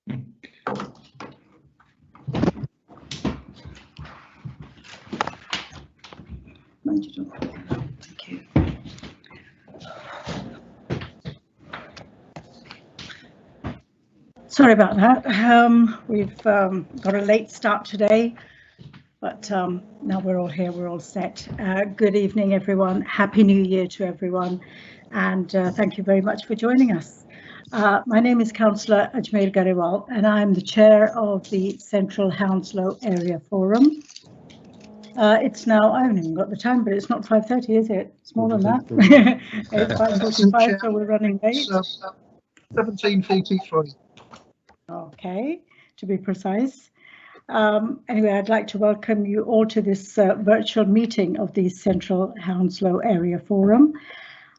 Thank you. Sorry about that. We've got a late start today, but now we're all here, we're all set. Good evening, everyone. Happy New Year to everyone, and thank you very much for joining us. My name is Councillor Garywell, and I'm the chair of the Central Hounslow Area Forum. It's now, I haven't even got the time, but it's not 5:30, is it? It's more than that. It's 5:45, so we're running late. 17:43. Okay, to be precise. Anyway, I'd like to welcome you all to this virtual meeting of the Central Hounslow Area Forum.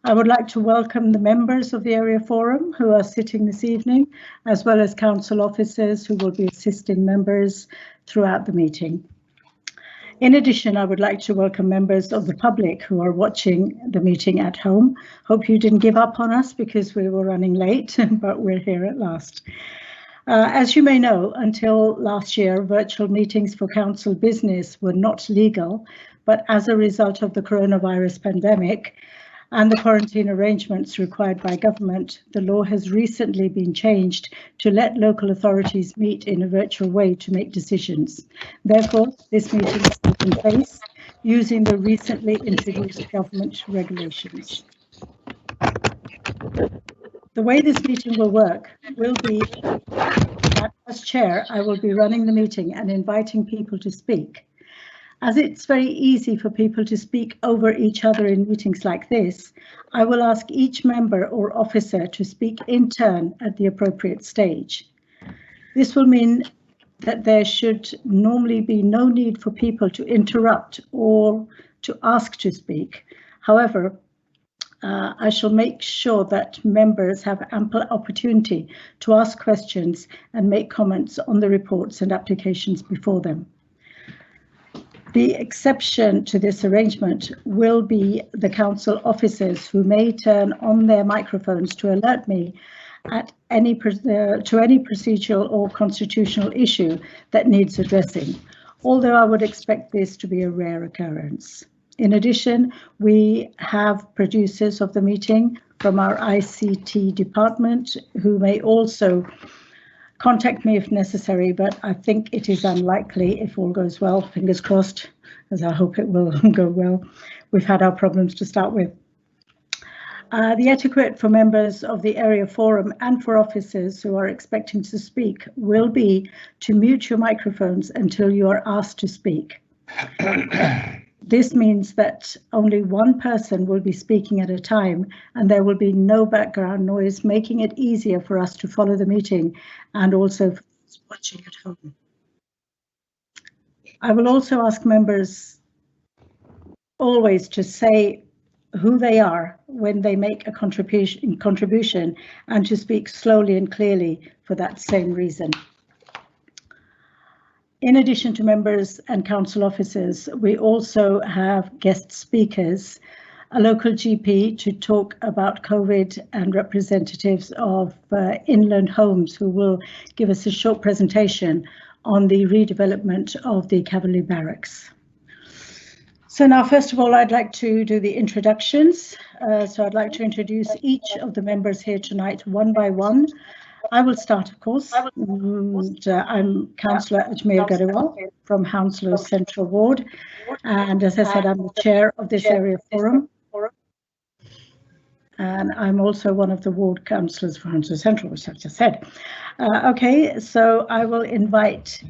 I would like to welcome the members of the Area Forum who are sitting this evening, as well as council officers who will be assisting members throughout the meeting. In addition, I would like to welcome members of the public who are watching the meeting at home. Hope you didn't give up on us because we were running late, but we're here at last. As you may know, until last year, virtual meetings for council business were not legal, but as a result of the coronavirus pandemic and the quarantine arrangements required by government, the law has recently been changed to let local authorities meet in a virtual way to make decisions. Therefore, this meeting is taking place using the recently introduced government regulations. The way this meeting will work will be that as chair, I will be running the meeting and inviting people to speak. As it's very easy for people to speak over each other in meetings like this, I will ask each member or officer to speak in turn at the appropriate stage. This will mean that there should normally be no need for people to interrupt or to ask to speak. However, I shall make sure that members have ample opportunity to ask questions and make comments on the reports and applications before them. The exception to this arrangement will be the council officers who may turn on their microphones to alert me at any procedural or constitutional issue that needs addressing, although I would expect this to be a rare occurrence. In addition, we have producers of the meeting from our ICT department who may also contact me if necessary, but I think it is unlikely if all goes well, fingers crossed, as I hope it will go well. We've had our problems to start with. The etiquette for members of the area forum and for officers who are expecting to speak will be to mute your microphones until you are asked to speak. This means that only one person will be speaking at a time and there will be no background noise, making it easier for us to follow the meeting and also for those watching at home. I will also ask members always to say who they are when they make a contribution and to speak slowly and clearly for that same reason. In addition to members and council officers, we also have guest speakers, a local GP to talk about COVID and representatives of Inland Homes who will give us a short presentation on the redevelopment of the Cavalry Barracks. So now, first of all, I'd like to do the introductions. So I'd like to introduce each of the members here tonight one by one. I will start, of course. I'm Councillor Garywell from Hounslow Central Ward. And as I said, I'm the chair of this area forum. And I'm also one of the ward councillors for Hounslow Central, which I've just said. Okay, so I will invite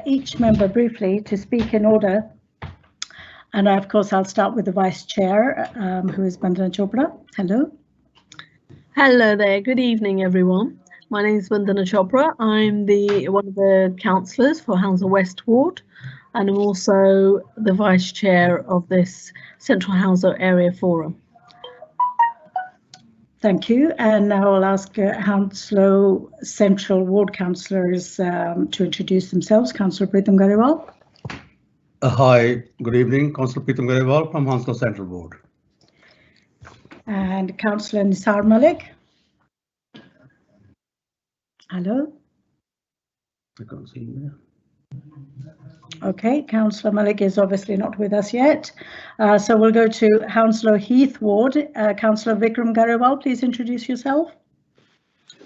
each member briefly to speak in order. And of course, I'll start with the vice chair, who is Vandana Chopra. Hello. Hello there. Good evening, everyone. My name is Vandana Chopra. I'm one of the councillors for Hounslow West Ward, and I'm also the vice chair of this Central Hounslow Area Forum. Thank you. And now I'll ask Hounslow Central Ward councillors to introduce themselves. Councillor Garywell. Hi, good evening. Councillor Garywell from Hounslow Central Ward. And Councillor Nisar Malik. Hello. I can't see him there. Okay, Councillor Malik is obviously not with us yet. So we'll go to Hounslow Heath Ward. Councillor Vikram Garywell, please introduce yourself.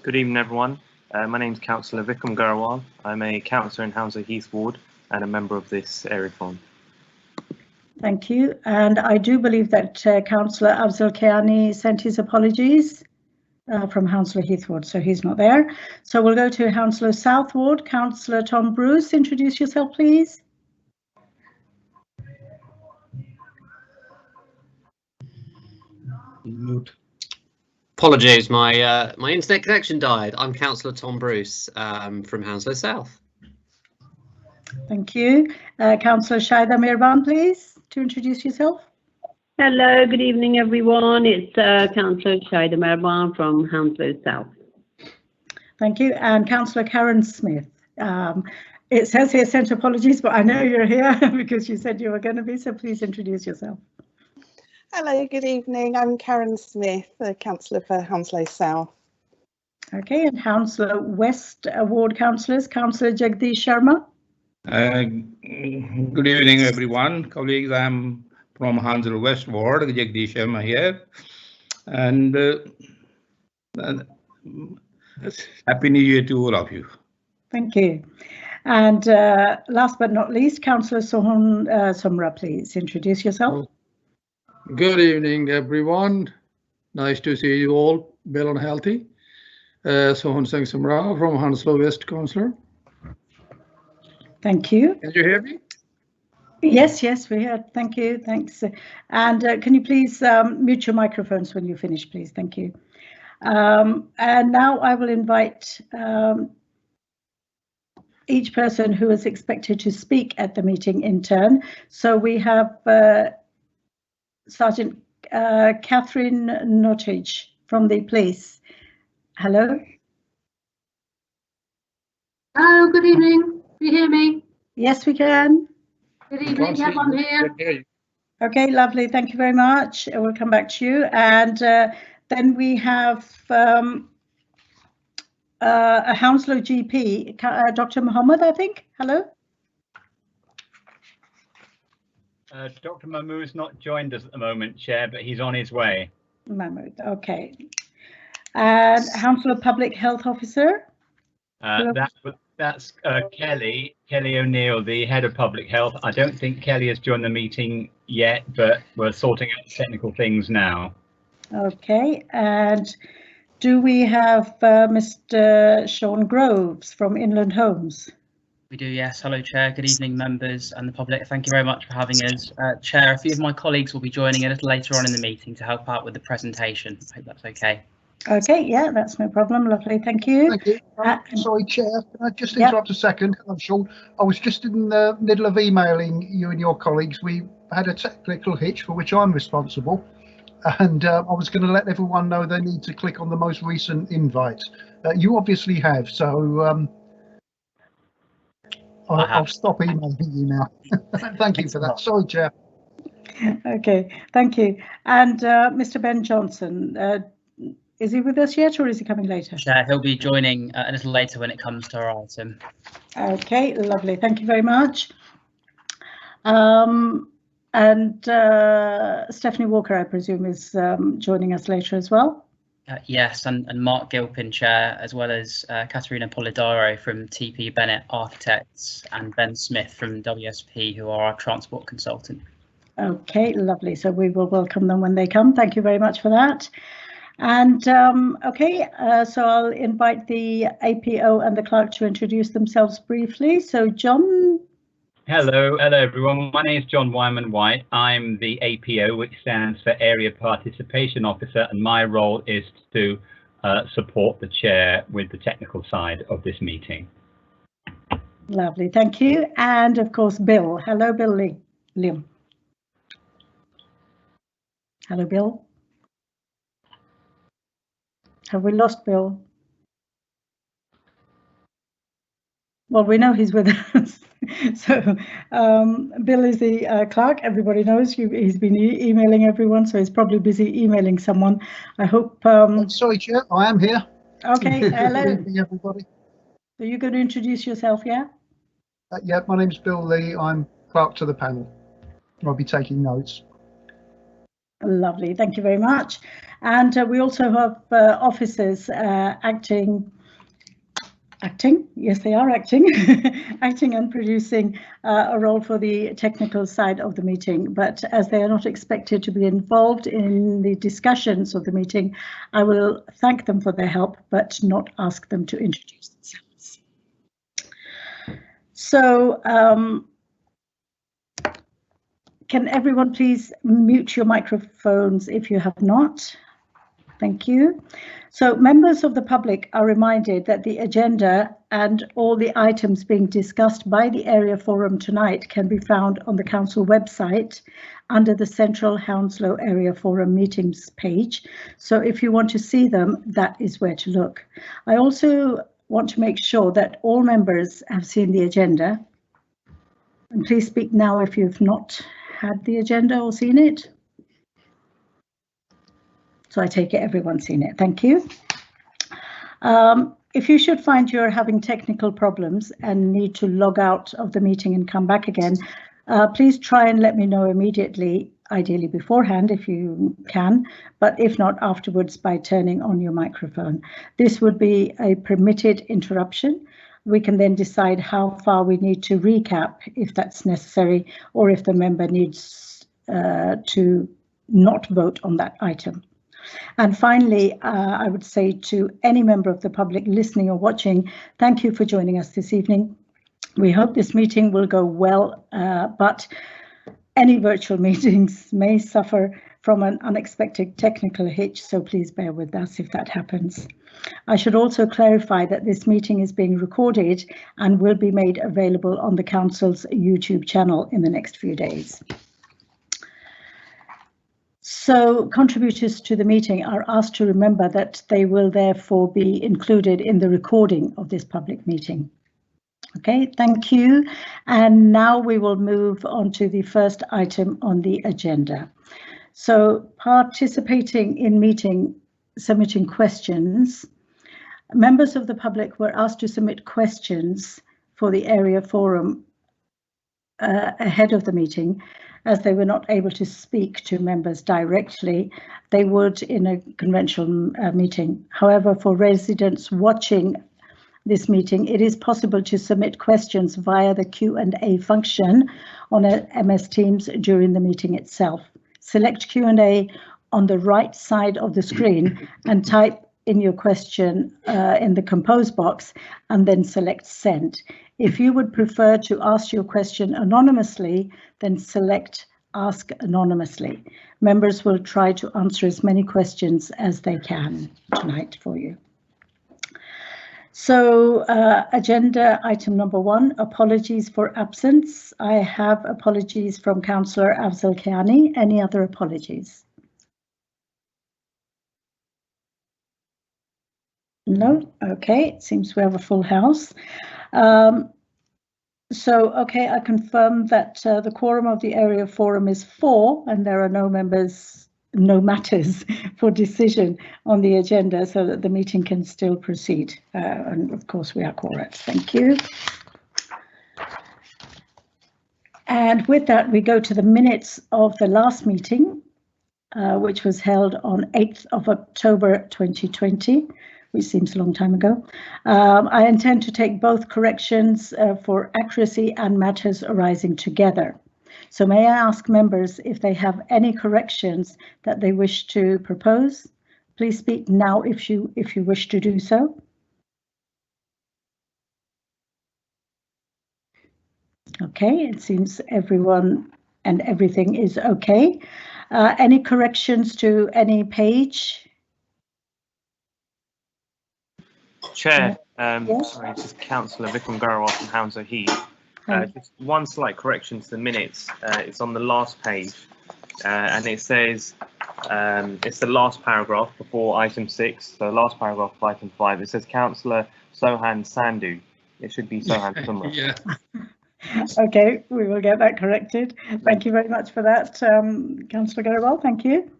Good evening, everyone. My name is Councillor Vikram Garywell. I'm a councillor in Hounslow Heath Ward and a member of this area forum. Thank you. And I do believe that Councillor Afzal Kiani sent his apologies from Hounslow Heath Ward, so he's not there. So we'll go to Hounslow South Ward. Councillor Tom Bruce, introduce yourself, please. Mute. Apologies, my internet connection died. I'm Councillor Tom Bruce from Hounslow South. Thank you. Councillor Shaida Mirban, please, to introduce yourself. Hello, good evening, everyone. It's Councillor Shaida Mirban from Hounslow South. Thank you. And Councillor Karen Smith. It says here sent apologies, but I know you're here because you said you were going to be, so please introduce yourself. Hello, good evening. I'm Karen Smith, the Councillor for Hounslow South. Okay, and Hounslow West Ward Councillors, Councillor Jagdish Sharma. Good evening, everyone. Colleagues, I'm from Hounslow West Ward, Jagdish Sharma here. And Happy New Year to all of you. Thank you. And last but not least, Councillor Sohan Sumra, please introduce yourself. Good evening, everyone. Nice to see you all well and healthy. Sohan Singh Sumra from Hounslow West, Councillor. Thank you. Can you hear me? Yes, yes, we heard. Thank you. Thanks. And can you please mute your microphones when you finish, please? Thank you. And now I will invite each person who is expected to speak at the meeting in turn. So we have Sergeant Catherine Nottage from the police. Hello. Hello, good evening. Can you hear me? Yes, we can. Good evening. Yep, I'm here. Okay, lovely. Thank you very much. We'll come back to you. And then we have a Hounslow GP, Dr. Mohammed, I think. Hello. Dr. Mahmood's not joined us at the moment, Chair, but he's on his way. Mahmood, okay. And Hounslow Public Health Officer. That's Kelly O'Neill, the head of public health. I don't think Kelly has joined the meeting yet, but we're sorting out technical things now. Okay, and do we have Mr. Sean Groves from Inland Homes? We do, yes. Hello, Chair. Good evening, members and the public. Thank you very much for having us. Chair, a few of my colleagues will be joining a little later on in the meeting to help out with the presentation. I hope that's okay. Okay, yeah, that's no problem. Lovely, thank you. Thank you. Sorry, Chair, can I just interrupt a second? I'm Sean. I was just in the middle of emailing you and your colleagues. We had a technical hitch for which I'm responsible. And I was going to let everyone know they need to click on the most recent invite. You obviously have, so I'll stop emailing you now. Thank you for that. Sorry, Chair. Okay, thank you. And Mr. Ben Johnson, is he with us yet or is he coming later? Chair, he'll be joining a little later when it comes to our item. Okay, lovely. Thank you very much. And Stephanie Walker, I presume, is joining us later as well. Yes, and Mark Gilpin, Chair, as well as Katerina Polidoro from TP Bennett Architects and Ben Smith from WSP, who are our transport consultant. Okay, lovely. So we will welcome them when they come. Thank you very much for that. And okay, so I'll invite the APO and the clerk to introduce themselves briefly. So John. Hello everyone. My name is John Wyman White. I'm the APO, which stands for Area Participation Officer, and my role is to support the chair with the technical side of this meeting. Lovely, thank you. And of course, Bill. Hello, Bill Liam. Hello, Bill. Have we lost Bill? Well, we know he's with us. So Bill is the clerk. Everybody knows he's been emailing everyone, so he's probably busy emailing someone. I hope. Sorry, Chair, I am here. Okay, hello. Good evening, everybody. Are you going to introduce yourself, yeah? Yeah, my name's Bill Lee. I'm clerk to the panel. I'll be taking notes. Lovely, thank you very much. And we also have officers acting, yes they are acting, acting and producing a role for the technical side of the meeting, but as they are not expected to be involved in the discussions of the meeting, I will thank them for their help, but not ask them to introduce themselves. So, can everyone please mute your microphones if you have not? Thank you. So members of the public are reminded that the agenda and all the items being discussed by the area forum tonight can be found on the council website under the Central Hounslow Area Forum meetings page. So if you want to see them, that is where to look. I also want to make sure that all members have seen the agenda. And please speak now if you've not had the agenda or seen it. So I take it everyone's seen it. Thank you. If you should find you're having technical problems and need to log out of the meeting and come back again, please try and let me know immediately, ideally beforehand if you can, but if not afterwards by turning on your microphone. This would be a permitted interruption. We can then decide how far we need to recap if that's necessary, or if the member needs to not vote on that item. And finally, I would say to any member of the public listening or watching, thank you for joining us this evening. We hope this meeting will go well, but any virtual meetings may suffer from an unexpected technical hitch, so please bear with us if that happens. I should also clarify that this meeting is being recorded and will be made available on the Council's YouTube channel in the next few days. So contributors to the meeting are asked to remember that they will therefore be included in the recording of this public meeting. Okay, thank you. And now we will move on to the first item on the agenda. So participating in meeting, submitting questions, members of the public were asked to submit questions for the area forum ahead of the meeting. As they were not able to speak to members directly, they would in a conventional meeting. However, for residents watching this meeting, it is possible to submit questions via the Q&A function on MS Teams during the meeting itself. Select Q&A on the right side of the screen and type in your question in the compose box and then select send. If you would prefer to ask your question anonymously, then select ask anonymously. Members will try to answer as many questions as they can tonight for you. So agenda item number 1, apologies for absence. I have apologies from Councillor Afzal Kiani. Any other apologies? No? Okay, it seems we have a full house. So, okay, I confirm that the quorum of the area forum is 4 and there are no members, no matters for decision on the agenda, so that the meeting can still proceed. And of course we are correct. Thank you. And with that, we go to the minutes of the last meeting, which was held on 8th of October 2020. Which seems a long time ago. I intend to take both corrections for accuracy and matters arising together. So may I ask members if they have any corrections that they wish to propose? Please speak now if you wish to do so. Okay, it seems everyone and everything is okay. Any corrections to any page? Chair, Yes. sorry, this is Councillor Vikram Garywell from Hounslow, Heath. Just one slight correction to the minutes. It's on the last page, and it says it's the last paragraph before item 6. So last paragraph of item 5. It says Councillor Sohan Sandhu. It should be Sohan Sumra. Yeah. Okay, we will get that corrected. Thank you very much for that, Councillor Garywell. Thank you.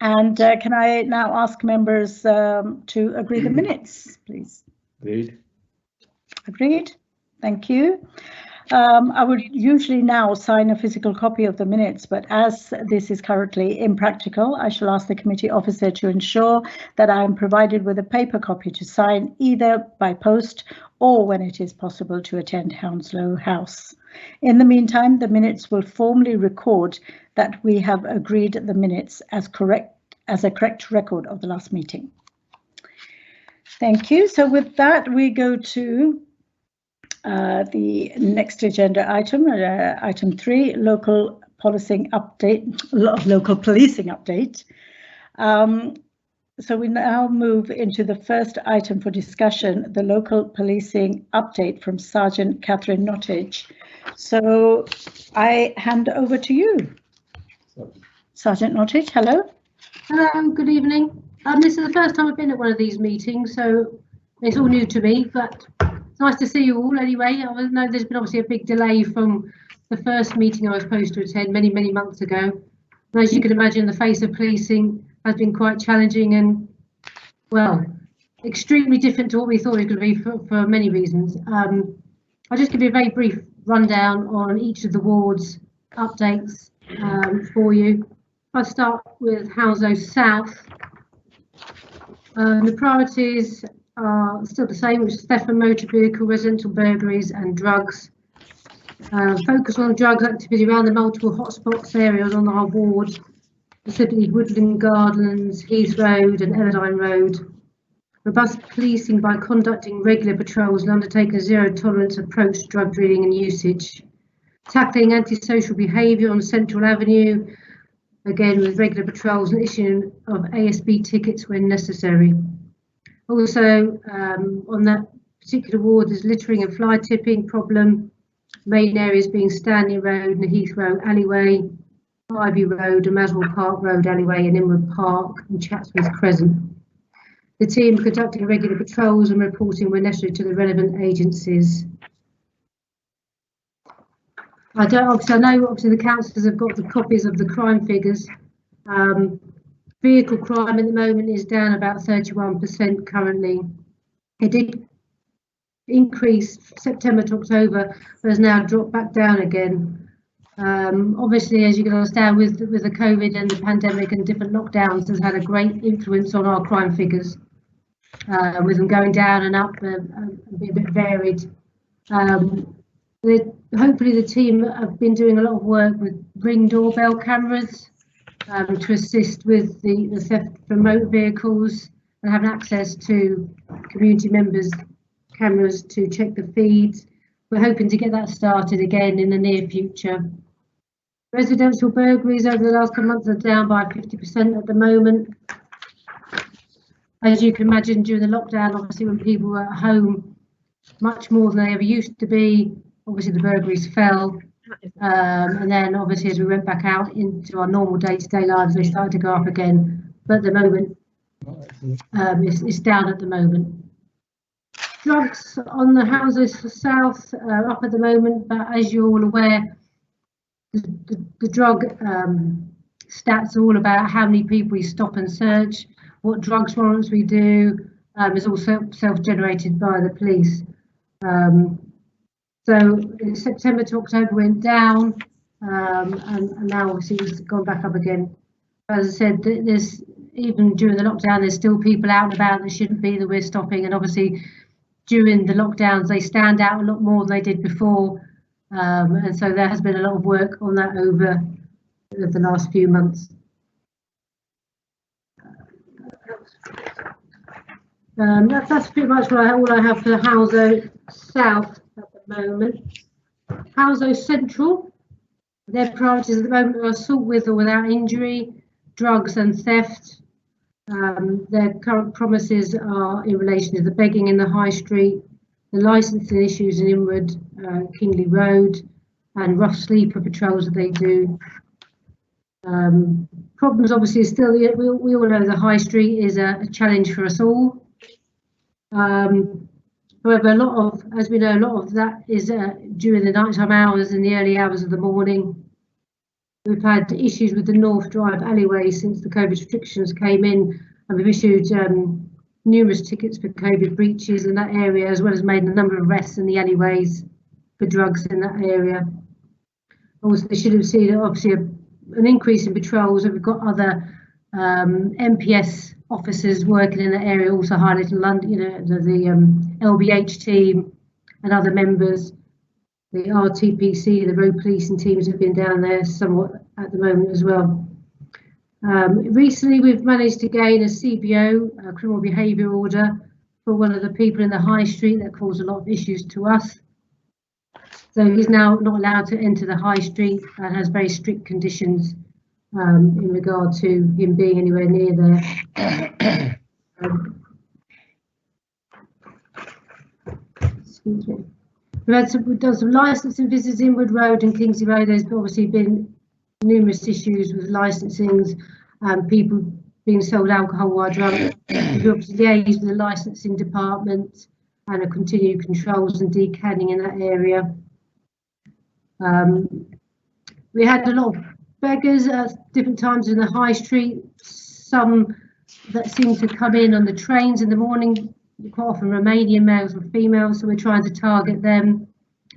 And can I now ask members to agree the minutes, please? Agreed. Agreed. Thank you. I would usually now sign a physical copy of the minutes, but as this is currently impractical, I shall ask the committee officer to ensure that I am provided with a paper copy to sign either by post or when it is possible to attend Hounslow House. In the meantime, the minutes will formally record that we have agreed the minutes as a correct record of the last meeting. Thank you. So with that, we go to the next agenda item, item 3, local policing update. So we now move into the first item for discussion, the local policing update from Sergeant Catherine Nottage. So I hand over to you. Sergeant Nottage, hello. Hello, good evening. This is the first time I've been at one of these meetings, so it's all new to me, but it's nice to see you all anyway. I know there's been obviously a big delay from the first meeting I was supposed to attend many, many months ago. And as you can imagine, the face of policing has been quite challenging and, well, extremely different to what we thought it was going to be for many reasons. I'll just give you a very brief rundown on each of the wards updates for you. I'll start with Hounslow South. The priorities are still the same, which is theft from motor vehicle, residential burglaries and drugs. Focus on drugs activity around the multiple hotspots areas on our ward, specifically Woodland Gardens, Heath Road and Elladine Road. Robust policing by conducting regular patrols and undertaking a zero tolerance approach to drug dealing and usage. Tackling antisocial behaviour on Central Avenue, again with regular patrols and issuing of ASB tickets when necessary. Also on that particular ward, there's littering and fly tipping problem. Main areas being Stanley Road and Heathrow Alleyway, Ivy Road and Maswell Park Road Alleyway and Inwood Park and Chatsworth Crescent. The team conducting regular patrols and reporting when necessary to the relevant agencies. I know obviously the councillors have got the copies of the crime figures. Vehicle crime at the moment is down about 31% currently. It did increase September to October, but has now dropped back down again. Obviously, as you can understand, with the COVID and the pandemic and different lockdowns, has had a great influence on our crime figures, with them going down and up and be a bit varied. Hopefully the team have been doing a lot of work with Ring doorbell cameras to assist with the theft from motor vehicles and having access to community members' cameras to check the feeds. We're hoping to get that started again in the near future. Residential burglaries over the last couple of months are down by 50% at the moment. As you can imagine, during the lockdown, obviously when people were at home much more than they ever used to be, obviously the burglaries fell. And then obviously as we went back out into our normal day-to-day lives, they started to go up again. But at the moment, it's down at the moment. Drugs on the houses for South are up at the moment, but as you're all aware, the drug stats are all about how many people we stop and search, what drugs warrants we do, is all self-generated by the police. So in September to October went down, and now obviously it's gone back up again. As I said, there's even during the lockdown, there's still people out and about that shouldn't be that we're stopping, and obviously during the lockdowns they stand out a lot more than they did before, and so there has been a lot of work on that over the last few months. That's pretty much all I have for Hounslow South at the moment. Hounslow Central, their priorities at the moment are assault with or without injury, drugs and theft. Their current promises are in relation to the begging in the High Street, the licensing issues in Inwood, Kingley Road, and rough sleeper patrols that they do. Problems obviously still, we all know the High Street is a challenge for us all. However, as we know, a lot of that is during the nighttime hours and the early hours of the morning. We've had issues with the North Drive alleyway since the COVID restrictions came in, and we've issued numerous tickets for COVID breaches in that area, as well as made a number of arrests in the alleyways for drugs in that area. Also, they should have seen obviously an increase in patrols. We've got other MPS officers working in that area, also highlighting London, you know, the LBH team and other members. The RTPC, the road policing teams have been down there somewhat at the moment as well. Recently, we've managed to gain a CBO, a criminal behaviour order, for one of the people in the high street that caused a lot of issues to us. So he's now not allowed to enter the high street and has very strict conditions in regard to him being anywhere near there. Excuse me. We've done some licensing visits in Wood Road and Kingsley Road. There's obviously been numerous issues with licensings, people being sold alcohol while drunk. We've obviously liaised with the licensing department and a continued controls and decanning in that area. We had a lot of beggars at different times in the high street, some that seem to come in on the trains in the morning, quite often Romanian males and females, so we're trying to target them,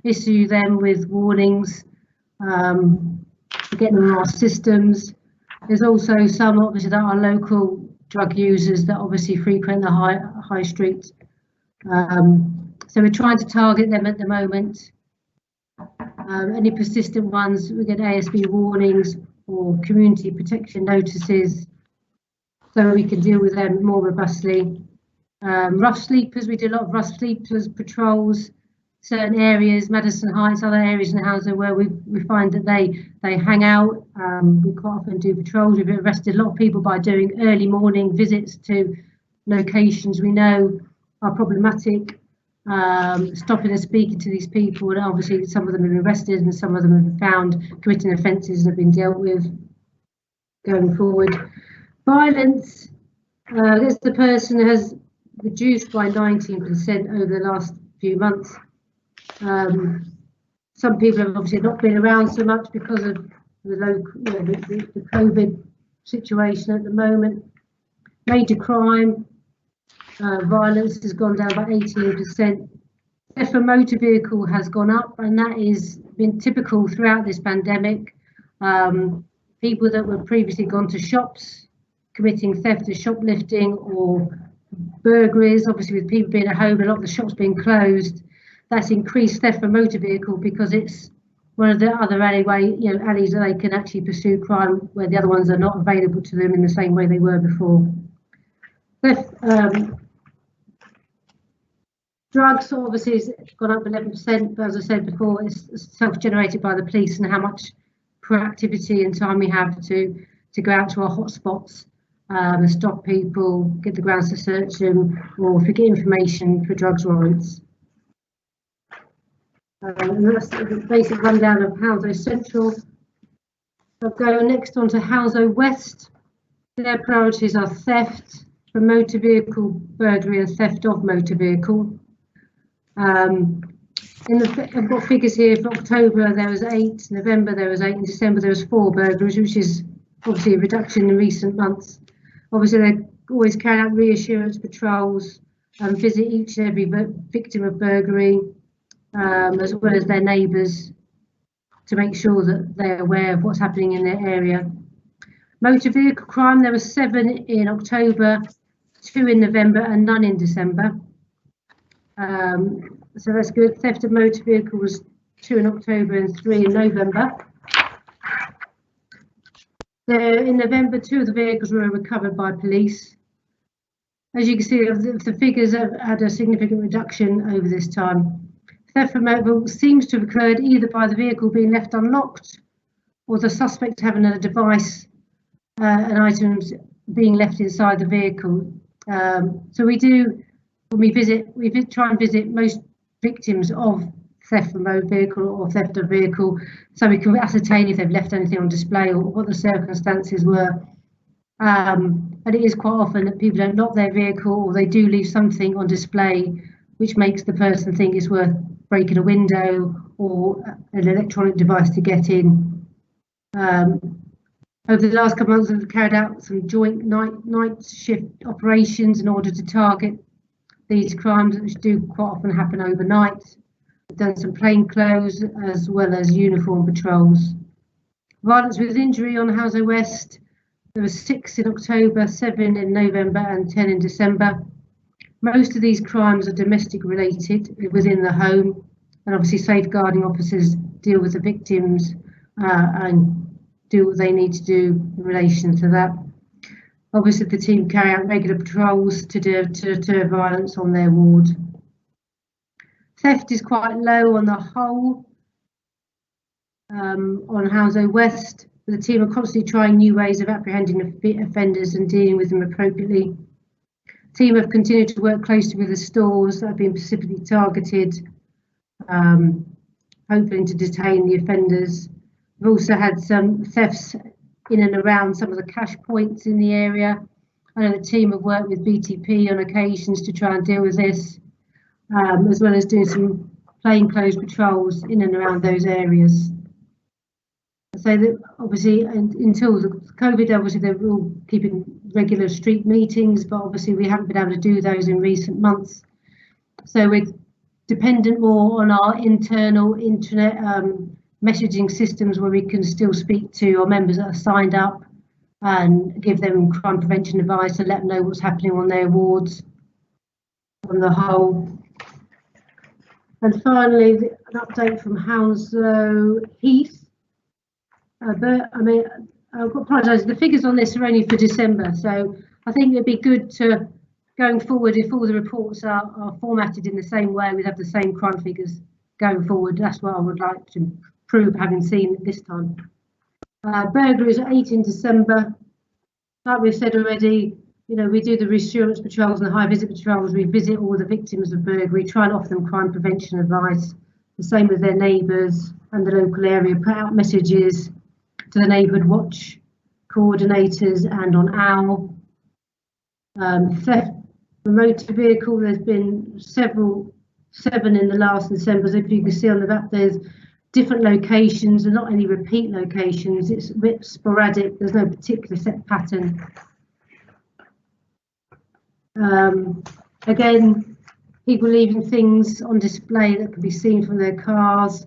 issue them with warnings, get them on our systems. There's also some obviously that are local drug users that obviously frequent the high street. So we're trying to target them at the moment. Any persistent ones, we get ASB warnings or community protection notices, so we can deal with them more robustly. Rough sleepers, we do a lot of rough sleepers patrols, certain areas, Madison Heights, other areas in Hounslow where we find that they hang out. We quite often do patrols. We've arrested a lot of people by doing early morning visits to locations we know are problematic, stopping and speaking to these people, and obviously some of them have been arrested and some of them have been found committing offences and have been dealt with going forward. Violence against the person has reduced by 19% over the last few months. Some people have obviously not been around so much because of the local, the COVID situation at the moment. Major crime, violence has gone down by 18%. Theft from motor vehicle has gone up, and that has been typical throughout this pandemic. People that were previously gone to shops committing theft or shoplifting or burglaries, obviously with people being at home, a lot of the shops being closed, that's increased theft from motor vehicle because it's one of the other alleys that they can actually pursue crime where the other ones are not available to them in the same way they were before. Theft, drugs obviously has gone up 11%, but as I said before, it's self-generated by the police and how much proactivity and time we have to go out to our hotspots and stop people, get the grounds to search them, or if we get information for drugs warrants. And that's the basic rundown of Hounslow Central. I'll go next on to Hounslow West. Their priorities are theft from motor vehicle, burglary and theft of motor vehicle. I've got figures here for October, there was 8, November there was 8, in December there was 4 burglaries, which is obviously a reduction in recent months. Obviously they always carry out reassurance patrols and visit each and every victim of burglary, as well as their neighbours, to make sure that they're aware of what's happening in their area. Motor vehicle crime, there were 7 in October, 2 in November and none in December. So that's good. Theft of motor vehicle was 2 in October and 3 in November. In November, 2 of the vehicles were recovered by police. As you can see, the figures have had a significant reduction over this time. Theft from motor vehicle seems to have occurred either by the vehicle being left unlocked or the suspect having a device and items being left inside the vehicle. So we do, when we try and visit most victims of theft from motor vehicle or theft of vehicle, so we can ascertain if they've left anything on display or what the circumstances were. And it is quite often that people don't lock their vehicle, or they do leave something on display which makes the person think it's worth breaking a window or an electronic device to get in. Over the last couple of months, we've carried out some joint night shift operations in order to target these crimes, which do quite often happen overnight. We've done some plainclothes as well as uniform patrols. Violence with injury on Hounslow West, there were 6 in October, 7 in November and 10 in December. Most of these crimes are domestic related within the home, and obviously safeguarding officers deal with the victims and do what they need to do in relation to that. Obviously the team carry out regular patrols to deter violence on their ward. Theft is quite low on the whole on Hounslow West. The team are constantly trying new ways of apprehending offenders and dealing with them appropriately. The team have continued to work closely with the stores that have been specifically targeted, hoping to detain the offenders. We've also had some thefts in and around some of the cash points in the area. I know the team have worked with BTP on occasions to try and deal with this, as well as doing some plainclothes patrols in and around those areas. So that obviously until the COVID, obviously they were all keeping regular street meetings, but obviously we haven't been able to do those in recent months. So we're dependent more on our internal internet messaging systems where we can still speak to our members that are signed up and give them crime prevention advice and let them know what's happening on their wards on the whole. And finally, an update from Hounslow Heath. But I mean, I've got to apologise, the figures on this are only for December, so I think it'd be good to, going forward, if all the reports are formatted in the same way, we'd have the same crime figures going forward. That's what I would like to prove, having seen it this time. Burglaries are 8 in December. Like we've said already, you know, we do the reassurance patrols and the high visit patrols. We visit all the victims of burglary, try and offer them crime prevention advice. The same with their neighbours and the local area, put out messages to the neighbourhood watch coordinators and on OWL. Theft of motor vehicle, there's been 7 in the last December. So if you can see on the map, there's different locations and not any repeat locations. It's a bit sporadic, there's no particular set pattern. Again, people leaving things on display that can be seen from their cars.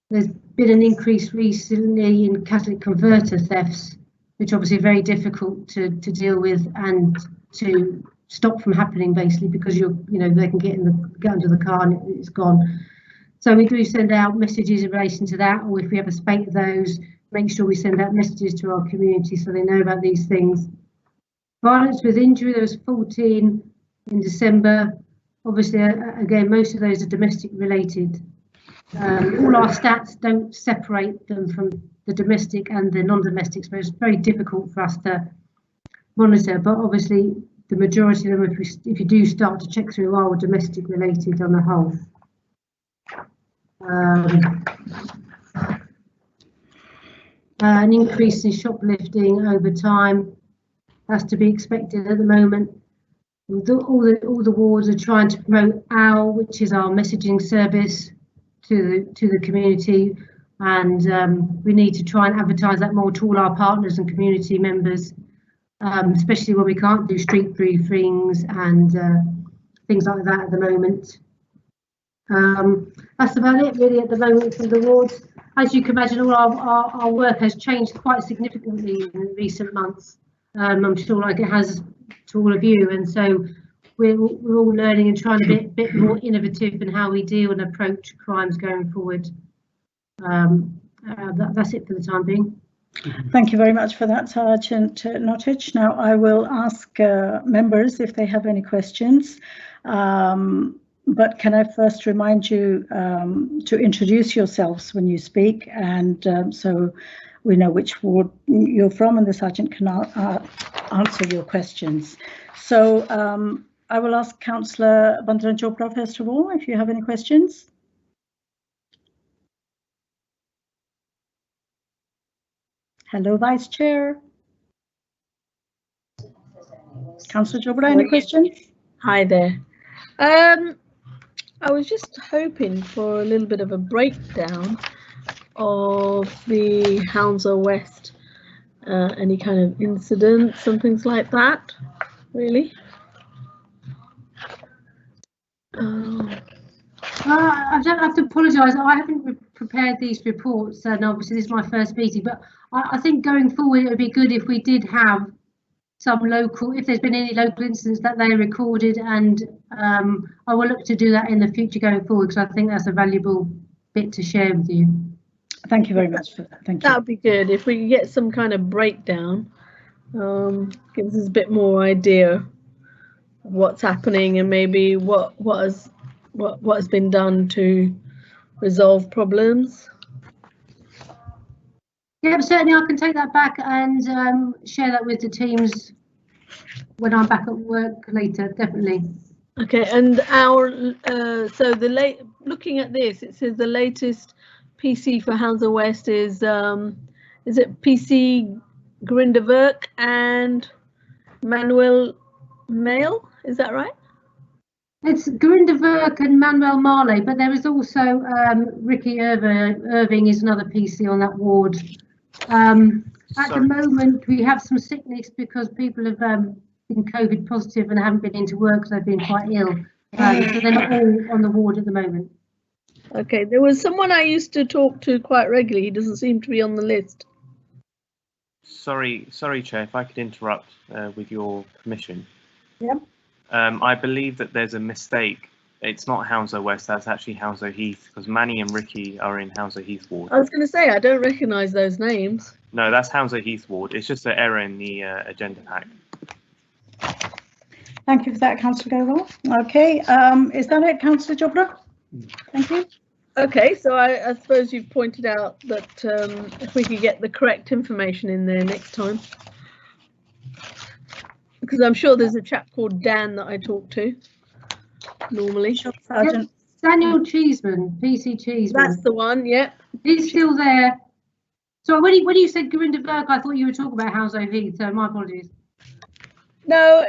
There's been an increase recently in catalytic converter thefts, which obviously are very difficult to deal with and to stop from happening, basically, because they can get into the car and it's gone. So we do send out messages in relation to that, or if we have a spate of those, make sure we send out messages to our community so they know about these things. Violence with injury, there was 14 in December. Obviously, again, most of those are domestic related. All our stats don't separate them from the domestic and the non-domestic, so it's very difficult for us to monitor, but obviously the majority of them, if you do start to check through, are domestic related on the whole. An increase in shoplifting over time, that's to be expected at the moment. All the wards are trying to promote OWL, which is our messaging service to the community, and we need to try and advertise that more to all our partners and community members, especially when we can't do street briefings and things like that at the moment. That's about it really at the moment from the wards. As you can imagine, all our work has changed quite significantly in recent months. I'm sure like it has to all of you, and so we're all learning and trying to be a bit more innovative in how we deal and approach crimes going forward. That's it for the time being. Thank you very much for that, Sergeant Nottage. Now I will ask members if they have any questions, but can I first remind you to introduce yourselves when you speak, and so we know which ward you're from and the Sergeant can answer your questions. So I will ask Councillor Vandana Chopra first of all, if you have any questions. Hello, Vice Chair. Councillor Chopra, any questions? Hi there. I was just hoping for a little bit of a breakdown of the Hounslow West any kind of incidents and things like that, really. I don't have to apologise. I haven't prepared these reports, and obviously this is my first meeting. But I think going forward, it would be good if we did have some local, if there's been any local incidents that they recorded, and I will look to do that in the future going forward, because I think that's a valuable bit to share with you. Thank you very much for that. Thank you. That would be good if we could get some kind of breakdown. Gives us a bit more idea of what's happening and maybe what has been done to resolve problems. Yeah, certainly I can take that back and share that with the teams when I'm back at work later, definitely. Okay, and looking at this, it says the latest PC for Hounslow West is it PC Grinderwerk and Manuel Mail, is that right? It's Grinderwerk and Manuel Marley, but there is also Ricky Irving is another PC on that ward. At the moment, we have some sickness because people have been COVID positive and haven't been into work because they've been quite ill. So they're not all on the ward at the moment. Okay, there was someone I used to talk to quite regularly. He doesn't seem to be on the list. Sorry, Chair, if I could interrupt with your permission. Yep. I believe that there's a mistake. It's not Hounslow West, that's actually Hounslow Heath, because Manny and Ricky are in Hounslow Heath ward. I was going to say, I don't recognise those names. No, that's Hounslow Heath ward. It's just an error in the agenda pack. Thank you for that, Councillor Garywell. Okay, is that it, Councillor Chopra? Thank you. Okay, so I suppose you've pointed out that if we could get the correct information in there next time. Because I'm sure there's a chap called Dan that I talk to normally. Yep. Daniel Cheeseman, PC Cheeseman. That's the one, yep. He's still there. So when you said Grinderwerk, I thought you were talking about Hounslow Heath, so my apologies. No,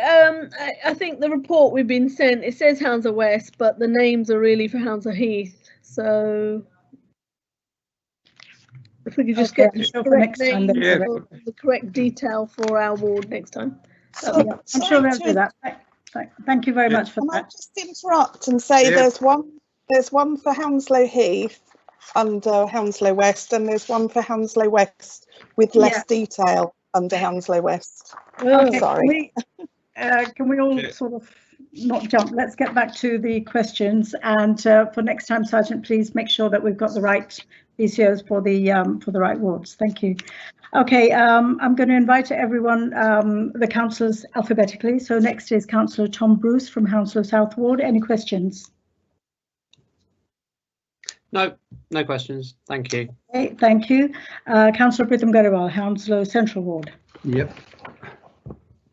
I think the report we've been sent, it says Hounslow West, but the names are really for Hounslow Heath. So if we could just get the correct name, the correct detail for our ward next time. I'm sure we'll do that. Thank you very much for that. Can I just interrupt and say there's one for Hounslow Heath under Hounslow West, and there's one for Hounslow West with less detail under Hounslow West. Okay, sorry. Can we all sort of not jump? Let's get back to the questions, and for next time, Sergeant, please make sure that we've got the right PCOs for the right wards. Thank you. Okay, I'm going to invite everyone, the councillors alphabetically. So next is Councillor Tom Bruce from Hounslow South Ward. Any questions? No questions. Thank you. Okay, thank you. Councillor Garywell, Hounslow Central Ward. Yep.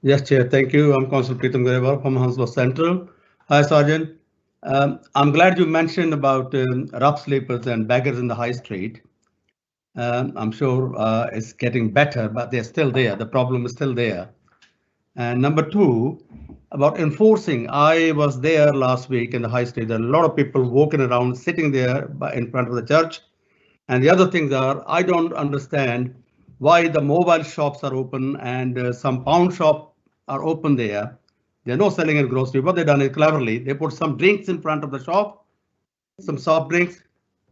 Yes, Chair. Thank you. I'm Councillor Garywell from Hounslow Central. Hi, Sergeant. I'm glad you mentioned about rough sleepers and beggars in the high street. I'm sure it's getting better, but they're still there. The problem is still there. And number two, about enforcing. I was there last week in the high street. There are a lot of people walking around, sitting there in front of the church. And the other things are, I don't understand why the mobile shops are open and some pound shop are open there. They're not selling in grocery. What they've done is cleverly, they put some drinks in front of the shop, some soft drinks.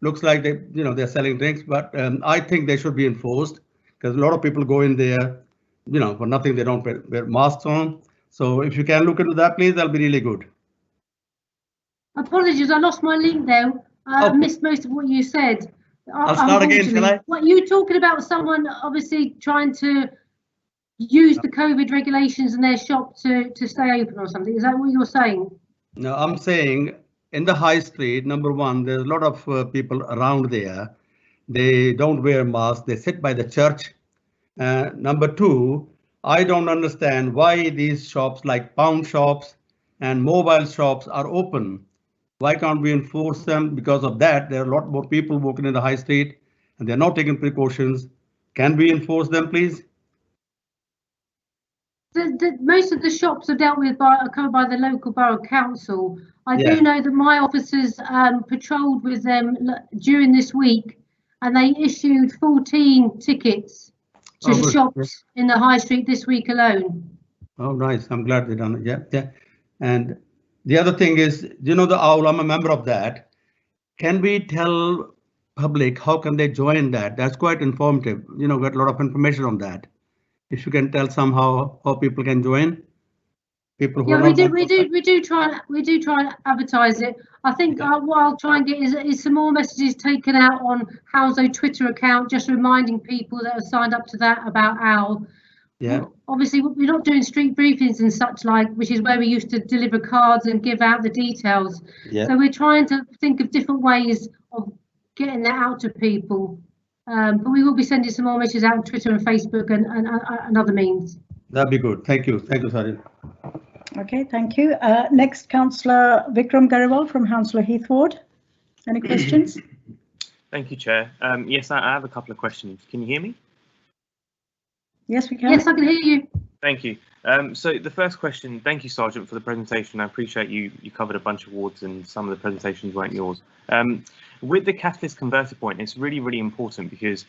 Looks like they're selling drinks, but I think they should be enforced because a lot of people go in there, for nothing. They don't wear masks on. So if you can look into that, please, that'll be really good. Apologies, I lost my link there. I missed most of what you said. I'll start again, shall I? What you talking about? Someone obviously trying to use the COVID regulations in their shop to stay open or something. Is that what you're saying? No, I'm saying in the high street, number one, there's a lot of people around there. They don't wear masks. They sit by the church. Number two, I don't understand why these shops like pound shops and mobile shops are open. Why can't we enforce them? Because of that, there are a lot more people walking in the high street and they're not taking precautions. Can we enforce them, please? Most of the shops are dealt with covered by the local borough council. I do know that my officers patrolled with them during this week, and they issued 14 tickets to good. shops in the high street this week alone. Oh, nice. I'm glad they done it. Yeah, yeah. And the other thing is, you know, the OWL, I'm a member of that. Can we tell public how can they join that? That's quite informative. You know, got a lot of information on that. If you can tell somehow how people can join. People who Yeah, are we do try and advertise it. I think what I'll try and get is some more messages taken out on Hounslow Twitter account, just reminding people that are signed up to that about OWL. Yeah. Obviously, we're not doing street briefings and such like, which is where we used to deliver cards and give out the details. Yeah. So we're trying to think of different ways of getting that out to people. But we will be sending some more messages out on Twitter and Facebook and other means. That'd be good. Thank you. Thank you, Sergeant. Okay, thank you. Next, Councillor Vikram Garywell from Hounslow Heath Ward. Any questions? Thank you, Chair. Yes, I have a couple of questions. Can you hear me? Yes, we can. Yes, I can hear you. Thank you. So the first question, thank you, Sergeant, for the presentation. I appreciate you covered a bunch of wards and some of the presentations weren't yours. With the catalyst converter point, it's really, really important because,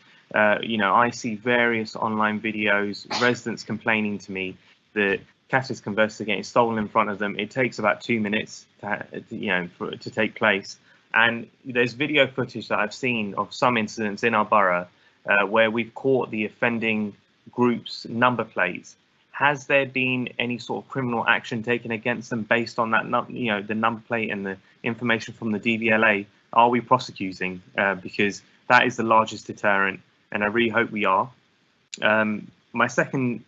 you know, I see various online videos, residents complaining to me that catalyst converters are getting stolen in front of them. It takes about 2 minutes to take place. And there's video footage that I've seen of some incidents in our borough where we've caught the offending group's number plates. Has there been any sort of criminal action taken against them based on that, the number plate and the information from the DVLA? Are we prosecuting? Because that is the largest deterrent, and I really hope we are. My second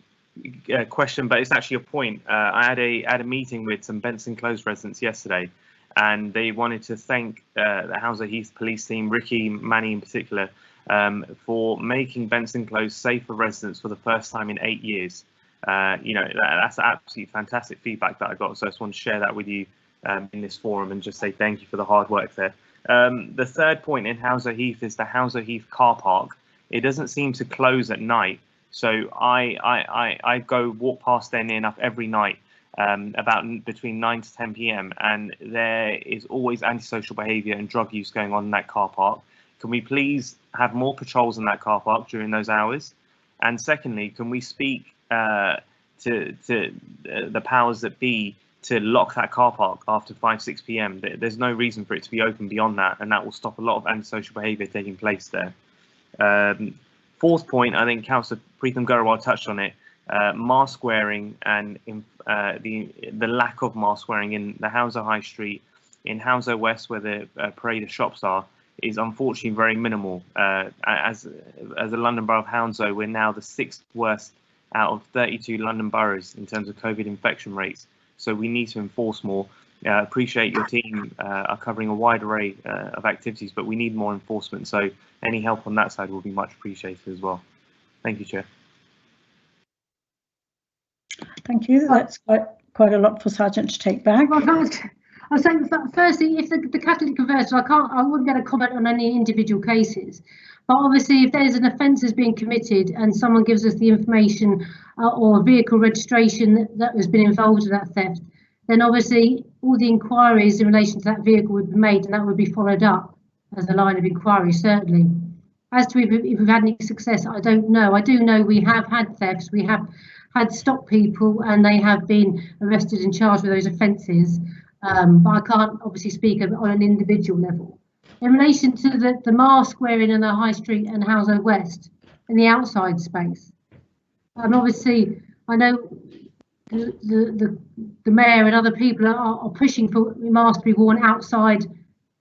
question, but it's actually a point. I had a meeting with some Benson Close residents yesterday, and they wanted to thank the Hounslow Heath police team, Ricky, Manny in particular, for making Benson Close safe for residents for the first time in 8 years. That's absolutely fantastic feedback that I got. So I just want to share that with you in this forum and just say thank you for the hard work there. The third point in Hounslow Heath is the Hounslow Heath car park. It doesn't seem to close at night. So I go walk past there near enough every night, about between 9 to 10 p.m. and there is always antisocial behaviour and drug use going on in that car park. Can we please have more patrols in that car park during those hours? And secondly, can we speak to the powers that be to lock that car park after 5, 6 p.m. There's no reason for it to be open beyond that, and that will stop a lot of antisocial behaviour taking place there. Fourth point, I think Councillor Preetham Garywell touched on it. Mask wearing and the lack of mask wearing in the Hounslow High Street, in Hounslow West, where the parade of shops are, is unfortunately very minimal. As a London Borough of Hounslow, we're now the 6th worst out of 32 London boroughs in terms of COVID infection rates. So we need to enforce more. Appreciate your team are covering a wide array of activities, but we need more enforcement. So any help on that side will be much appreciated as well. Thank you, Chair. Thank you. That's quite a lot for Sergeant to take back. I was saying, firstly, if the catalytic converter, I wouldn't be able to comment on any individual cases. But obviously, if there's an offence that's been committed and someone gives us the information or a vehicle registration that has been involved in that theft, then obviously all the inquiries in relation to that vehicle would be made, and that would be followed up as a line of inquiry, certainly. As to if we've had any success, I don't know. I do know we have had thefts, we have had stopped people, and they have been arrested and charged with those offences. But I can't obviously speak on an individual level. In relation to the mask wearing in the High Street and Hounslow West in the outside space, obviously I know the mayor and other people are pushing for masks to be worn outside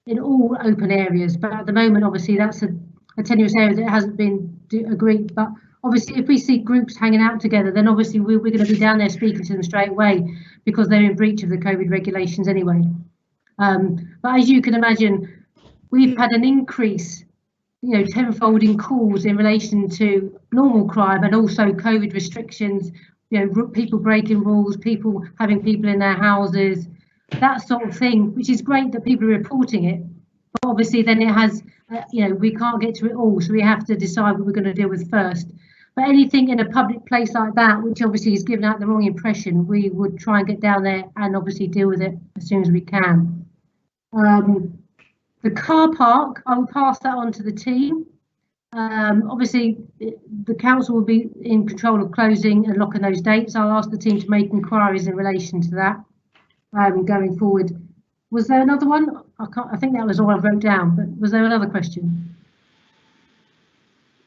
in all open areas, but at the moment obviously that's a tenuous area that hasn't been agreed. But obviously if we see groups hanging out together, then obviously we're going to be down there speaking to them straight away because they're in breach of the COVID regulations anyway. But as you can imagine, we've had an increase, tenfold in calls in relation to normal crime and also COVID restrictions, people breaking rules, people having people in their houses, that sort of thing, which is great that people are reporting it. But obviously then it has, we can't get to it all, so we have to decide what we're going to deal with first. But anything in a public place like that, which obviously has given out the wrong impression, we would try and get down there and obviously deal with it as soon as we can. The car park, I will pass that on to the team. Obviously, the council will be in control of closing and locking those dates. I'll ask the team to make inquiries in relation to that going forward. Was there another one? I think that was all I wrote down, but was there another question?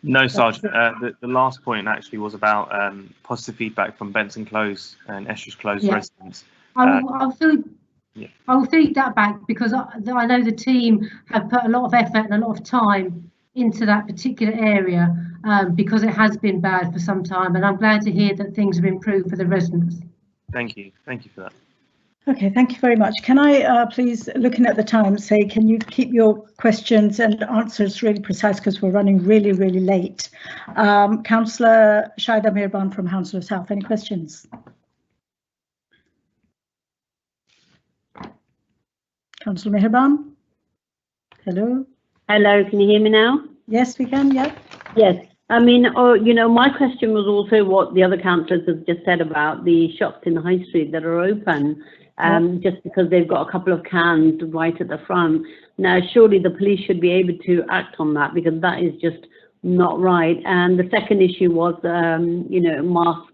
No, Sergeant. The last point actually was about positive feedback from Benson Close and Estridge Close residents. I'll feed that back, because I know the team have put a lot of effort and a lot of time into that particular area, because it has been bad for some time, and I'm glad to hear that things have improved for the residents. Thank you for that. Okay, thank you very much. Can I please, looking at the time, say, can you keep your questions and answers really precise, because we're running really late. Councillor Shaida Mirban from Hounslow South, any questions? Councillor Mirban? Hello? Hello, can you hear me now? Yes, we can, yeah. Yes, I mean, my question was also what the other councillors have just said about the shops in the high street that are open, just because they've got a couple of cans right at the front. Now, surely the police should be able to act on that, because that is just not right. And the second issue was, masks.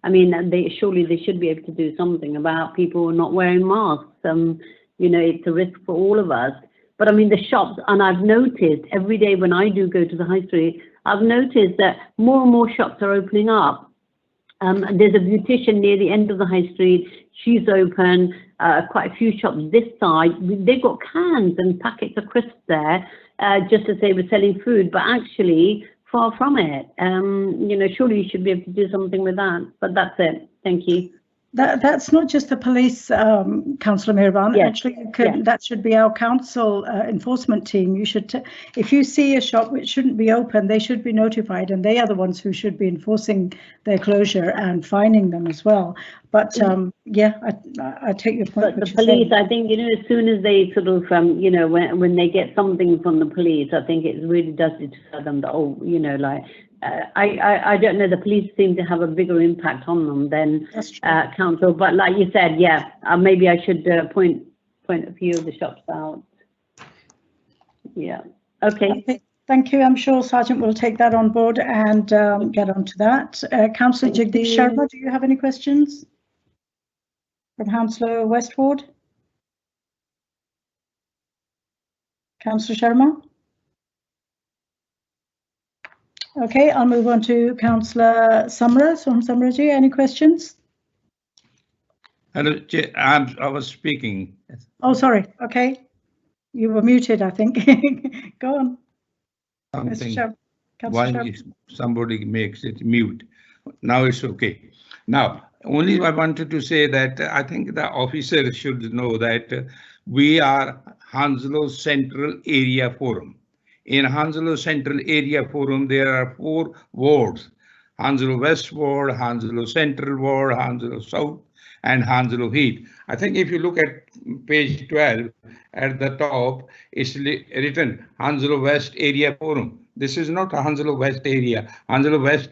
I mean, surely they should be able to do something about people not wearing masks. It's a risk for all of us. But I mean, the shops, and I've noticed every day when I do go to the high street, I've noticed that more and more shops are opening up. There's a beautician near the end of the high street. She's open. Quite a few shops this side. They've got cans and packets of crisps there, just as they were selling food, but actually far from it. Surely you should be able to do something with that. But that's it. Thank you. That's not just the police, Councillor Mirban. Yes. Actually, that should be our council enforcement team. You should, if you see a shop which shouldn't be open, they should be notified, and they are the ones who should be enforcing their closure and fining them as well. But I take your point. But the police, I think, as soon as they sort of, when they get something from the police, I think it really does deter them that, I don't know, the police seem to have a bigger impact on them than council, but like you said, maybe I should point a few of the shops out. Okay. Thank you. I'm sure Sergeant will take that on board and get onto that. Councillor Jagdish Sharma, do you have any questions from Hounslow West Ward? Councillor Sharma? Okay, I'll move on to Councillor Samra. Samraji, any questions? Hello, I was speaking. Oh, sorry. Okay, you were muted, I think. Go on. Why somebody makes it mute? Now it's okay. Now, only I wanted to say that I think the officers should know that we are Hounslow Central Area Forum. In Hounslow Central Area Forum, there are 4 wards: Hounslow West Ward, Hounslow Central Ward, Hounslow South, and Hounslow Heath. I think if you look at page 12, at the top, it's written Hounslow West Area Forum. This is not Hounslow West area. Hounslow West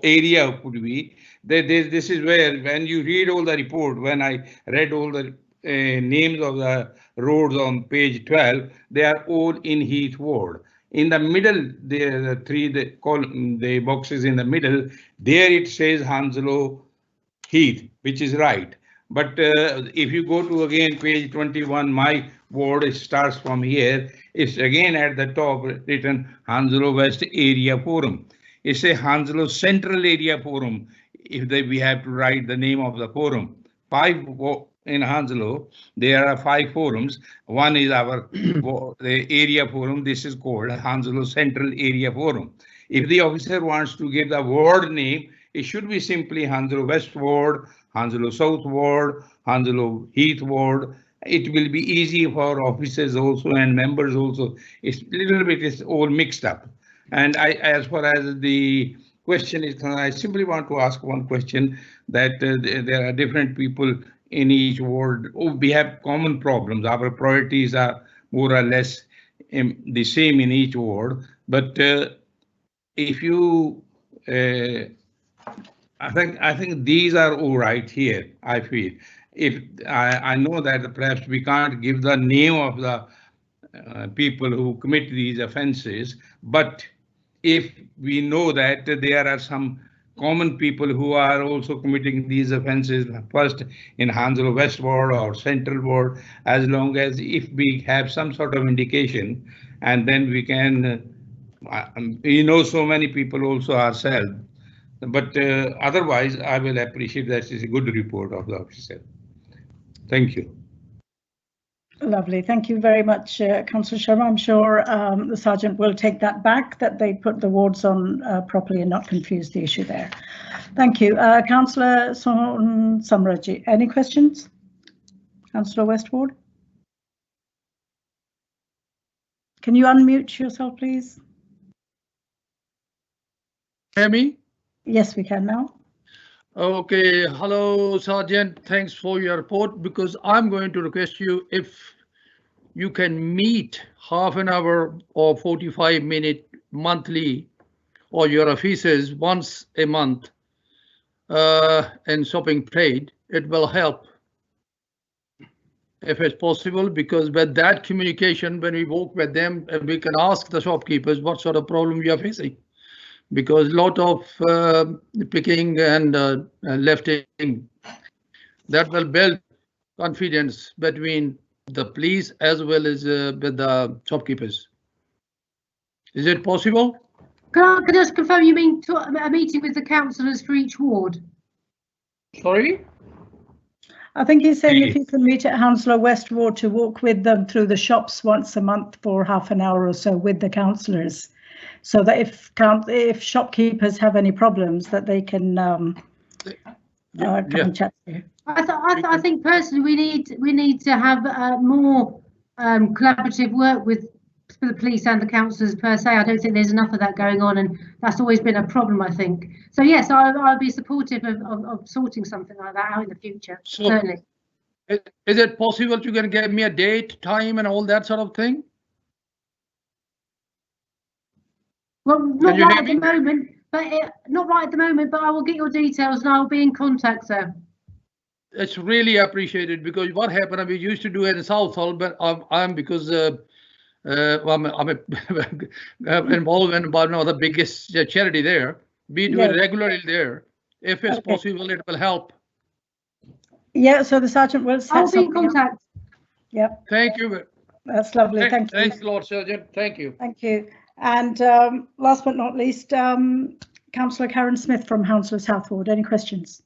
area could be. This is where, when you read all the report, when I read all the names of the roads on page 12, they are all in Heath Ward. In the middle, the boxes in the middle, there it says Hounslow Heath, which is right. But if you go to again page 21, my ward, it starts from here. It's again at the top written Hounslow West Area Forum. It's a Hounslow Central Area Forum. If we have to write the name of the forum, 5 in Hounslow, there are 5 forums. One is our the area forum. This is called Hounslow Central Area Forum. If the officer wants to give the ward name, it should be simply Hounslow West Ward, Hounslow South Ward, Hounslow Heath Ward. It will be easy for officers also and members also. It's all mixed up. And as far as the question is, I simply want to ask one question, that there are different people in each ward. We have common problems. Our priorities are more or less the same in each ward. But if you, I think these are all right here. I feel, if I know that perhaps we can't give the name of the people who commit these offences, but if we know that there are some common people who are also committing these offences, first in Hounslow West Ward or Central Ward, as long as if we have some sort of indication, and then we can, we know so many people also ourselves, but otherwise I will appreciate that it's a good report of the officer. Thank you. Lovely. Thank you very much, Councillor Sharma. I'm sure the Sergeant will take that back, that they put the wards on properly and not confuse the issue there. Thank you. Councillor Samraji, any questions? Councillor West Ward? Can you unmute yourself, please? Hear me? Yes, we can now. Okay, hello Sergeant, thanks for your report, because I'm going to request you if you can meet half an hour or 45-minute monthly or your offices once a month in shopping trade. It will help if it's possible, because with that communication, when we work with them, we can ask the shopkeepers what sort of problem you are facing. Because a lot of picking and lifting, that will build confidence between the police as well as with the shopkeepers. Is it possible? Can I just confirm you mean a meeting with the councillors for each ward? Sorry? I think he's saying if you can meet at Hounslow West Ward to walk with them through the shops once a month for half an hour or so with the councillors, so that if shopkeepers have any problems, that they can come and chat to you. I think personally we need to have more collaborative work with the police and the councillors per se. I don't think there's enough of that going on, and that's always been a problem, I think. So yes, I'd be supportive of sorting something like that out in the future, so, certainly. Is it possible you can give me a date, time and all that sort of thing? Well, not right at the moment, but I will get your details and I will be in contact, sir. It's really appreciated, because what happened, we used to do it in Southall, but I'm because I'm involved in one of the biggest charity there. We do it regularly there. If it's possible, it will help. Yeah, so the Sergeant will set I'll be in contact. Yep. Thank you. That's lovely. Thank you. Thanks a lot, Sergeant. Thank you. Thank you. And last but not least, Councillor Karen Smith from Hounslow South Ward. Any questions?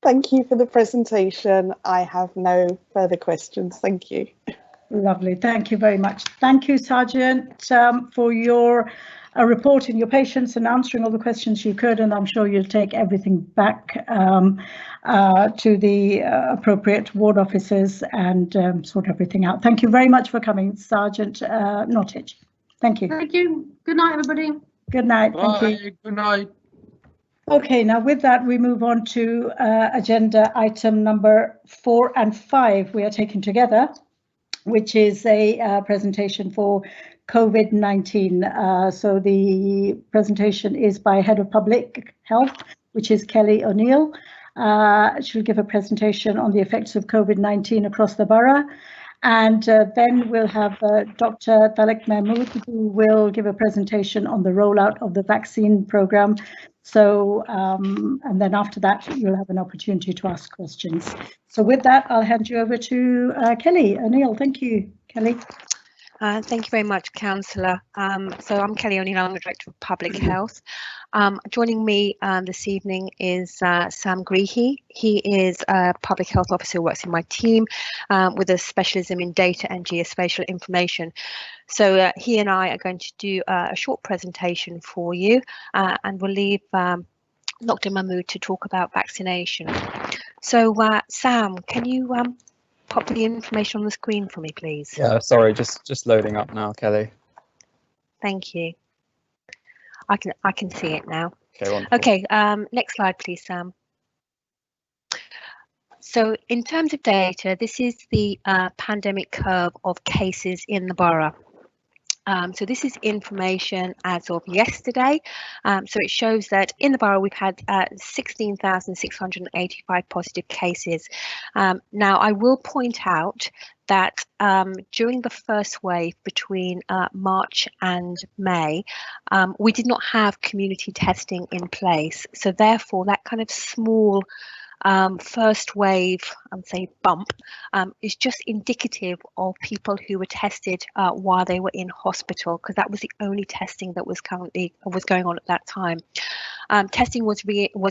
Thank you for the presentation. I have no further questions. Thank you. Lovely. Thank you very much. Thank you, Sergeant, for your report and your patience and answering all the questions you could. And I'm sure you'll take everything back to the appropriate ward officers and sort everything out. Thank you very much for coming, Sergeant Nottage. Thank you. Thank you. Good night, everybody. Good night. Bye. Thank you. Good night. Okay, now with that, we move on to agenda item number 4 and 5. We are taken together, which is a presentation for COVID-19. So the presentation is by Head of Public Health, which is Kelly O'Neill. She'll give a presentation on the effects of COVID-19 across the borough. And then we'll have Dr. Talik Mahmood, who will give a presentation on the rollout of the vaccine programme. So, and then after that, you'll have an opportunity to ask questions. So with that, I'll hand you over to Kelly O'Neill. Thank you, Kelly. Thank you very much, Councillor. So I'm Kelly O'Neill, I'm the Director of Public Health. Joining me this evening is Sam Greehey. He is a Public Health Officer who works in my team with a specialism in data and geospatial information. So he and I are going to do a short presentation for you and we'll leave Dr. Mahmood to talk about vaccination. So Sam, can you pop the information on the screen for me, please? Yeah, sorry, just loading up now, Kelly. Thank you. I can see it now. Okay, wonderful. Okay, next slide, please, Sam. So in terms of data, this is the pandemic curve of cases in the borough. So this is information as of yesterday. So it shows that in the borough we've had 16,685 positive cases. Now I will point out that during the first wave between March and May, we did not have community testing in place. So therefore, that kind of small first wave, I would say bump, is just indicative of people who were tested while they were in hospital, because that was the only testing that was going on at that time. Testing was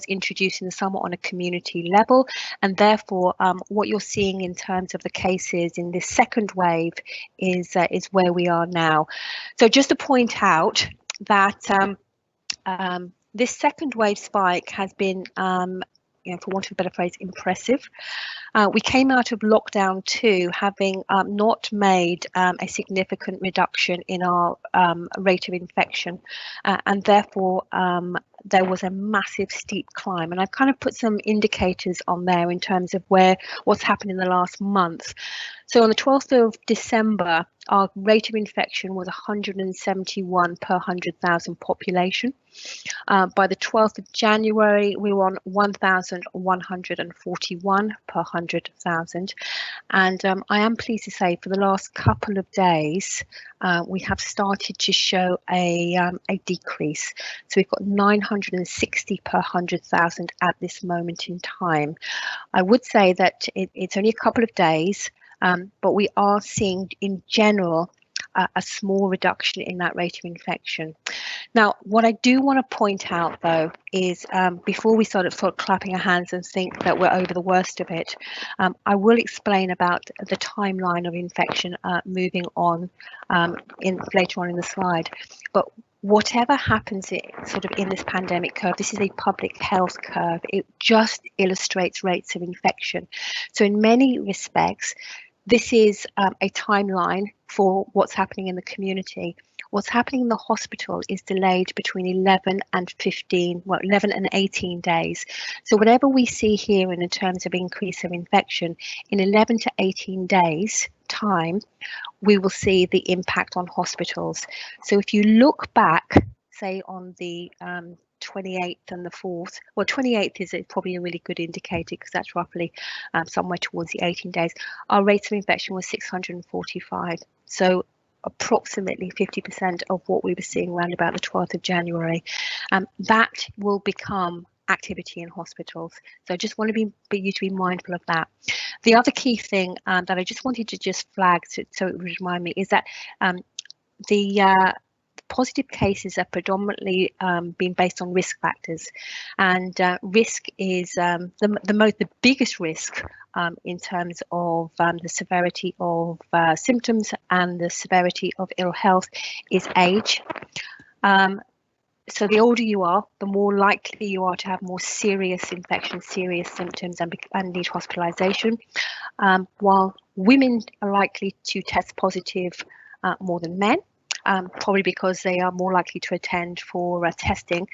introduced in the summer on a community level, and therefore what you're seeing in terms of the cases in this second wave is where we are now. So just to point out that this second wave spike has been for want of a better phrase, impressive. We came out of lockdown 2 having not made a significant reduction in our rate of infection, and therefore there was a massive steep climb. And I've kind of put some indicators on there in terms of what's happened in the last month. So on the 12th of December, our rate of infection was 171 per 100,000 population. By the 12th of January, we were on 1,141 per 100,000. And I am pleased to say for the last couple of days, we have started to show a decrease. So we've got 960 per 100,000 at this moment in time. I would say that it's only a couple of days, but we are seeing in general a small reduction in that rate of infection. Now, what I do want to point out, though, is before we sort of clapping our hands and think that we're over the worst of it, I will explain about the timeline of infection moving on later on in the slide. But whatever happens in this pandemic curve, this is a public health curve. It just illustrates rates of infection. So in many respects, this is a timeline for what's happening in the community. What's happening in the hospital is delayed between 11 and 18 days. So whatever we see here in terms of increase of infection, in 11 to 18 days time, we will see the impact on hospitals. So if you look back, say on the 28th and the 4th, well, 28th is probably a really good indicator because that's roughly somewhere towards the 18 days. Our rates of infection was 645. So approximately 50% of what we were seeing around about the 12th of January. That will become activity in hospitals. So I just want you to be mindful of that. The other key thing that I just wanted to just flag so it would remind me is that the positive cases are predominantly being based on risk factors, and risk is the biggest risk in terms of the severity of symptoms and the severity of ill health is age. So the older you are, the more likely you are to have more serious infections, serious symptoms, and need hospitalisation. While women are likely to test positive more than men, probably because they are more likely to attend for testing.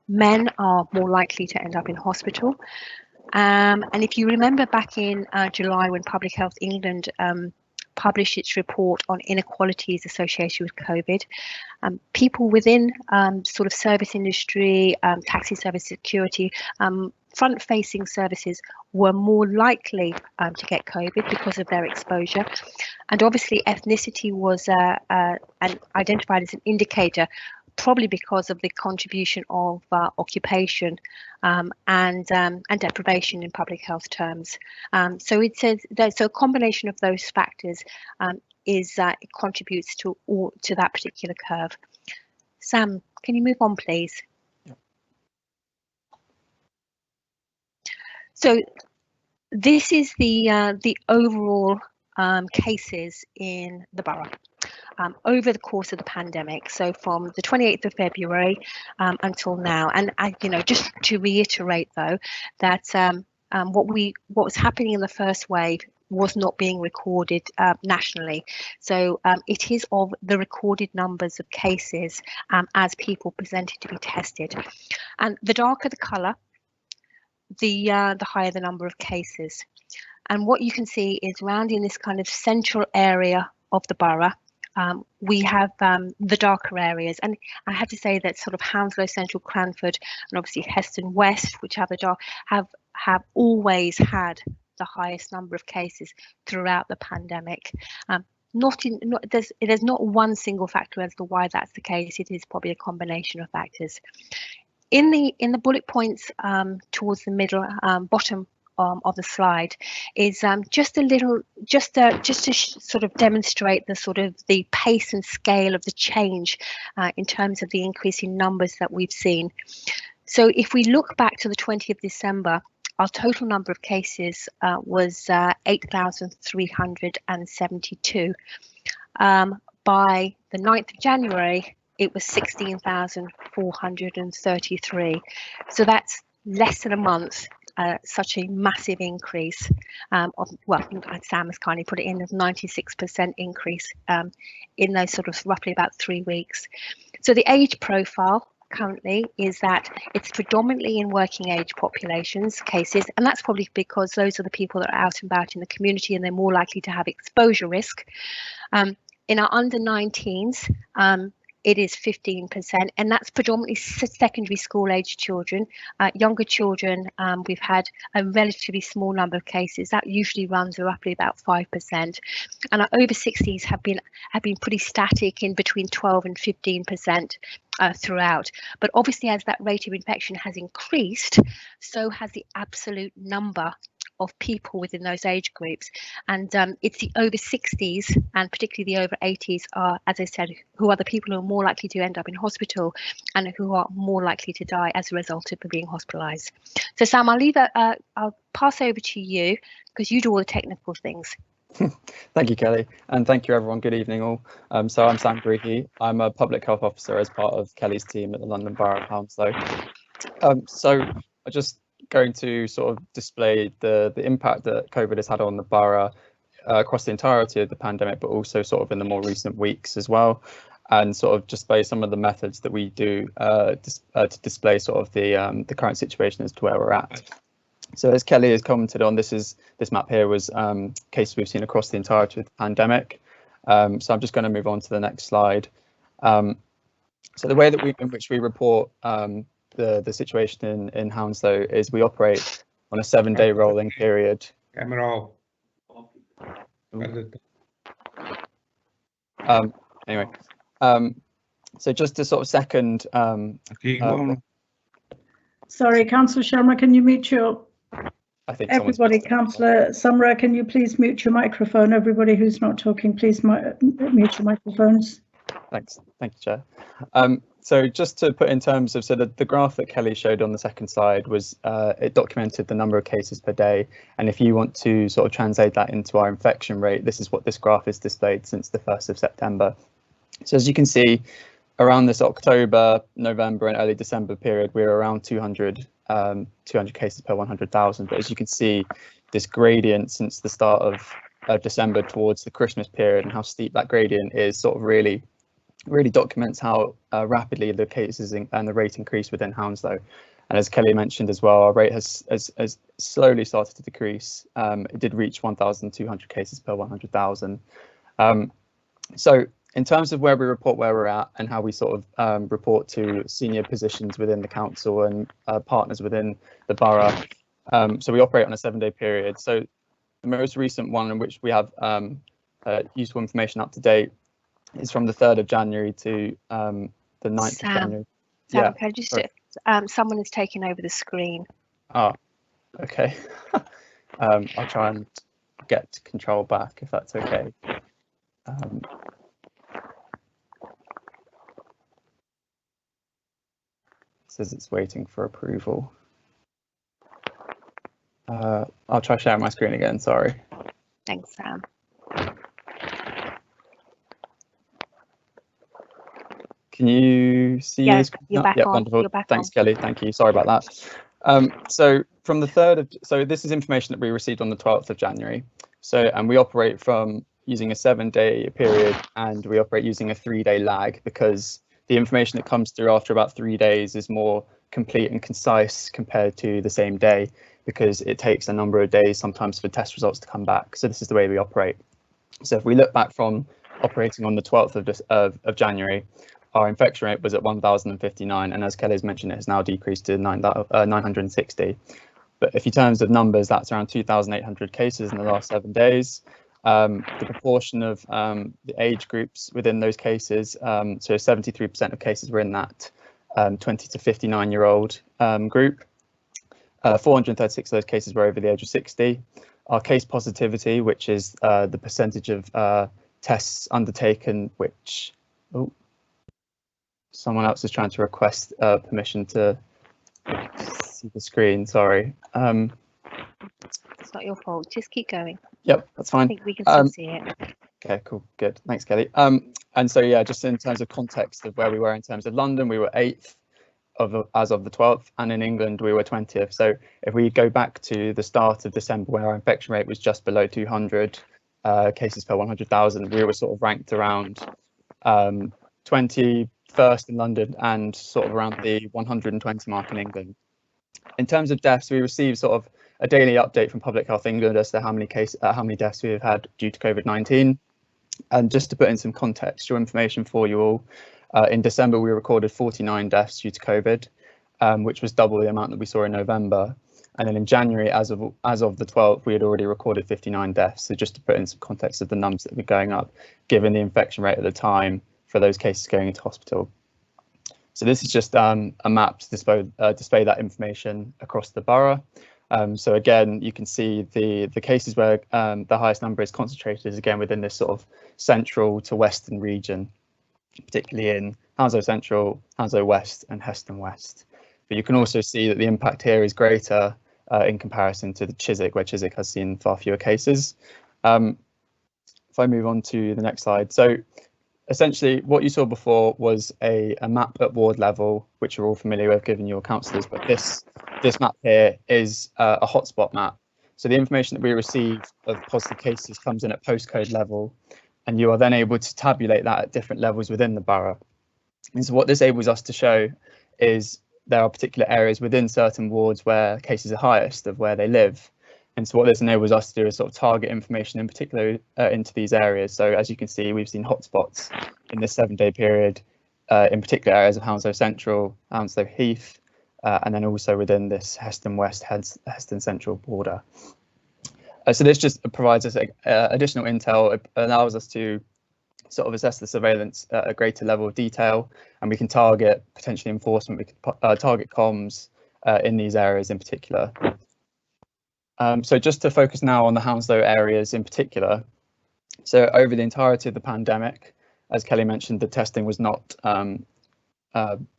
Men are more likely to end up in hospital. And if you remember back in July when Public Health England published its report on inequalities associated with COVID, people within sort of service industry, taxi service, security, front-facing services were more likely to get COVID because of their exposure. And obviously ethnicity was identified as an indicator, probably because of the contribution of occupation and deprivation in public health terms. So it says that so a combination of those factors it contributes to that particular curve. Sam, can you move on, please? So this is the overall cases in the borough over the course of the pandemic. So from the 28th of February until now, and just to reiterate though that what was happening in the first wave was not being recorded nationally. So it is of the recorded numbers of cases as people presented to be tested, and the darker the colour, the higher the number of cases. And what you can see is around in this kind of central area of the borough, we have the darker areas. And I have to say that sort of Hounslow, Central, Cranford, and obviously Heston West, which have the dark, have always had the highest number of cases throughout the pandemic. There's not one single factor as to why that's the case. It is probably a combination of factors. In the bullet points towards the middle bottom of the slide is just to sort of demonstrate the pace and scale of the change in terms of the increase in numbers that we've seen. So if we look back to the 20th of December, our total number of cases was 8,372. By the 9th of January, it was 16,433. So that's less than a month, such a massive increase well, Sam has kindly put it in as 96% increase in those sort of roughly about 3 weeks. So the age profile currently is that it's predominantly in working age populations cases, and that's probably because those are the people that are out and about in the community and they're more likely to have exposure risk. In our under 19s, it is 15%, and that's predominantly secondary school age children. Younger children, we've had a relatively small number of cases. That usually runs roughly about 5%, and our over 60s have been pretty static in between 12 and 15% throughout. But obviously, as that rate of infection has increased, so has the absolute number of people within those age groups, and it's the over 60s and particularly the over 80s are, as I said, who are the people who are more likely to end up in hospital and who are more likely to die as a result of being hospitalised. So Sam, I'll pass over to you because you do all the technical things. Thank you, Kelly, and thank you everyone. Good evening all. So I'm Sam Greehey. I'm a public health officer as part of Kelly's team at the London Borough of Hounslow. So I just going to sort of display the impact that COVID has had on the borough across the entirety of the pandemic, but also sort of in the more recent weeks as well, and sort of display some of the methods that we do to display sort of the current situation as to where we're at. So as Kelly has commented on, this map here was cases we've seen across the entirety of the pandemic. So I'm just going to move on to the next slide. So the way that in which we report the situation in Hounslow is we operate on a 7-day rolling period. Camera off. Anyway, so just to sort of second. Sorry, Councillor Sharma, can you mute your? I think everybody, Councillor Samra, can you please mute your microphone? Everybody who's not talking, please mute your microphones. Thanks, thank you, Chair. So just to put in terms of, so the graph that Kelly showed on the second slide was, it documented the number of cases per day. And if you want to sort of translate that into our infection rate, this is what this graph is displayed since the 1st of September. So as you can see, around this October, November and early December period, we're around 200 cases per 100,000. But as you can see, this gradient since the start of December towards the Christmas period and how steep that gradient is sort of really documents how rapidly the cases and the rate increase within Hounslow. And as Kelly mentioned as well, our rate has slowly started to decrease. It did reach 1,200 cases per 100,000. So in terms of where we report where we're at and how we sort of report to senior positions within the council and partners within the borough, so we operate on a 7-day period. So the most recent one in which we have useful information up to date is from the 3rd of January to the 9th of January. Sam, can I just someone is taking over the screen. Oh, okay. I'll try and get control back if that's okay. Says it's waiting for approval. I'll try sharing my screen again, sorry. Thanks, Sam. Can you see? Yeah, you're back on. Wonderful. You're back Thanks, on. Kelly. Thank you. Sorry about that. So from the 3rd of, so this is information that we received on the 12th of January. So, and we operate from using a 7-day period and we operate using a 3-day lag because the information that comes through after about 3 days is more complete and concise compared to the same day because it takes a number of days sometimes for test results to come back. So this is the way we operate. So if we look back from operating on the 12th of January, our infection rate was at 1,059, and as Kelly's mentioned, it has now decreased to 960. But if in terms of numbers, that's around 2,800 cases in the last 7 days. The proportion of the age groups within those cases, so 73% of cases were in that 20 to 59-year-old group. 436 of those cases were over the age of 60. Our case positivity, which is the percentage of tests undertaken, which someone else is trying to request permission to see the screen, sorry. It's not your fault, just keep going. Yep, that's fine. I think we can still see it. Okay, cool, good. Thanks, Kelly. And so, yeah, just in terms of context of where we were in terms of London, we were 8th as of the 12th, and in England, we were 20th. So if we go back to the start of December, where our infection rate was just below 200 cases per 100,000, we were sort of ranked around 21st in London and sort of around the 120 mark in England. In terms of deaths, we received sort of a daily update from Public Health England as to how many deaths we have had due to COVID-19. And just to put in some contextual information for you all, in December we recorded 49 deaths due to COVID, which was double the amount that we saw in November. And then in January, as of the 12th, we had already recorded 59 deaths. So just to put in some context of the numbers that were going up, given the infection rate at the time for those cases going into hospital. So this is just a map to display that information across the borough. So again, you can see the cases where the highest number is concentrated is again within this sort of central to western region, particularly in Hounslow Central, Hounslow West and Heston West. But you can also see that the impact here is greater in comparison to the Chiswick, where Chiswick has seen far fewer cases. If I move on to the next slide. So essentially what you saw before was a map at ward level, which you're all familiar with given your councillors, but this map here is a hotspot map. So the information that we receive of positive cases comes in at postcode level, and you are then able to tabulate that at different levels within the borough. And so what this enables us to show is there are particular areas within certain wards where cases are highest of where they live. And so what this enables us to do is sort of target information in particular into these areas. So as you can see, we've seen hotspots in this 7-day period, in particular areas of Hounslow Central, Hounslow Heath, and then also within this Heston West, Heston Central border. So this just provides us additional intel. It allows us to sort of assess the surveillance at a greater level of detail, and we can target potentially enforcement. We can target comms in these areas in particular. So just to focus now on the Hounslow areas in particular. So over the entirety of the pandemic, as Kelly mentioned, the testing was not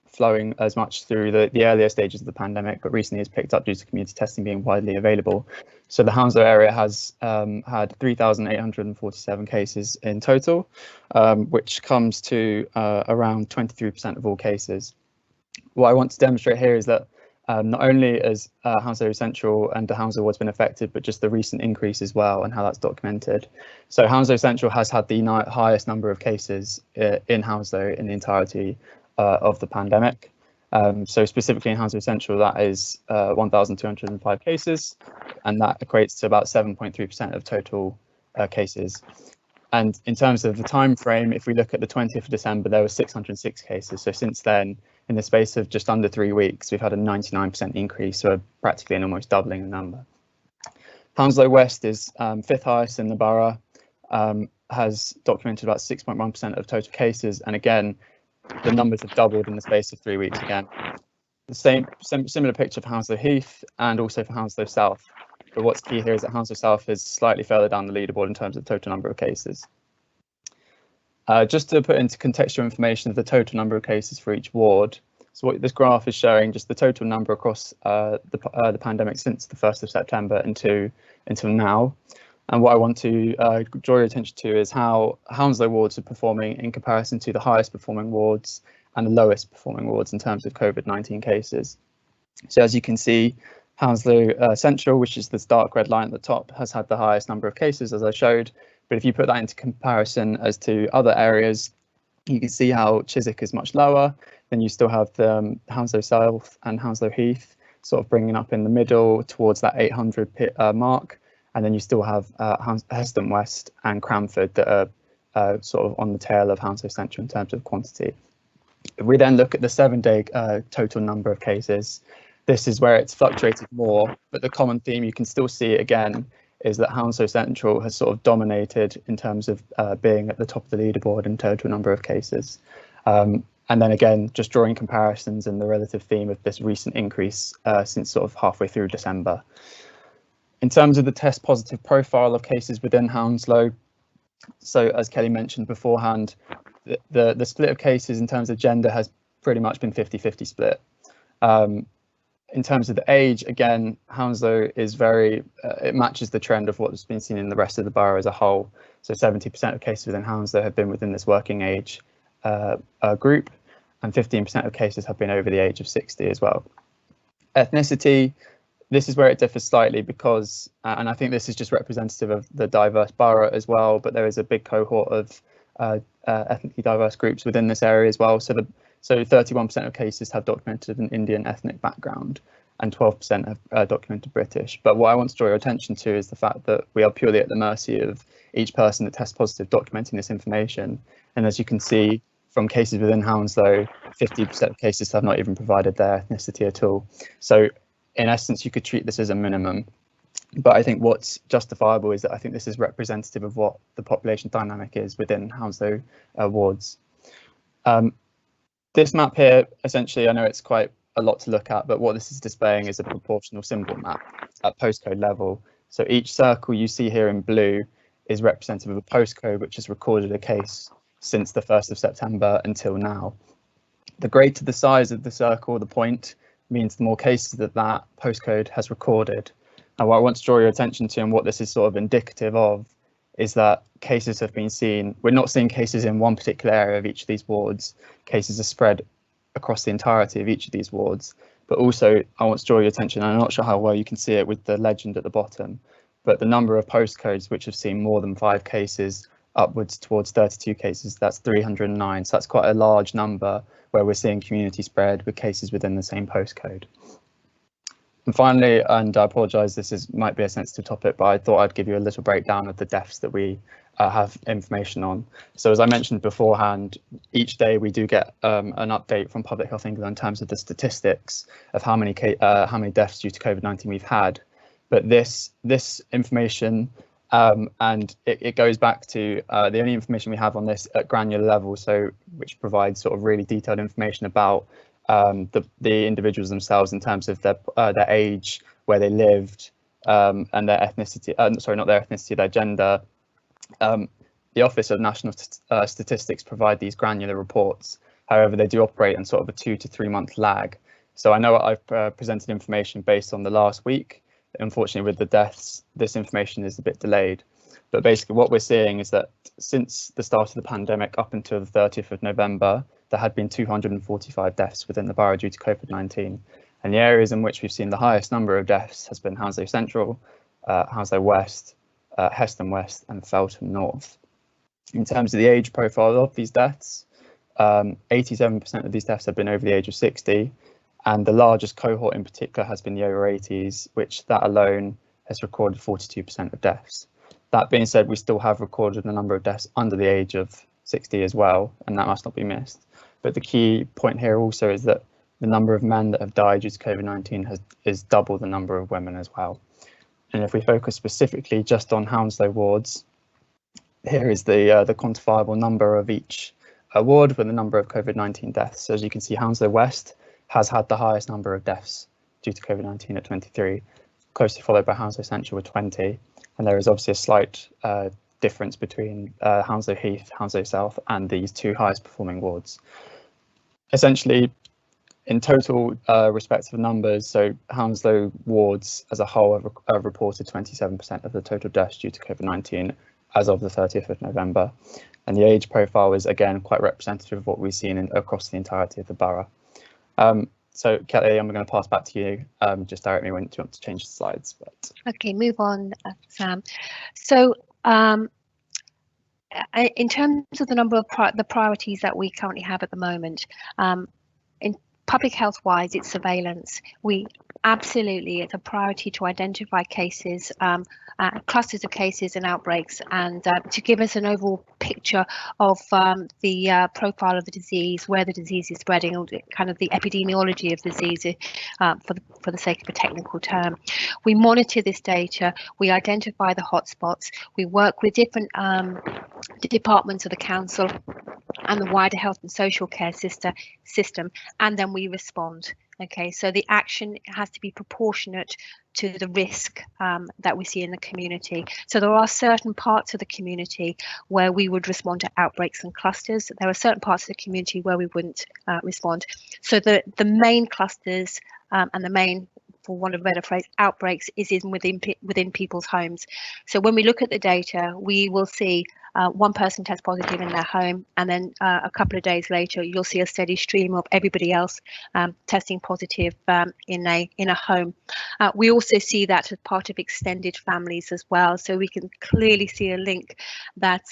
flowing as much through the earlier stages of the pandemic, but recently has picked up due to community testing being widely available. So the Hounslow area has had 3,847 cases in total, which comes to around 23% of all cases. What I want to demonstrate here is that not only has Hounslow Central and the Hounslow wards been affected, but just the recent increase as well and how that's documented. So Hounslow Central has had the highest number of cases in Hounslow in the entirety of the pandemic. So specifically in Hounslow Central, that is 1,205 cases, and that equates to about 7.3% of total cases. And in terms of the time frame, if we look at the 20th of December, there were 606 cases. So since then, in the space of just under 3 weeks, we've had a 99% increase, so practically an almost doubling the number. Hounslow West is 5th highest in the borough, has documented about 6.1% of total cases, and again, the numbers have doubled in the space of 3 weeks again. The similar picture for Hounslow Heath and also for Hounslow South. But what's key here is that Hounslow South is slightly further down the leaderboard in terms of total number of cases. Just to put into contextual information of the total number of cases for each ward. So what this graph is showing just the total number across the pandemic since the 1st of September until now. And what I want to draw your attention to is how Hounslow wards are performing in comparison to the highest performing wards and the lowest performing wards in terms of COVID-19 cases. So as you can see, Hounslow Central, which is this dark red line at the top, has had the highest number of cases, as I showed. But if you put that into comparison as to other areas, you can see how Chiswick is much lower. Then you still have the Hounslow South and Hounslow Heath sort of bringing up in the middle towards that 800 mark. And then you still have Heston West and Cranford that are sort of on the tail of Hounslow Central in terms of quantity. If we then look at the 7-day total number of cases, This is where it's fluctuated more, but the common theme, you can still see it again, is that Hounslow Central has sort of dominated in terms of being at the top of the leaderboard in total number of cases. And then again, just drawing comparisons and the relative theme of this recent increase since sort of halfway through December. In terms of the test positive profile of cases within Hounslow, so as Kelly mentioned beforehand, the split of cases in terms of gender has pretty much been 50-50 split. In terms of the age, again, Hounslow is very, it matches the trend of what's been seen in the rest of the borough as a whole. So 70% of cases within Hounslow have been within this working age group, and 15% of cases have been over the age of 60 as well. Ethnicity, this is where it differs slightly because, and I think this is just representative of the diverse borough as well, but there is a big cohort of ethnically diverse groups within this area as well. So 31% of cases have documented an Indian ethnic background and 12% have documented British. But what I want to draw your attention to is the fact that we are purely at the mercy of each person that tests positive documenting this information. And as you can see from cases within Hounslow, 50% of cases have not even provided their ethnicity at all. So in essence, you could treat this as a minimum. But I think what's justifiable is that I think this is representative of what the population dynamic is within Hounslow wards. This map here, essentially, I know it's quite a lot to look at, but what this is displaying is a proportional symbol map at postcode level. So each circle you see here in blue is representative of a postcode which has recorded a case since the 1st of September until now. The greater the size of the circle, the point, means the more cases that that postcode has recorded. And what I want to draw your attention to and what this is sort of indicative of is that cases have been seen. We're not seeing cases in one particular area of each of these wards. Cases are spread across the entirety of each of these wards. But also, I want to draw your attention, I'm not sure how well you can see it with the legend at the bottom, but the number of postcodes which have seen more than 5 cases upwards towards 32 cases, that's 309. So that's quite a large number where we're seeing community spread with cases within the same postcode. And finally, and I apologise, might be a sensitive topic, but I thought I'd give you a little breakdown of the deaths that we have information on. So as I mentioned beforehand, each day we do get an update from Public Health England in terms of the statistics of how many deaths due to COVID-19 we've had. But this information, and it goes back to the only information we have on this at granular level, so which provides sort of really detailed information about the individuals themselves in terms of their age, where they lived, and their ethnicity, sorry, not their ethnicity, their gender. The Office of National Statistics provide these granular reports. However, they do operate in sort of a 2 to 3 month lag. So I know I've presented information based on the last week. Unfortunately, with the deaths, this information is a bit delayed. But basically what we're seeing is that since the start of the pandemic up until the 30th of November, there had been 245 deaths within the borough due to COVID-19. And the areas in which we've seen the highest number of deaths has been Hounslow Central, Hounslow West, Heston West and Feltham North. In terms of the age profile of these deaths, 87% of these deaths have been over the age of 60. And the largest cohort in particular has been the over 80s, which that alone has recorded 42% of deaths. That being said, we still have recorded a number of deaths under the age of 60 as well, and that must not be missed. But the key point here also is that the number of men that have died due to COVID-19 is double the number of women as well. And if we focus specifically just on Hounslow wards, here is the quantifiable number of each ward with the number of COVID-19 deaths. So as you can see, Hounslow West has had the highest number of deaths due to COVID-19 at 23, closely followed by Hounslow Central with 20. And there is obviously a slight difference between Hounslow Heath, Hounslow South and these 2 highest performing wards. Essentially, in total respective numbers, so Hounslow wards as a whole have reported 27% of the total deaths due to COVID-19 as of the 30th of November. And the age profile is again quite representative of what we've seen across the entirety of the borough. So Kelly, I'm going to pass back to you. Just direct me when you want to change the slides. But okay, move on, Sam. So in terms of the number of the priorities that we currently have at the moment, in public health wise, it's surveillance. We Absolutely, it's a priority to identify cases, clusters of cases and outbreaks, and to give us an overall picture of the profile of the disease, where the disease is spreading, and kind of the epidemiology of the disease, for the sake of a technical term. We monitor this data, we identify the hotspots, we work with different departments of the council and the wider health and social care system, and then we respond. Okay, so the action has to be proportionate to the risk that we see in the community. So there are certain parts of the community where we would respond to outbreaks and clusters. There are certain parts of the community where we wouldn't respond. So the main clusters and the main, for want of a better phrase, outbreaks is within people's homes. So when we look at the data, we will see one person test positive in their home, and then a couple of days later you'll see a steady stream of everybody else testing positive in a home. We also see that as part of extended families as well, so we can clearly see a link that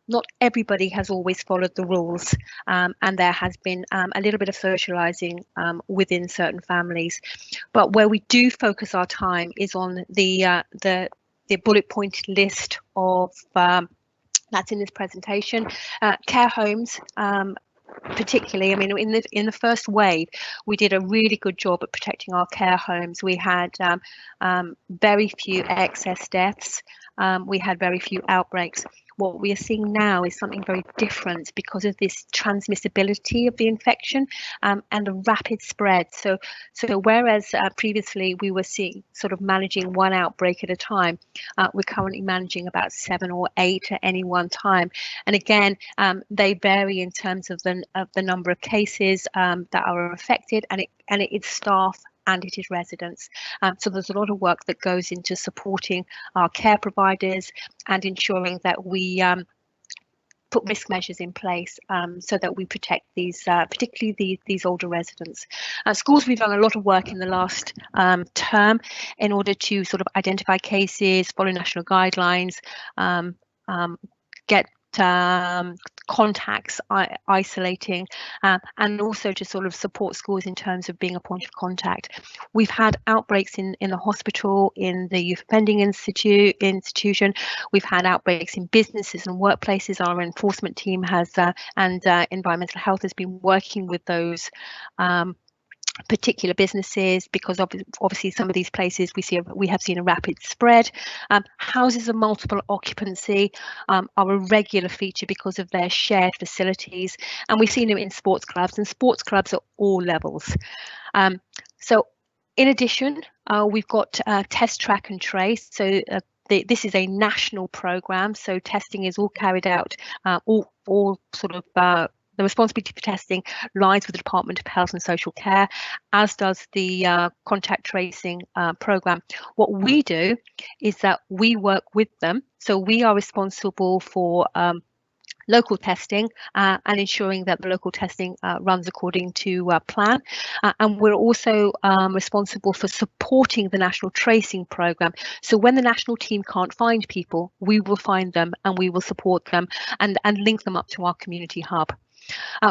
not everybody has always followed the rules, and there has been a little bit of socializing within certain families. But where we do focus our time is on the bullet point list of that's in this presentation. Care homes, particularly, I mean, in the first wave, we did a really good job at protecting our care homes. We had very few excess deaths. We had very few outbreaks. What we are seeing now is something very different because of this transmissibility of the infection and the rapid spread. So whereas previously we were seeing sort of managing one outbreak at a time, we're currently managing about 7 or 8 at any one time. And again, they vary in terms of the number of cases that are affected, and it's staff and it is residents. So there's a lot of work that goes into supporting our care providers and ensuring that we put risk measures in place so that we protect these, particularly these older residents. Schools, we've done a lot of work in the last term in order to sort of identify cases, follow national guidelines, get contacts isolating, and also to sort of support schools in terms of being a point of contact. We've had outbreaks in the hospital, in the youth offending institution. We've had outbreaks in businesses and workplaces. Our enforcement team has and environmental health has been working with those particular businesses, because obviously some of these places we have seen a rapid spread. Houses of multiple occupancy are a regular feature because of their shared facilities, and we've seen them in sports clubs, and sports clubs at all levels. So in addition, we've got test, track and trace. So this is a national program, so testing is all carried out, all sort of the responsibility for testing lies with the Department of Health and Social Care, as does the contact tracing programme. What we do is that we work with them. So we are responsible for local testing and ensuring that the local testing runs according to plan. And we're also responsible for supporting the national tracing programme. So when the national team can't find people, we will find them and we will support them and link them up to our community hub.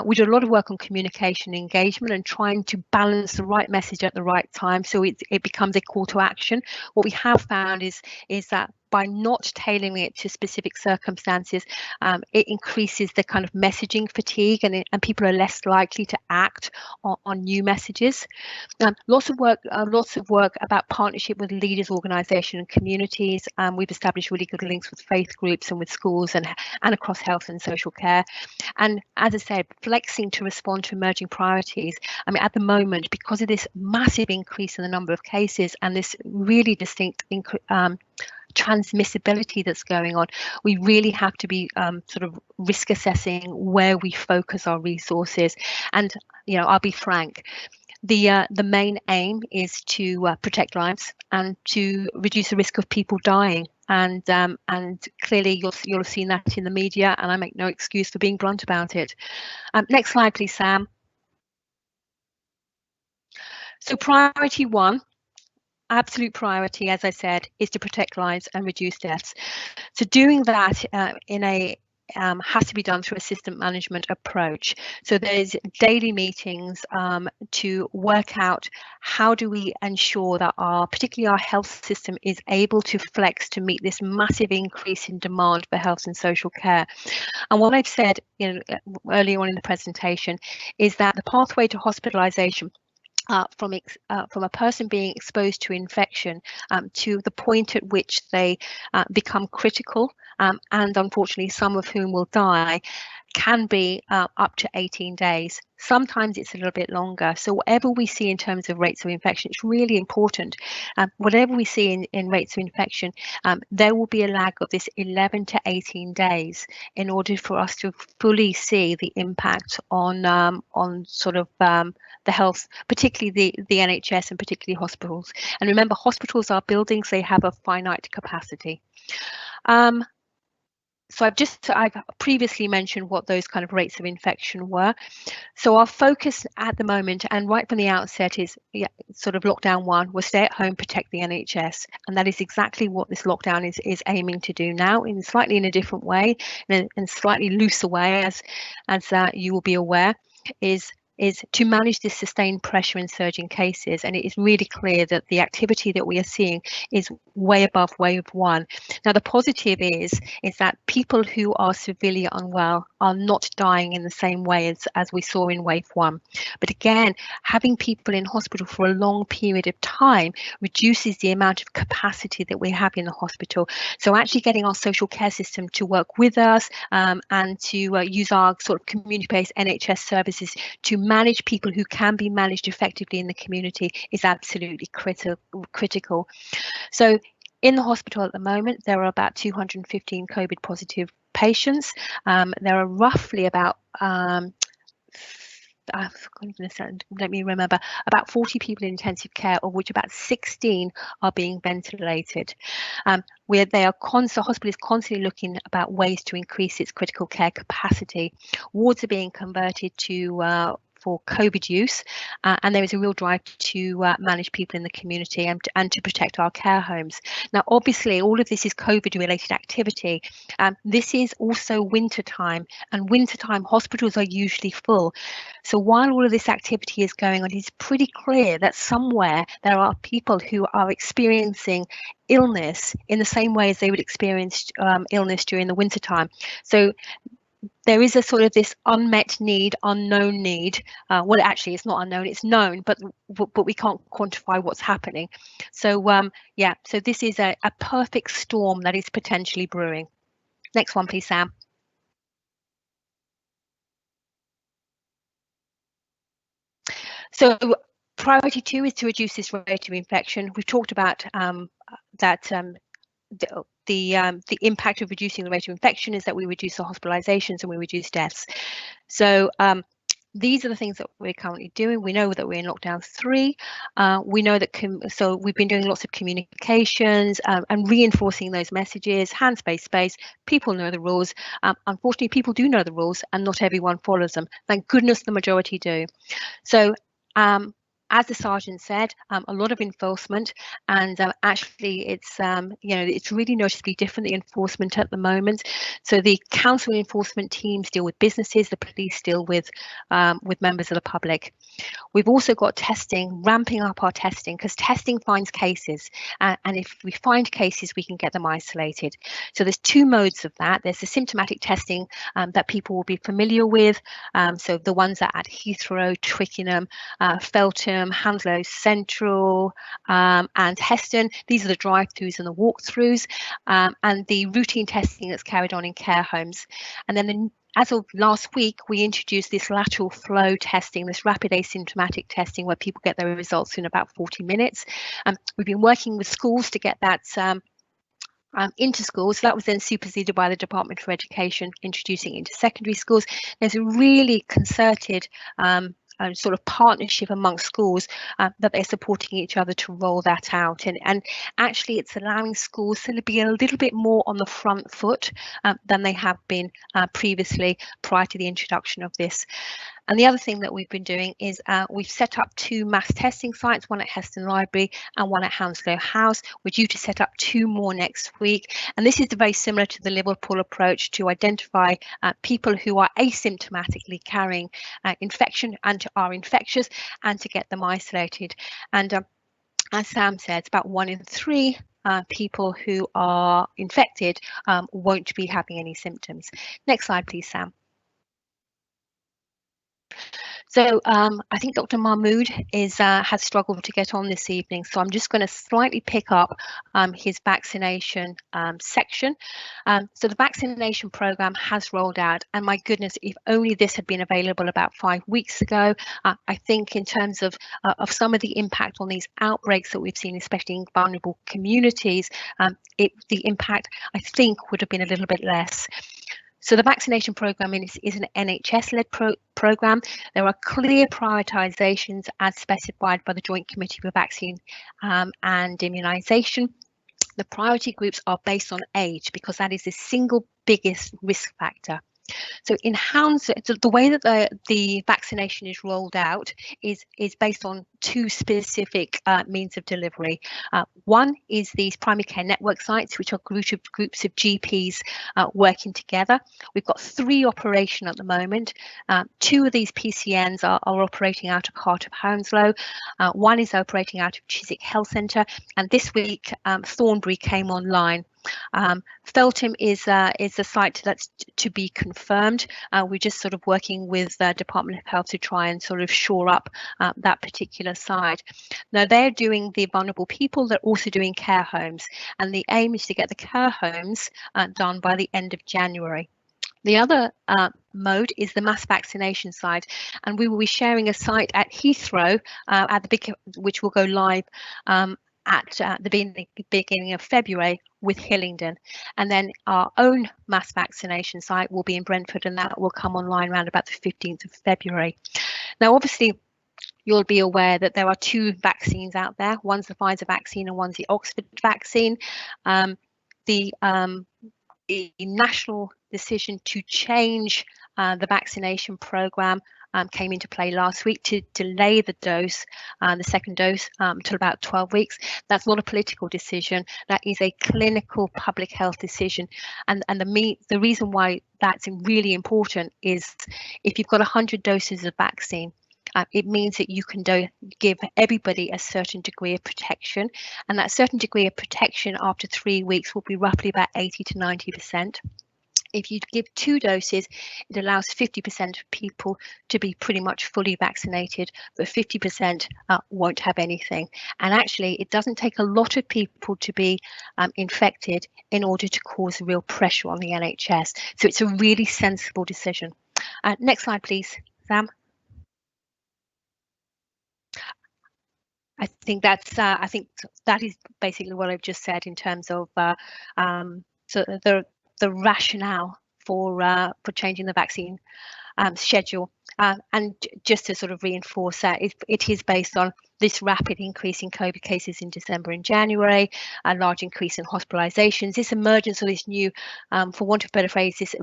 We do a lot of work on communication and engagement and trying to balance the right message at the right time, so it becomes a call to action. What we have found is that by not tailoring it to specific circumstances, it increases the kind of messaging fatigue, and people are less likely to act on new messages. Lots of work about partnership with leaders, organisation and communities. We've established really good links with faith groups and with schools and across health and social care. And as I said, flexing to respond to emerging priorities. I mean, at the moment, because of this massive increase in the number of cases and this really distinct transmissibility that's going on, we really have to be sort of risk assessing where we focus our resources. And I'll be frank, the main aim is to protect lives and to reduce the risk of people dying. And clearly you'll have seen that in the media, and I make no excuse for being blunt about it. Next slide, please, Sam. So priority 1. Absolute priority, as I said, is to protect lives and reduce deaths. So doing that in has to be done through a system management approach. So there's daily meetings to work out how do we ensure that particularly our health system is able to flex to meet this massive increase in demand for health and social care. And what I've said, earlier on in the presentation, is that the pathway to hospitalisation from a person being exposed to infection to the point at which they become critical, and unfortunately some of whom will die, can be up to 18 days. Sometimes it's a little bit longer. So whatever we see in terms of rates of infection, it's really important. Whatever we see in rates of infection, there will be a lag of this 11 to 18 days in order for us to fully see the impact on sort of the health, particularly the NHS and particularly hospitals. And remember, hospitals are buildings, they have a finite capacity. So I've previously mentioned what those kind of rates of infection were. So our focus at the moment, and right from the outset, is sort of lockdown 1 was stay at home, protect the NHS, and that is exactly what this lockdown is aiming to do now, in slightly in a different way, in slightly looser way, as you will be aware, is to manage this sustained pressure in surging cases. And it is really clear that the activity that we are seeing is way above wave 1. Now, the positive is that people who are severely unwell are not dying in the same way as we saw in wave 1. But again, having people in hospital for a long period of time reduces the amount of capacity that we have in the hospital. So actually getting our social care system to work with us and to use our sort of community-based NHS services to manage people who can be managed effectively in the community is absolutely critical. So in the hospital at the moment, there are about 215 COVID positive patients. There are roughly about let me remember, about 40 people in intensive care, of which about 16 are being ventilated. The hospital is constantly looking about ways to increase its critical care capacity. Wards are being converted to for COVID use, and there is a real drive to manage people in the community and to protect our care homes. Now, obviously, all of this is COVID-related activity. This is also winter time, and wintertime hospitals are usually full. So while all of this activity is going on, it's pretty clear that somewhere there are people who are experiencing illness in the same way as they would experience illness during the winter time. So there is a sort of this unmet need, unknown need. Well, actually, it's not unknown, it's known, but we can't quantify what's happening. So yeah, so this is a perfect storm that is potentially brewing. Next one, please, Sam. So priority 2 is to reduce this rate of infection. We've talked about the impact of reducing the rate of infection is that we reduce the hospitalizations and we reduce deaths. So these are the things that we're currently doing. We know that we're in lockdown 3. We know that so we've been doing lots of communications and reinforcing those messages. Hand space. People know the rules. Unfortunately, people do know the rules and not everyone follows them. Thank goodness the majority do. So as the sergeant said, a lot of enforcement, and actually it's it's really noticeably different, the enforcement at the moment. So the council enforcement teams deal with businesses, the police deal with members of the public. We've also got testing, ramping up our testing, because testing finds cases, and if we find cases, we can get them isolated. So there's 2 modes of that. There's the symptomatic testing that people will be familiar with, so the ones that at Heathrow, Twickenham, Feltham, Hounslow Central and Heston. These are the drive-throughs and the walk-throughs, and the routine testing that's carried on in care homes. And then as of last week, we introduced this lateral flow testing, this rapid asymptomatic testing, where people get their results in about 40 minutes. We've been working with schools to get that into schools. So that was then superseded by the Department for Education, introducing it into secondary schools. There's a really concerted sort of partnership amongst schools that they're supporting each other to roll that out, and actually it's allowing schools to be a little bit more on the front foot than they have been previously, prior to the introduction of this. And the other thing that we've been doing is we've set up 2 mass testing sites, one at Heston Library and one at Hounslow House. We're due to set up 2 more next week. And this is very similar to the Liverpool approach to identify people who are asymptomatically carrying infection and are infectious, and to get them isolated. And as Sam said, it's about 1 in 3 people who are infected won't be having any symptoms. Next slide, please, Sam. So I think Dr. Mahmood has struggled to get on this evening, so I'm just going to slightly pick up his vaccination section. So the vaccination programme has rolled out, and my goodness, if only this had been available about 5 weeks ago. I think in terms of some of the impact on these outbreaks that we've seen, especially in vulnerable communities, the impact, I think, would have been a little bit less. So the vaccination programme is an NHS-led programme. There are clear prioritisations as specified by the Joint Committee for Vaccine and Immunisation. The priority groups are based on age, because that is the single biggest risk factor. So in Hounslow, the way that the vaccination is rolled out is based on 2 specific means of delivery. One is these primary care network sites, which are groups of GPs working together. We've got 3 operational at the moment. 2 of these PCNs are operating out of heart of Hounslow. 1 is operating out of Chiswick Health Centre, and this week Thornbury came online. Feltham is a site that's to be confirmed. We're just sort of working with the Department of Health to try and sort of shore up that particular site. Now they're doing the vulnerable people, they're also doing care homes, and the aim is to get the care homes done by the end of January. The other mode is the mass vaccination side, and we will be sharing a site at Heathrow which will go live at the beginning of February with Hillingdon, and then our own mass vaccination site will be in Brentford, and that will come online around about the 15th of February. Now obviously you'll be aware that there are 2 vaccines out there. One's the Pfizer vaccine and one's the Oxford vaccine. The national decision to change the vaccination programme came into play last week to delay the dose, the second dose, till about 12 weeks. That's not a political decision. That is a clinical public health decision. And the reason why that's really important is if you've got 100 doses of vaccine, it means that you can give everybody a certain degree of protection, and that certain degree of protection after 3 weeks will be roughly about 80 to 90%. If you give 2 doses, it allows 50% of people to be pretty much fully vaccinated, but 50% won't have anything. And actually, it doesn't take a lot of people to be infected in order to cause real pressure on the NHS. So it's a really sensible decision. Next slide, please, Sam. I think that is basically what I've just said in terms of so the rationale for changing the vaccine schedule, and just to sort of reinforce that it is based on this rapid increase in COVID cases in December and January, a large increase in hospitalisations, this emergence of this new, for want of a better phrase, this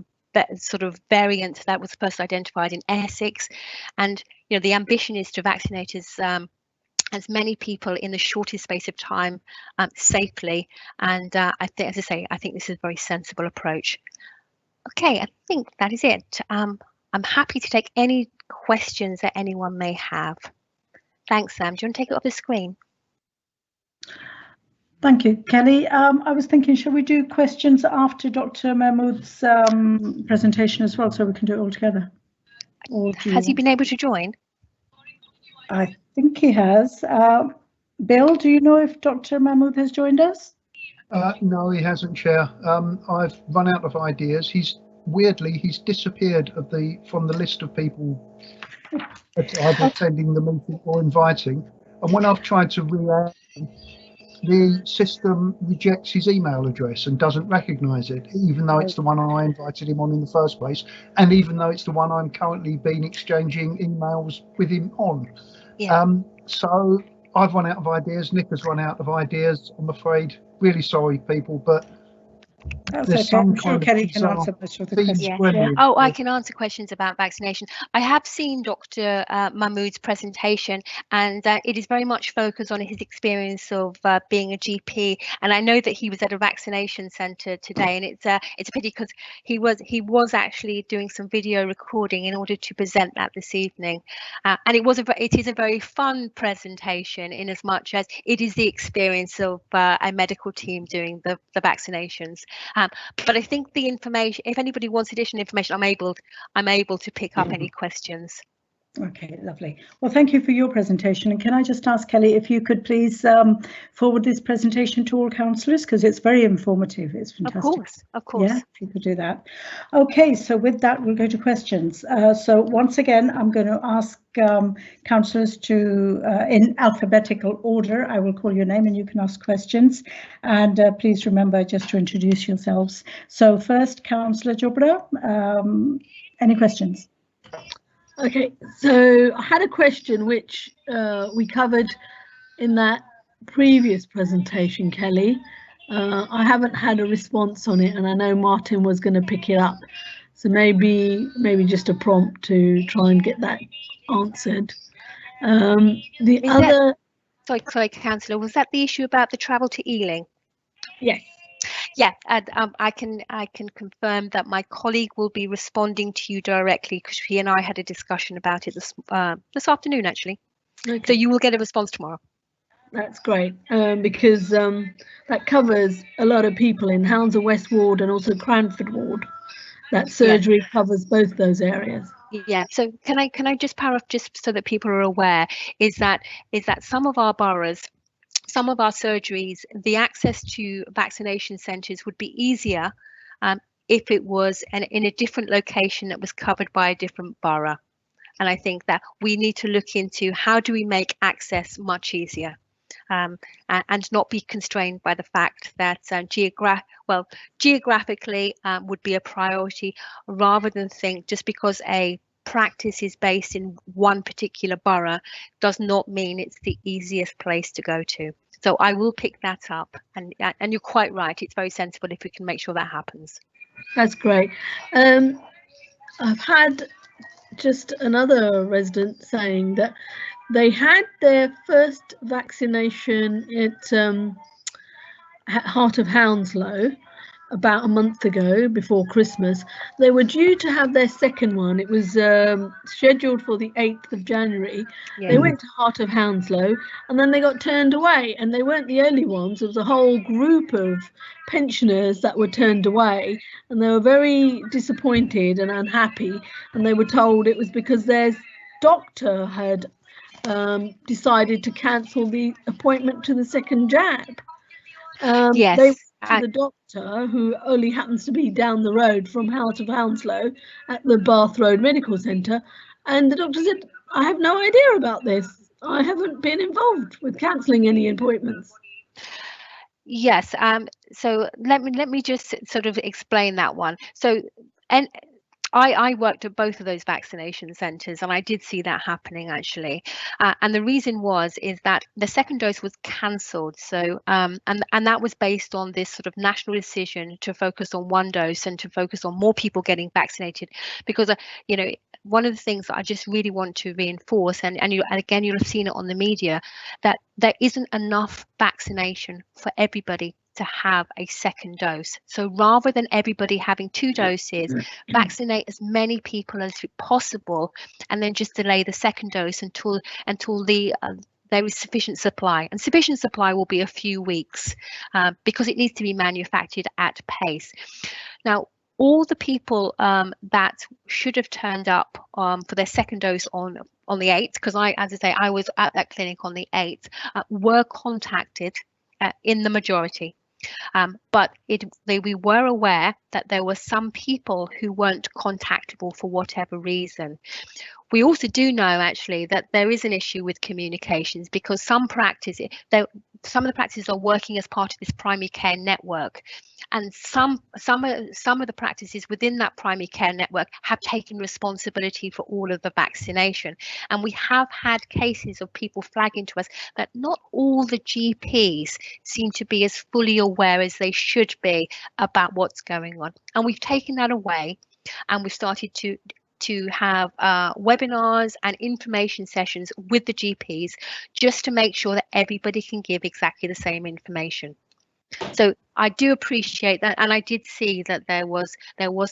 sort of variant that was first identified in Essex, and the ambition is to vaccinate as many people in the shortest space of time safely, and I think, as I say, I think this is a very sensible approach. Okay, I think that is it. I'm happy to take any questions that anyone may have. Thanks, Sam. Do you want to take it off the screen? Thank you, Kelly. I was thinking, shall we do questions after Dr. Mahmood's presentation as well, so we can do it all together? Has he been able to join? I think he has. Bill, do you know if Dr. Mahmood has joined us? No, he hasn't, Chair. I've run out of ideas. He's disappeared from the list of people either attending the meeting or inviting. And when I've tried to re-add him, the system rejects his email address and doesn't recognise it, even though it's the one I invited him on in the first place, and even though it's the one I'm currently been exchanging emails with him on. Yeah. So I've run out of ideas. Nick has run out of ideas, I'm afraid. Really sorry, people, but That's There's okay. some I'm sure kind of Kelly can bizarre answer most of the things questions. when Yeah. you- Oh, I can answer questions about vaccination. I have seen Dr. Mahmood's presentation, and it is very much focused on his experience of being a GP. And I know that he was at a vaccination centre today, and it's a pity because he was actually doing some video recording in order to present that this evening. And it is a very fun presentation in as much as it is the experience of a medical team doing the vaccinations. But I think the information, if anybody wants additional information, I'm able to pick up any questions. Okay, lovely. Well, thank you for your presentation. And can I just ask Kelly if you could please forward this presentation to all councillors, because it's very informative. It's fantastic. Of course. Yeah, if you could do that. Okay, so with that, we'll go to questions. So once again, I'm going to ask councillors to, in alphabetical order, I will call your name and you can ask questions. And please remember just to introduce yourselves. So first, Councillor Chopra, any questions? Okay, so I had a question which we covered in that previous presentation, Kelly. I haven't had a response on it, and I know Martin was going to pick it up. So maybe just a prompt to try and get that answered. Sorry, Councillor, was that the issue about the travel to Ealing? Yes. Yeah, and I can confirm that my colleague will be responding to you directly because he and I had a discussion about it this afternoon, actually. Okay. So you will get a response tomorrow. That's great, because that covers a lot of people in Hounslow West Ward and also Cranford Ward. That surgery covers both those areas. Yeah. So can I just power off just so that people are aware? Is that some of our boroughs, some of our surgeries, the access to vaccination centres would be easier if it was in a different location that was covered by a different borough. And I think that we need to look into how do we make access much easier and not be constrained by the fact that geographically would be a priority, rather than think just because a practice is based in one particular borough does not mean it's the easiest place to go to. So I will pick that up, and you're quite right, it's very sensible if we can make sure that happens. That's great. I've had just another resident saying that they had their first vaccination at Heart of Hounslow about a month ago, before Christmas. They were due to have their second one. It was scheduled for the 8th of January. Yeah. They went to Heart of Hounslow and then they got turned away, and they weren't the only ones. There was a whole group of pensioners that were turned away, and they were very disappointed and unhappy, and they were told it was because their doctor had decided to cancel the appointment to the second jab. Yes. They to the doctor, who only happens to be down the road from Heart of Hounslow at the Bath Road Medical Centre, and the doctor said, I have no idea about this. I haven't been involved with cancelling any appointments. Yes, so let me just sort of explain that one. So, and I worked at both of those vaccination centres, and I did see that happening actually. And the reason is that the second dose was cancelled. So and that was based on this sort of national decision to focus on one dose and to focus on more people getting vaccinated, because one of the things that I just really want to reinforce, and again you'll have seen it on the media, that there isn't enough vaccination for everybody to have a second dose. So rather than everybody having 2 doses, vaccinate as many people as possible, and then just delay the second dose until there is sufficient supply. And sufficient supply will be a few weeks because it needs to be manufactured at pace. Now, all the people that should have turned up for their second dose on the 8th, because I was at that clinic on the 8th, were contacted in the majority. But we were aware that there were some people who weren't contactable for whatever reason. We also do know actually that there is an issue with communications, because some practice, some of the practices are working as part of this primary care network, and some of the practices within that primary care network have taken responsibility for all of the vaccination. And we have had cases of people flagging to us that not all the GPs seem to be as fully aware as they should be about what's going on. And we've taken that away, and we've started to have webinars and information sessions with the GPs, just to make sure that everybody can give exactly the same information. So I do appreciate that, and I did see that there was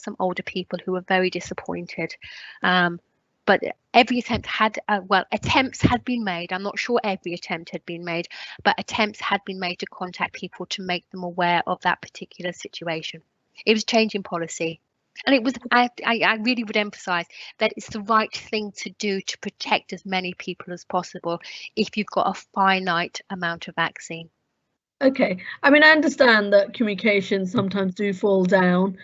some older people who were very disappointed. But every attempt had, attempts had been made. I'm not sure every attempt had been made, but attempts had been made to contact people to make them aware of that particular situation. It was changing policy. And it was, I really would emphasize that it's the right thing to do to protect as many people as possible if you've got a finite amount of vaccine. Okay, I mean, I understand that communications sometimes do fall down.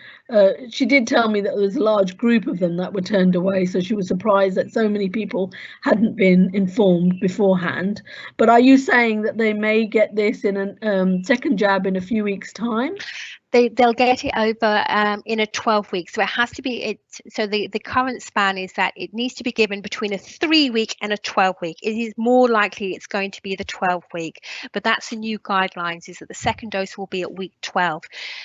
She did tell me that there was a large group of them that were turned away, so she was surprised that so many people hadn't been informed beforehand. But are you saying that they may get this in a second jab in a few weeks' time? They'll get it over in a 12 weeks. So it has to be, so the current span is that it needs to be given between a 3-week and a 12-week. It is more likely it's going to be the 12-week, but that's the new guidelines, is that the second dose will be at week 12.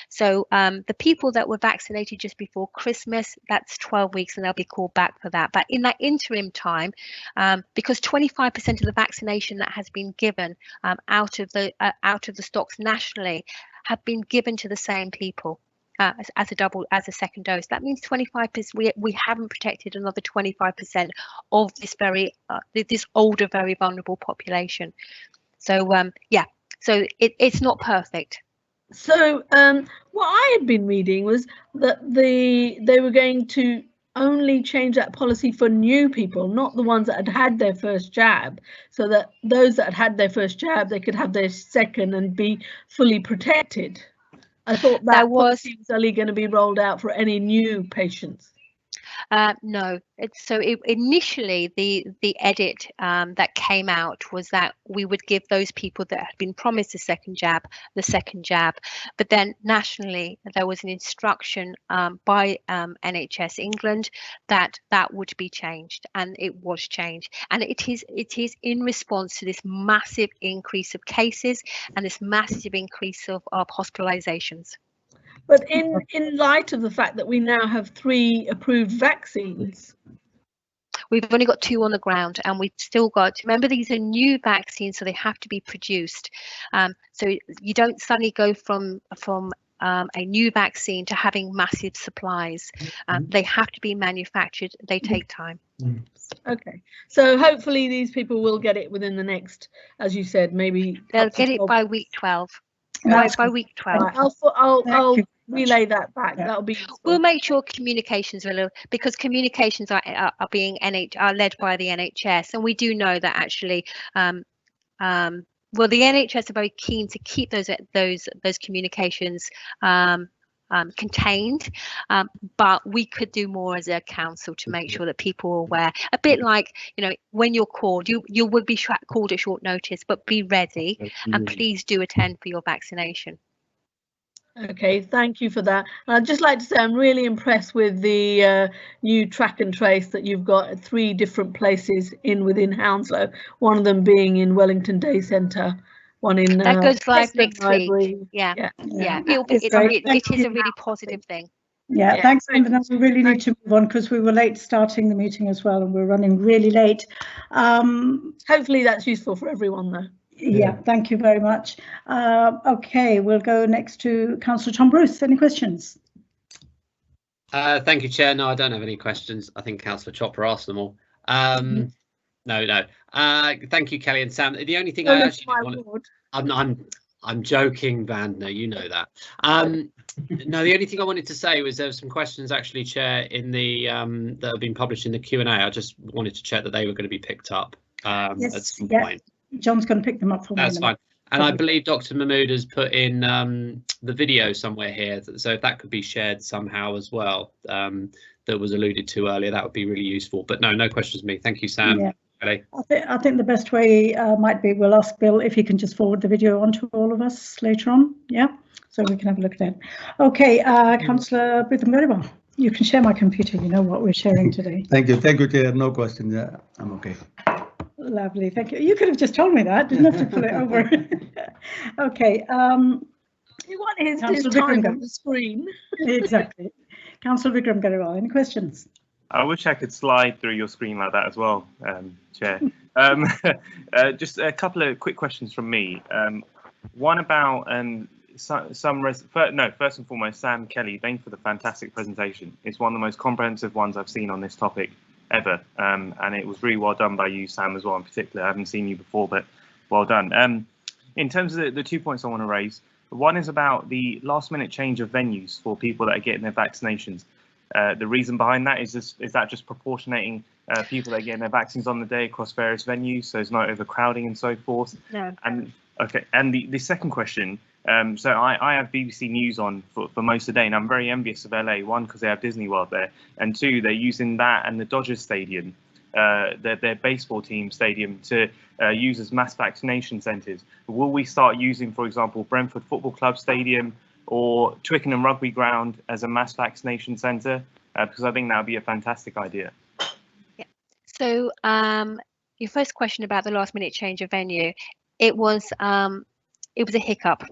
So the people that were vaccinated just before Christmas, that's 12 weeks, and they'll be called back for that. But in that interim time, because 25% of the vaccination that has been given out of the stocks nationally have been given to the same people as a second dose. That means 25%. We haven't protected another 25% of this this older, very vulnerable population. So yeah, so it's not perfect. So what I had been reading was that they were going to only change that policy for new people, not the ones that had had their first jab, so that those that had their first jab, they could have their second and be fully protected. I thought that policy was only going to be rolled out for any new patients. No, initially the edit that came out was that we would give those people that had been promised the second jab, but then nationally there was an instruction by NHS England that would be changed, and it was changed, and it is in response to this massive increase of cases and this massive increase of hospitalizations. But in light of the fact that we now have 3 approved vaccines, we've only got 2 on the ground, and we've still got, remember, these are new vaccines, so they have to be produced. So you don't suddenly go from a new vaccine to having massive supplies. They have to be manufactured. They take time. Okay, so hopefully these people will get it within the next, as you said, maybe they'll get it by week 12. By week 12. I'll relay that back. That'll be useful. We'll make sure communications are, because communications are led by the NHS, and we do know that actually well, the NHS are very keen to keep those communications contained, but we could do more as a council to make sure that people are aware. A bit like, when you're called, you would be called at short notice, but be ready, and please do attend for your vaccination. Okay, thank you for that. I'd just like to say I'm really impressed with the new track and trace that you've got at 3 different places within Hounslow, one of them being in Wellington Day Centre, one in that goes live next Library. Week. Yeah. It is a really positive thing. Yeah, thanks, Vandana. We really need to move on because we were late starting the meeting as well, and we're running really late. Hopefully that's useful for everyone, though. Yeah, thank you very much. Okay, we'll go next to Councillor Tom Bruce. Any questions? Thank you, Chair. No, I don't have any questions. I think Councillor Chopra asked them all. No. Thank you, Kelly and Sam. The only thing I actually I'm joking, Vandana, you know that. No, the only thing I wanted to say was there were some questions actually, Chair, in the that have been published in the Q&A. I just wanted to check that they were going to be picked up at some point. John's going to pick them up for me. That's fine. And I believe Dr. Mahmood has put in the video somewhere here, so if that could be shared somehow as well, that was alluded to earlier, that would be really useful. But no questions from me. Thank you, Sam. Kelly. I think the best way might be we'll ask Bill if he can just forward the video on to all of us later on. Yeah, so we can have a look at that. Okay, Councillor Garywell, you can share my computer. You know what we're sharing today. Thank you, Chair. No questions. Yeah, I'm okay. Lovely, thank you. You could have just told me that. Didn't have to pull it over. Okay. You want his Councillor time Vikram on the screen. Exactly. Councillor Vikram Garywell, any questions? I wish I could slide through your screen like that as well, Chair. Just a couple of quick questions from me. One about first and foremost, Sam Kelly, thank you for the fantastic presentation. It's one of the most comprehensive ones I've seen on this topic ever, and it was really well done by you, Sam, as well. In particular, I haven't seen you before, but well done. In terms of the 2 points I want to raise, one is about the last-minute change of venues for people that are getting their vaccinations. The reason behind that is that just proportionating people that are getting their vaccines on the day across various venues, so there's no overcrowding and so forth. No. And okay, and the second question. So I have BBC News on for most of the day, and I'm very envious of LA. One, because they have Disney World there, and two, they're using that and the Dodgers Stadium, their baseball team stadium, to use as mass vaccination centres. Will we start using, for example, Brentford Football Club Stadium or Twickenham Rugby Ground as a mass vaccination centre? Because I think that would be a fantastic idea. Yeah. So your first question about the last-minute change of venue, it was a hiccup.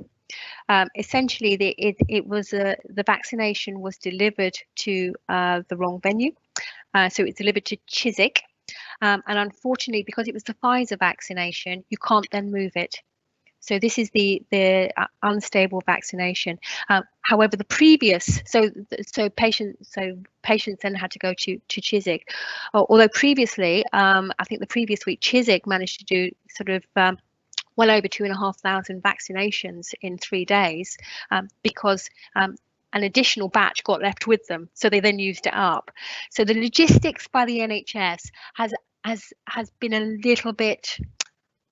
Essentially, the vaccination was delivered to the wrong venue, so it's delivered to Chiswick, and unfortunately, because it was the Pfizer vaccination, you can't then move it. So this is the unstable vaccination. However, the previous patients then had to go to Chiswick. Although previously, I think the previous week, Chiswick managed to do sort of well over 2,500 vaccinations in 3 days, because an additional batch got left with them, so they then used it up. So the logistics by the NHS has been a little bit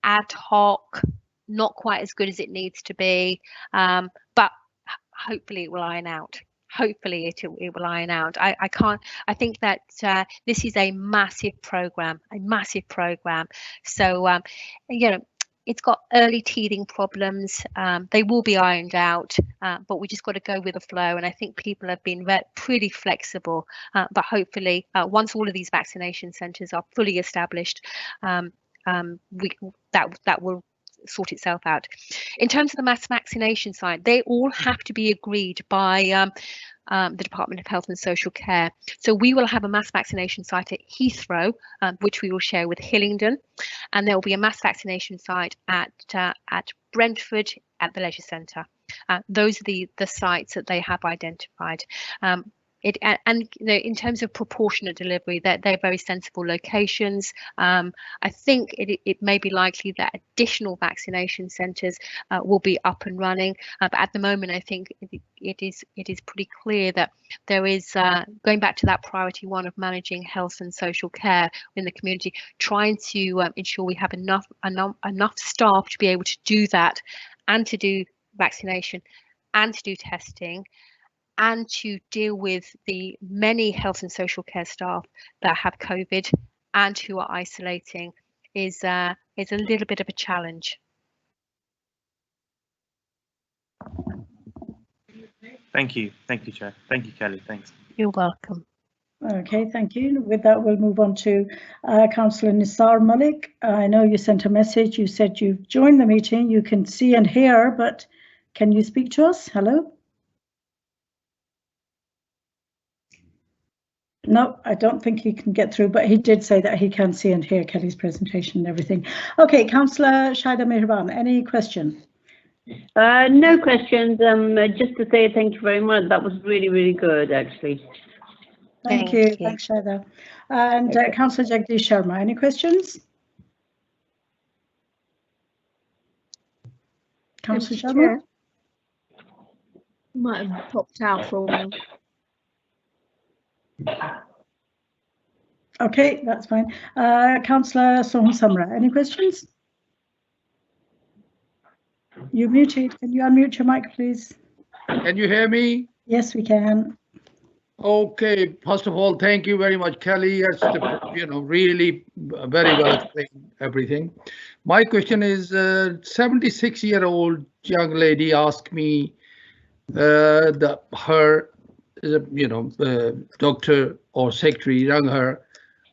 ad hoc, not quite as good as it needs to be, but hopefully it will iron out. Hopefully it will iron out. I think that this is a massive program, So you know, it's got early teething problems. They will be ironed out, but we just got to go with the flow. And I think people have been pretty flexible. But hopefully, once all of these vaccination centres are fully established, that will sort itself out. In terms of the mass vaccination side, they all have to be agreed by the Department of Health and Social Care. So we will have a mass vaccination site at Heathrow, which we will share with Hillingdon, and there will be a mass vaccination site at Brentford at the Leisure Centre. Those are the sites that they have identified. And you know, in terms of proportionate delivery, they're very sensible locations. I think it may be likely that additional vaccination centres will be up and running, but at the moment, I think it is pretty clear that there is, going back to that priority one of managing health and social care in the community, trying to ensure we have enough staff to be able to do that, and to do vaccination, and to do testing, and to deal with the many health and social care staff that have COVID and who are isolating is a little bit of a challenge. Thank you, Chair. Thank you, Kelly. Thanks. You're welcome. Okay, thank you. With that, we'll move on to Councillor Nisar Malik. I know you sent a message. You said you've joined the meeting. You can see and hear, but can you speak to us? Hello? No, I don't think he can get through, but he did say that he can see and hear Kelly's presentation and everything. Okay, Councillor Shaida Mehraban, any question? No questions. Just to say thank you very much. That was really, really good, actually. Thank you. Thanks, Shaida. And Councillor Jagdish Sharma, any questions? Councillor Sharma? Might have popped out for a while. Okay, that's fine. Councillor Soham Samra, any questions? You're muted. Can you unmute your mic, please? Can you hear me? Yes, we can. Okay, first of all, thank you very much, Kelly. It's really very well explained everything. My question is, 76-year-old young lady asked me, her doctor or secretary rang her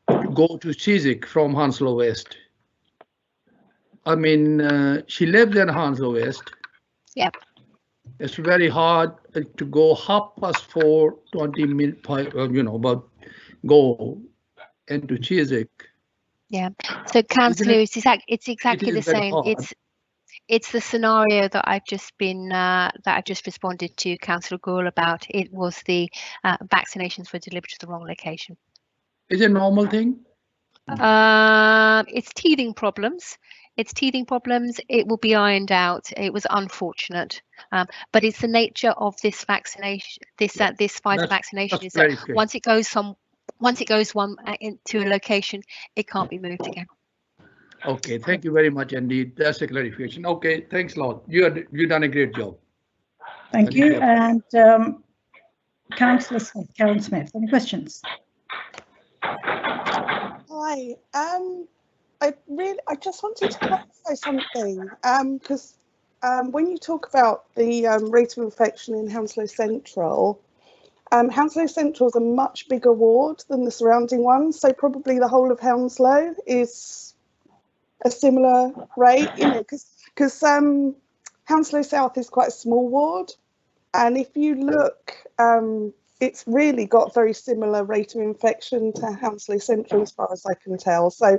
to go to Chiswick from Hounslow West. I mean, she lives in Hounslow West. Yep. It's very hard to go 4:30, 20 minutes, but go into Chiswick. Yeah. So, Councillor, it's exactly the same. Hard. It's the scenario that I've just responded to Councillor Gould about. It was the vaccinations were delivered to the wrong location. Is it a normal thing? It's teething problems. It will be ironed out. It was unfortunate, but it's the nature of this vaccination. This Pfizer vaccination is that once it goes into a location, it can't be moved again. Okay, thank you very much indeed. That's a clarification. Okay, thanks a lot. You've done a great job. Thank you. And Councillor Smith, Karen Smith, any questions? Hi. I just wanted to clarify something because when you talk about the rate of infection in Hounslow Central, Hounslow Central is a much bigger ward than the surrounding ones, so probably the whole of Hounslow is a similar rate, because Hounslow South is quite a small ward, and if you look, it's really got very similar rate of infection to Hounslow Central as far as I can tell. So,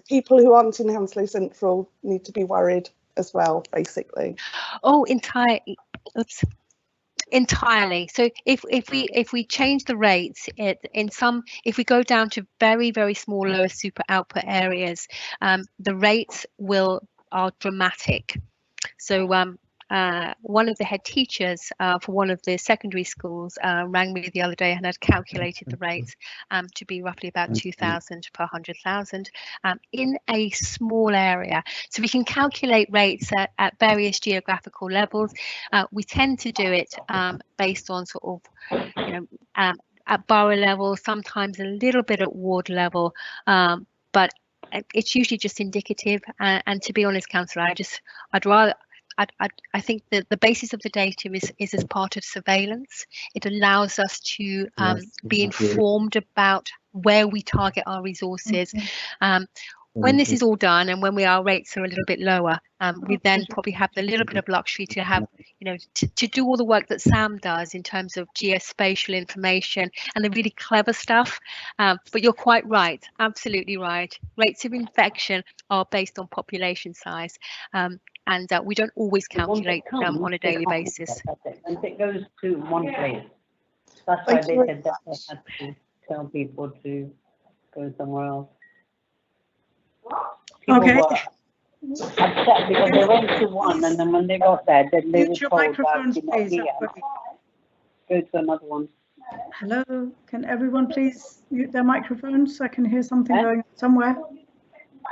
people who aren't in Hounslow Central need to be worried as well, basically. Oh, entirely. So if we change the rates, if we go down to very, very small lower super output areas, the rates are dramatic. So one of the head teachers for one of the secondary schools rang me the other day and had calculated the rates to be roughly about 2,000 per 100,000 in a small area. So we can calculate rates at various geographical levels. We tend to do it based on sort of, at borough level, sometimes a little bit at ward level, but it's usually just indicative. And to be honest, Councillor, I think that the basis of the data is as part of surveillance. It allows us to be informed about where we target our resources. When this is all done and when our rates are a little bit lower, we then probably have the little bit of luxury to have, to do all the work that Sam does in terms of geospatial information and the really clever stuff. But you're quite right, absolutely right. Rates of infection are based on population size. And we don't always calculate them on a daily basis. And it goes to one place. That's why they said that they had to tell people to go somewhere else. People okay. were upset because they went to one, and then when they got there, then they were told that go to another one. Hello, can everyone please mute their microphones so I can hear something going somewhere?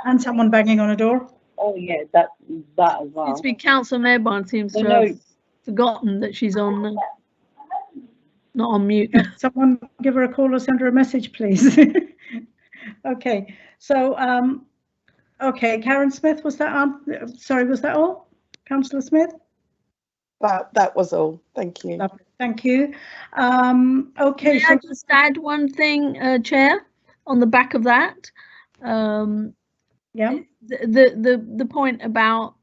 And someone banging on a door. Oh yeah, that as well. It's been Councillor Mayborn seems to have forgotten that she's on not on mute. Someone give her a call or send her a message, please. Okay, so okay, Karen Smith, was that sorry, was that all? Councillor Smith? That was all. Thank you. Lovely. Thank you. Okay, so I just add one thing, Chair, on the back of that. Yeah. The point about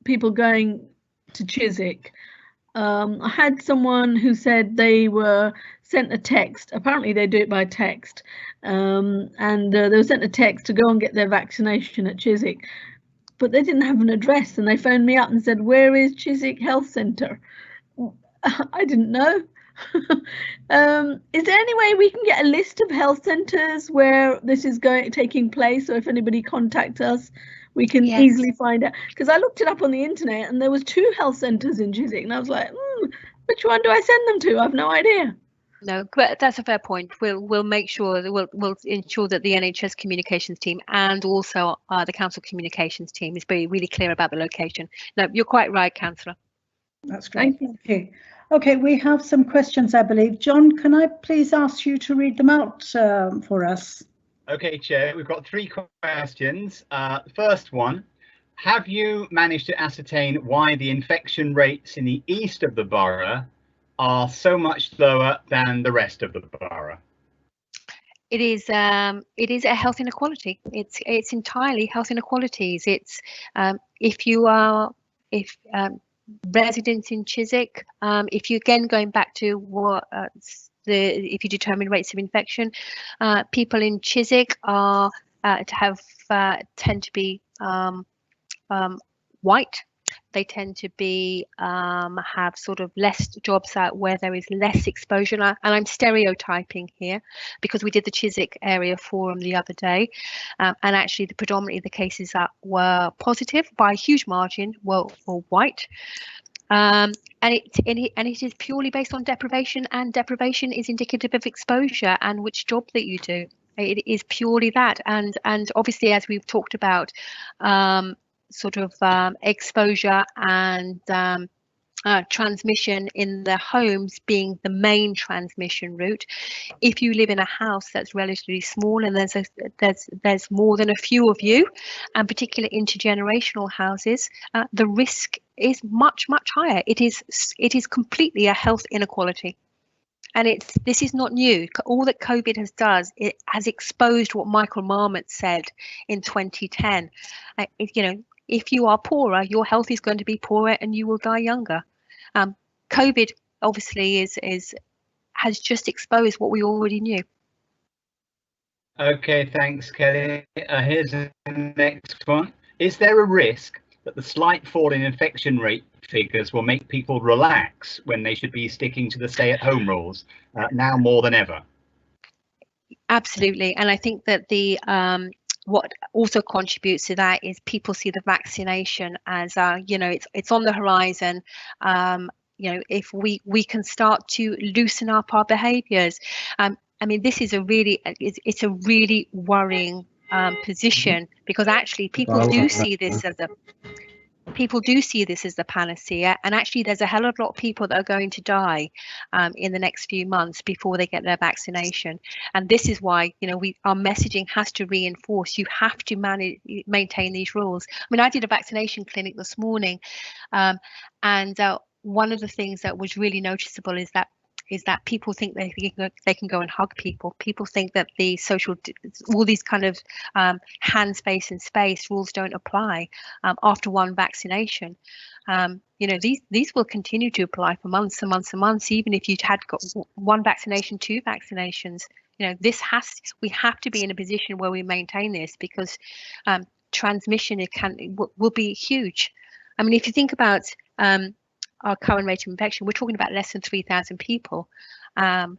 people going to Chiswick. I had someone who said they were sent a text. Apparently they do it by text, and they were sent a text to go and get their vaccination at Chiswick, but they didn't have an address, and they phoned me up and said, "Where is Chiswick Health Centre?" I didn't know. Is there any way we can get a list of health centres where this is taking place, so if anybody contacts us, we can easily find out? Because I looked it up on the internet and there was 2 health centres in Chiswick, and I was like, which one do I send them to? I've no idea. No, but that's a fair point. We'll make sure that we'll ensure that the NHS communications team and also the council communications team is really clear about the location. No, you're quite right, Councillor. That's great. Thank you. Okay, we have some questions, I believe. John, can I please ask you to read them out for us? Okay, Chair, we've got 3 questions. First one, have you managed to ascertain why the infection rates in the east of the borough are so much lower than the rest of the borough? It is a health inequality. It's entirely health inequalities. It's if residents in Chiswick, if you again going back to what if you determine rates of infection, people in Chiswick are tend to be white. They tend to be have sort of less jobs out where there is less exposure, and I'm stereotyping here because we did the Chiswick area forum the other day, and actually predominantly the cases that were positive by a huge margin were white. And it is purely based on deprivation, and deprivation is indicative of exposure and which job that you do. It is purely that, and obviously, as we've talked about, sort of exposure and transmission in the homes being the main transmission route. If you live in a house that's relatively small and there's more than a few of you, and particularly intergenerational houses, the risk is much higher. It is completely a health inequality. And this is not new. All that COVID it has exposed what Michael Marmot said in 2010. If you are poorer, your health is going to be poorer and you will die younger. COVID obviously has just exposed what we already knew. Okay, thanks, Kelly. Here's the next one. Is there a risk that the slight fall in infection rate figures will make people relax when they should be sticking to the stay-at-home rules now more than ever? Absolutely, and I think that what also contributes to that is people see the vaccination as it's on the horizon. If we can start to loosen up our behaviours. I mean, this is a really worrying position, because actually people do see this as the panacea, and actually there's a hell of a lot of people that are going to die in the next few months before they get their vaccination. And this is why our messaging has to reinforce, you have to maintain these rules. I mean, I did a vaccination clinic this morning, and one of the things that was really noticeable is that people think they can go and hug people. People think that the all these kind of hand space and space rules don't apply after one vaccination. These will continue to apply for months and months and months, even if you'd got one vaccination, 2 vaccinations. We have to be in a position where we maintain this, because transmission will be huge. I mean, if you think about our current rate of infection, we're talking about less than 3,000 people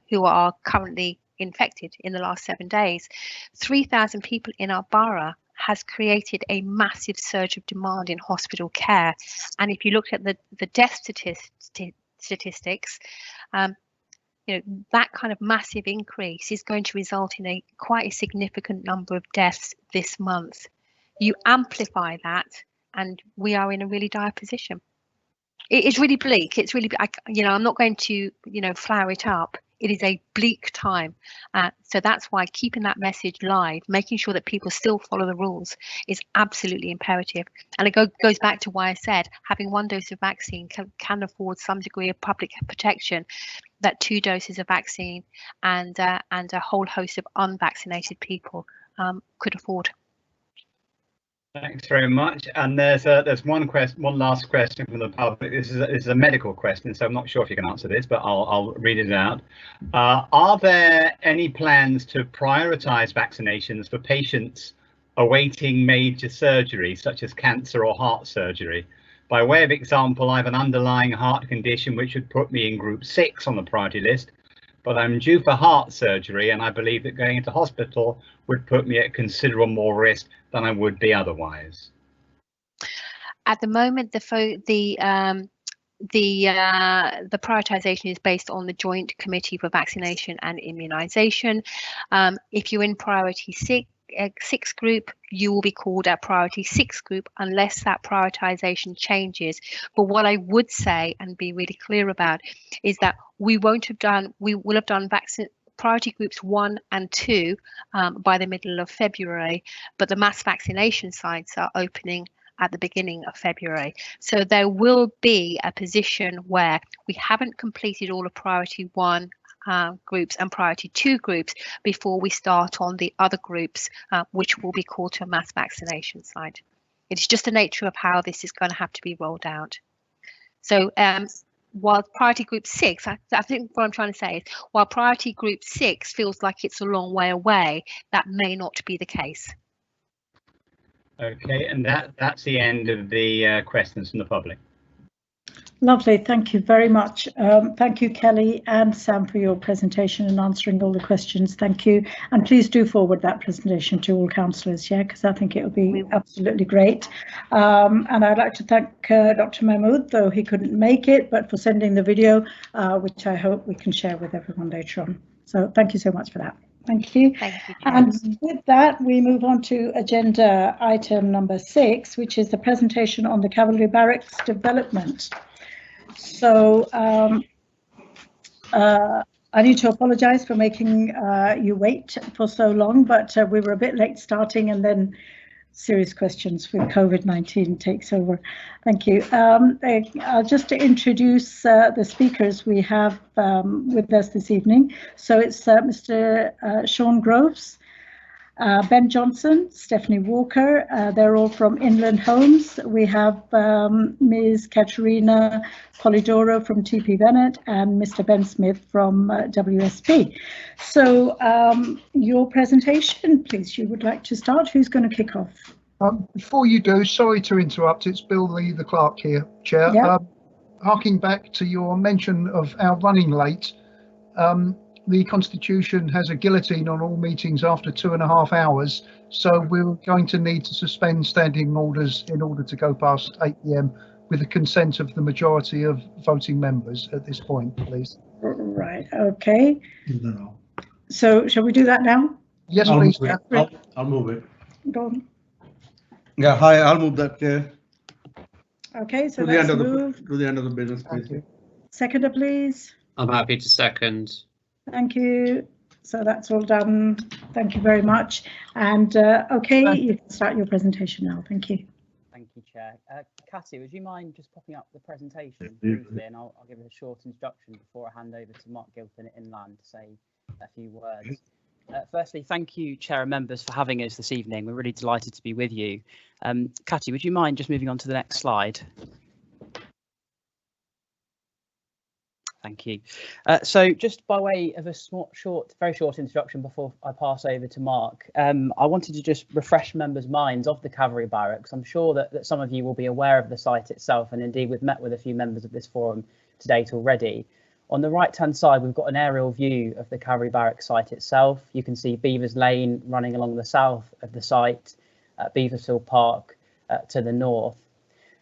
who are currently infected in the last 7 days. 3,000 people in our borough has created a massive surge of demand in hospital care. And if you look at the death statistics, that kind of massive increase is going to result in quite a significant number of deaths this month. You amplify that, and we are in a really dire position. It's really bleak. It's really, I'm not going to, flower it up. It is a bleak time. So that's why keeping that message live, making sure that people still follow the rules, is absolutely imperative. And it goes back to why I said having 1 dose of vaccine can afford some degree of public protection that 2 doses of vaccine and a whole host of unvaccinated people could afford. Thanks very much. And there's one last question from the public. This is a medical question, so I'm not sure if you can answer this, but I'll read it out. Are there any plans to prioritise vaccinations for patients awaiting major surgery, such as cancer or heart surgery? By way of example, I have an underlying heart condition which would put me in group 6 on the priority list, but I'm due for heart surgery, and I believe that going into hospital would put me at considerable more risk than I would be otherwise. At the moment, the prioritisation is based on the Joint Committee for Vaccination and Immunisation. If you're in priority 6 group, you will be called a priority 6 group unless that prioritisation changes. But what I would say and be really clear about is that we will have done priority groups 1 and 2 by the middle of February, but the mass vaccination sites are opening at the beginning of February. So there will be a position where we haven't completed all of priority 1 groups and priority 2 groups before we start on the other groups, which will be called to a mass vaccination site. It's just the nature of how this is going to have to be rolled out. So while priority group 6, I think what I'm trying to say is, while priority group 6 feels like it's a long way away, that may not be the case. Okay, and that's the end of the questions from the public. Lovely, thank you very much. Thank you, Kelly and Sam, for your presentation and answering all the questions. Thank you, and please do forward that presentation to all councillors, yeah, because I think it will be absolutely great. And I'd like to thank Dr. Mahmood, though he couldn't make it, but for sending the video, which I hope we can share with everyone later on. So thank you so much for that. Thank you. Thank you. And with that, we move on to agenda item number 6, which is the presentation on the Cavalry Barracks development. So I need to apologise for making you wait for so long, but we were a bit late starting, and then serious questions with COVID-19 takes over. Thank you. Just to introduce the speakers we have with us this evening. So it's Mr. Sean Groves, Ben Johnson, Stephanie Walker, they're all from Inland Homes. We have Ms. Katerina Polidoro from TP Bennett and Mr. Ben Smith from WSP. So your presentation, please, you would like to start? Who's going to kick off? Before you do, sorry to interrupt, it's Bill Lee, the clerk here, Chair. Yep. Harking back to your mention of our running late, the Constitution has a guillotine on all meetings after 2.5 hours, so we're going to need to suspend standing orders in order to go past 8 PM with the consent of the majority of voting members at this point, please. Right, okay. So shall we do that now? Yes, please. I'll move it. Go on. Yeah, hi, I'll move that Okay, so to the end of the business, please. Seconder, please. I'm happy to second. Thank you. So that's all done. Thank you very much. And okay, you can start your presentation now. Thank you. Thank you, Chair. Cassie, would you mind just popping up the presentation briefly, and I'll give it a short introduction before I hand over to Mark Gilpin at Inland to say a few words. Firstly, thank you, Chair and members, for having us this evening. We're really delighted to be with you. Katie, would you mind just moving on to the next slide? Thank you. So just by way of a very short introduction before I pass over to Mark, I wanted to just refresh members' minds of the Cavalry Barracks. I'm sure that some of you will be aware of the site itself, and indeed we've met with a few members of this forum to date already. On the right-hand side, we've got an aerial view of the Cavalry Barracks site itself. You can see Beavers Lane running along the south of the site, Beaversfield Park to the north.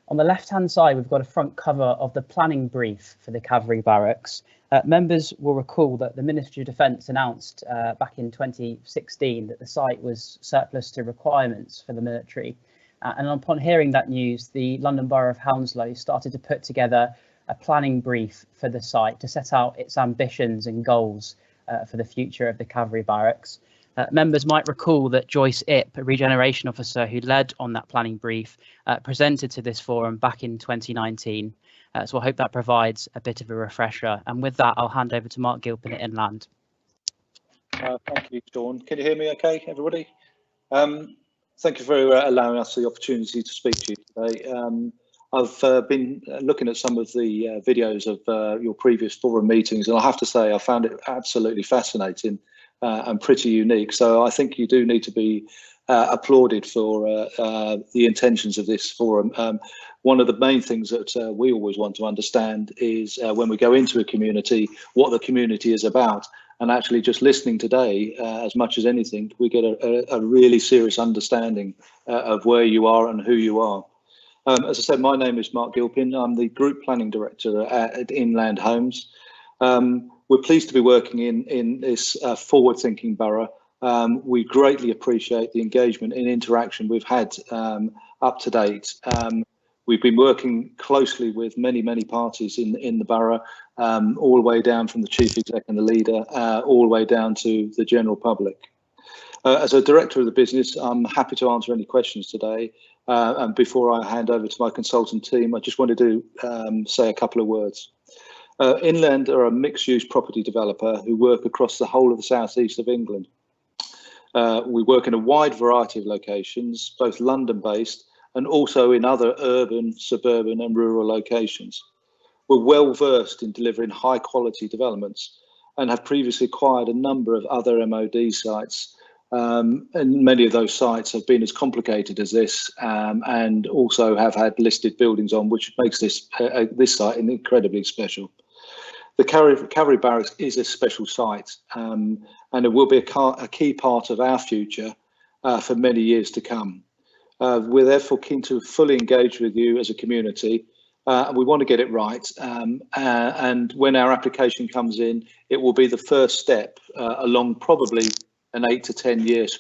On the left-hand side, we've got a front cover of the planning brief for the Cavalry Barracks. Members will recall that the Ministry of Defence announced back in 2016 that the site was surplus to requirements for the military. And upon hearing that news, the London Borough of Hounslow started to put together a planning brief for the site to set out its ambitions and goals for the future of the Cavalry Barracks. Members might recall that Joyce Ip, a regeneration officer who led on that planning brief, presented to this forum back in 2019. So I hope that provides a bit of a refresher. And with that, I'll hand over to Mark Gilpin at Inland. Thank you, Sean. Can you hear me okay, everybody? Thank you for allowing us the opportunity to speak to you today. I've been looking at some of the videos of your previous forum meetings, and I have to say I found it absolutely fascinating and pretty unique. So I think you do need to be applauded for the intentions of this forum. One of the main things that we always want to understand is when we go into a community, what the community is about. And actually just listening today, as much as anything, we get a really serious understanding of where you are and who you are. As I said, my name is Mark Gilpin. I'm the Group Planning Director at Inland Homes. We're pleased to be working in this forward-thinking borough. We greatly appreciate the engagement and interaction we've had up to date. We've been working closely with many parties in the borough, all the way down from the chief exec and the leader, all the way down to the general public. As a director of the business, I'm happy to answer any questions today. And before I hand over to my consultant team, I just wanted to say a couple of words. Inland are a mixed-use property developer who work across the whole of the southeast of England. We work in a wide variety of locations, both London-based and also in other urban, suburban and rural locations. We're well versed in delivering high quality developments and have previously acquired a number of other MOD sites. And many of those sites have been as complicated as this, and also have had listed buildings on, which makes this site incredibly special. The Cavalry Barracks is a special site, and it will be a key part of our future for many years to come. We're therefore keen to fully engage with you as a community, and we want to get it right. And when our application comes in, it will be the first step along probably an 8 to 10 years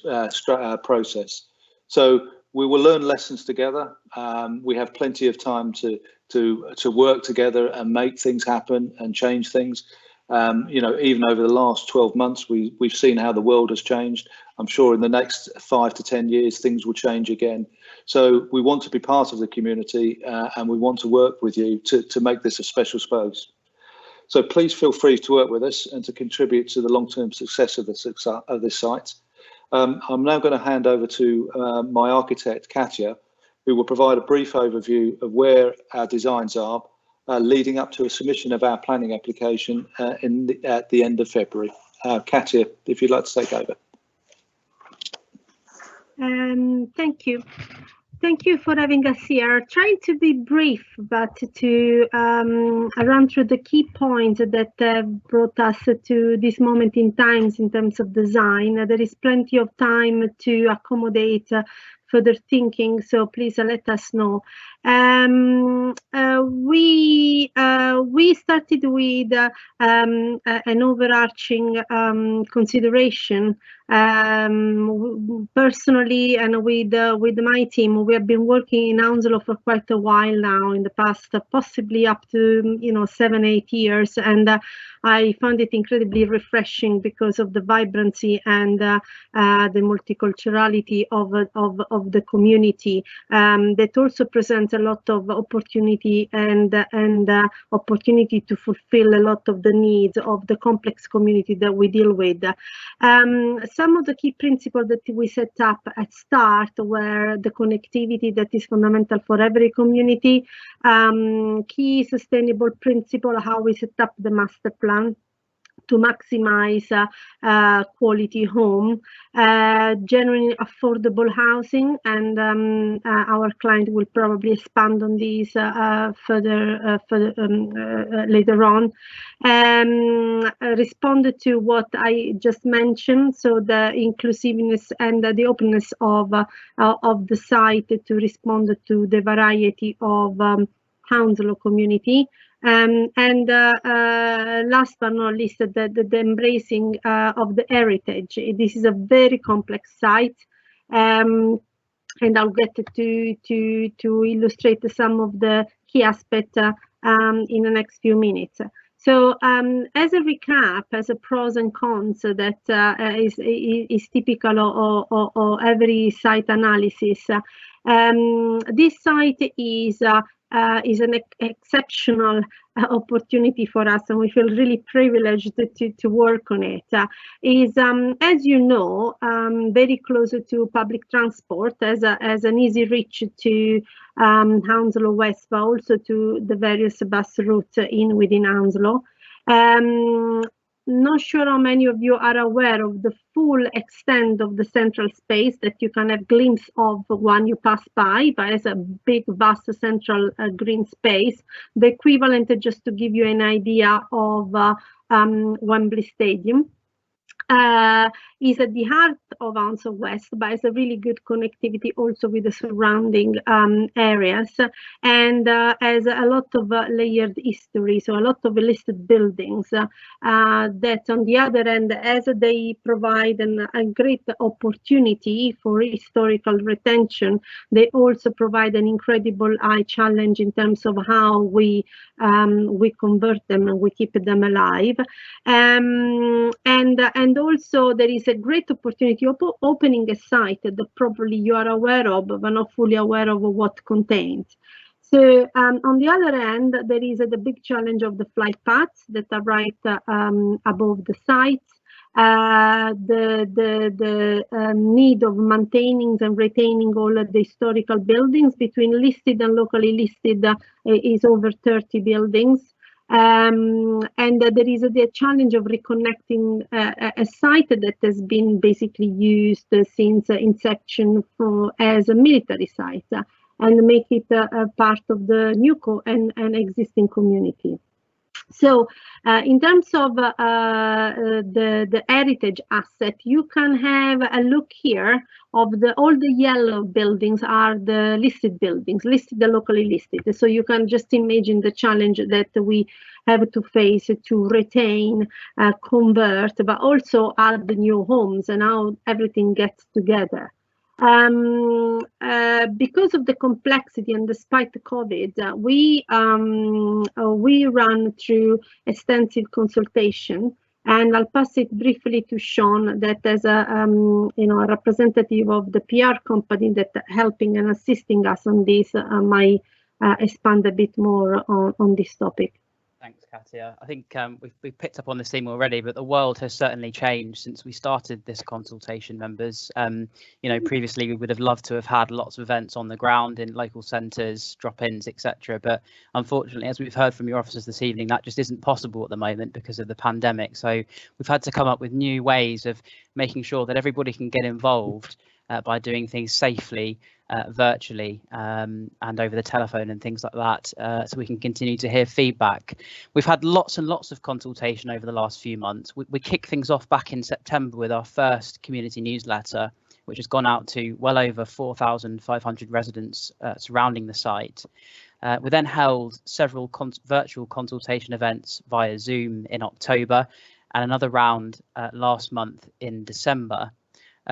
process. So we will learn lessons together. We have plenty of time to work together and make things happen and change things. You know, even over the last 12 months, we've seen how the world has changed. I'm sure in the next 5 to 10 years, things will change again. So we want to be part of the community, and we want to work with you to make this a special space. So please feel free to work with us and to contribute to the long-term success of this site. I'm now going to hand over to my architect, Katya, who will provide a brief overview of where our designs are, leading up to a submission of our planning application at the end of February. Katya, if you'd like to take over. Thank you. Thank you for having us here. Trying to be brief, but to run through the key points that brought us to this moment in time in terms of design. There is plenty of time to accommodate further thinking, so please let us know. We started with an overarching consideration. Personally, and with my team, we have been working in Hounslow for quite a while now, in the past possibly up to 7-8 years, and I found it incredibly refreshing because of the vibrancy and the multiculturality of the community, that also presents a lot of opportunity and opportunity to fulfill a lot of the needs of the complex community that we deal with. Some of the key principles that we set up at start were the connectivity that is fundamental for every community, key sustainable principle, how we set up the master plan to maximize quality home, genuinely affordable housing, and our client will probably expand on these further later on. Responded to what I just mentioned, so the inclusiveness and the openness of the site to respond to the variety of Hounslow community. And last but not least, the embracing of the heritage. This is a very complex site, and I'll get to illustrate some of the key aspects in the next few minutes. So as a recap, as a pros and cons that is typical of every site analysis, this site is an exceptional opportunity for us, and we feel really privileged to work on it. Is, as you know, very close to public transport, as an easy reach to Hounslow West, but also to the various bus routes within Hounslow. Not sure how many of you are aware of the full extent of the central space that you can have a glimpse of when you pass by, but it's a big, vast central green space. The equivalent, just to give you an idea, of Wembley Stadium. is at the heart of Hounslow West, but has a really good connectivity also with the surrounding areas, and has a lot of layered history, so a lot of listed buildings that on the other end, as they provide a great opportunity for historical retention, they also provide an incredible challenge in terms of how we convert them and we keep them alive. And also there is a great opportunity of opening a site that probably you are aware of but not fully aware of what contains. So on the other end, there is the big challenge of the flight paths that are right above the sites. The need of maintaining and retaining all of the historical buildings. Between listed and locally listed is over 30 buildings. And there is the challenge of reconnecting a site that has been basically used since inception as a military site and make it a part of the new and existing community. So in terms of the heritage asset, you can have a look here of all the yellow buildings are the listed buildings, the locally listed. So you can just imagine the challenge that we have to face to retain, convert, but also add the new homes and how everything gets together. Because of the complexity and despite the COVID, we ran through extensive consultation, and I'll pass it briefly to Sean, that as a a representative of the PR company that helping and assisting us on this might expand a bit more on this topic. Thanks, Katia. I think we've picked up on this theme already, but the world has certainly changed since we started this consultation, members. Previously we would have loved to have had lots of events on the ground in local centres, drop-ins, etc. But unfortunately, as we've heard from your officers this evening, that just isn't possible at the moment because of the pandemic. So we've had to come up with new ways of making sure that everybody can get involved by doing things safely, virtually, and over the telephone and things like that, so we can continue to hear feedback. We've had lots and lots of consultation over the last few months. We kicked things off back in September with our first community newsletter, which has gone out to well over 4,500 residents surrounding the site. We then held several virtual consultation events via Zoom in October and another round last month in December.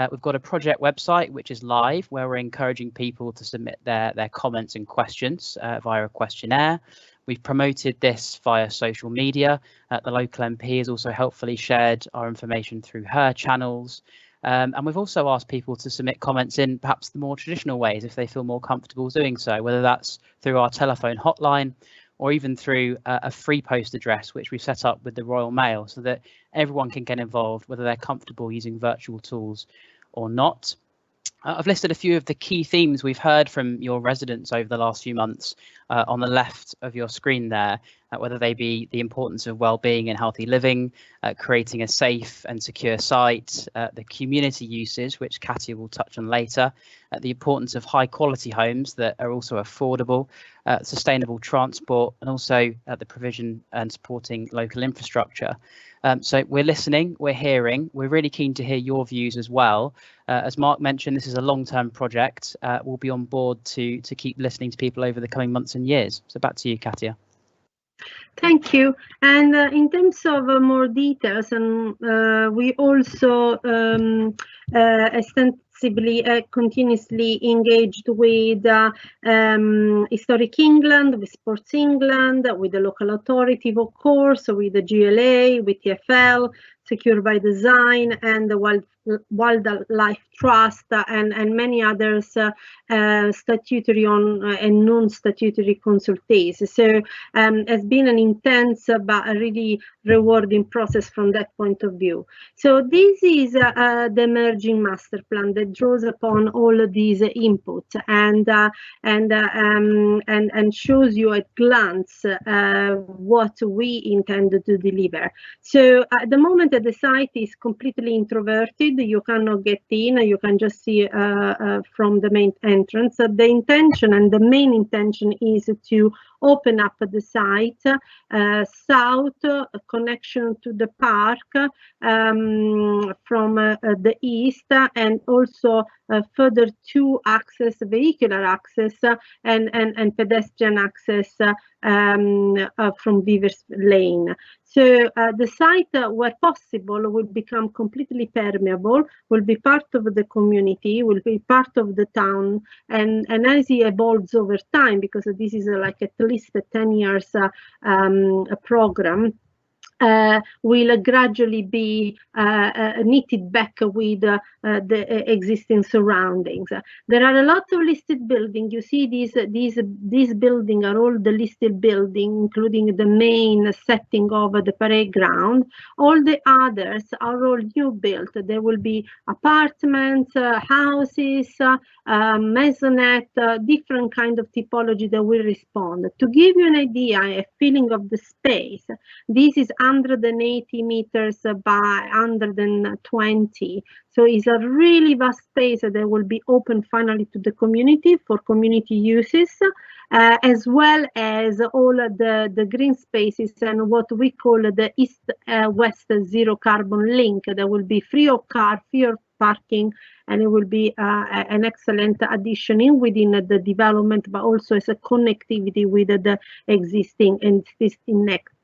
We've got a project website which is live, where we're encouraging people to submit their comments and questions via a questionnaire. We've promoted this via social media. The local MP has also helpfully shared our information through her channels. And we've also asked people to submit comments in perhaps the more traditional ways if they feel more comfortable doing so, whether that's through our telephone hotline or even through a free post address, which we've set up with the Royal Mail, so that everyone can get involved, whether they're comfortable using virtual tools or not. I've listed a few of the key themes we've heard from your residents over the last few months on the left of your screen there, whether they be the importance of well-being and healthy living, creating a safe and secure site, the community uses, which Katia will touch on later, the importance of high quality homes that are also affordable, sustainable transport, and also the provision and supporting local infrastructure. So we're listening, we're hearing, we're really keen to hear your views as well. As Mark mentioned, this is a long-term project. We'll be on board to keep listening to people over the coming months and years. So back to you, Katia. Thank you. And in terms of more details, and we also extensively, continuously engaged with Historic England, with Sports England, with the local authority, of course, with the GLA, with TfL, Secure by Design, and the Wildlife Trust, and many others statutory and non-statutory consultees. So it's been an intense but a really rewarding process from that point of view. So this is the emerging master plan that draws upon all of these inputs and shows you at glance what we intend to deliver. So at the moment, the site is completely introverted. You cannot get in. You can just see from the main entrance. The intention and the main intention is to open up the site south, a connection to the park from the east, and also further to access, vehicular access and pedestrian access from Beavers Lane. So the site, where possible, will become completely permeable, will be part of the community, will be part of the town, and as it evolves over time, because this is like at least a 10 years program, will gradually be knitted back with the existing surroundings. There are a lot of listed buildings. You see these buildings are all the listed buildings, including the main setting of the parade ground. All the others are all new built. There will be apartments, houses, maisonette, different kind of typology that will respond. To give you an idea, a feeling of the space, this is 180 meters by 120. So it's a really vast space that will be open finally to the community for community uses, as well as all the green spaces and what we call the east-west zero carbon link that will be free of car, free of parking, and it will be an excellent addition within the development, but also as a connectivity with the existing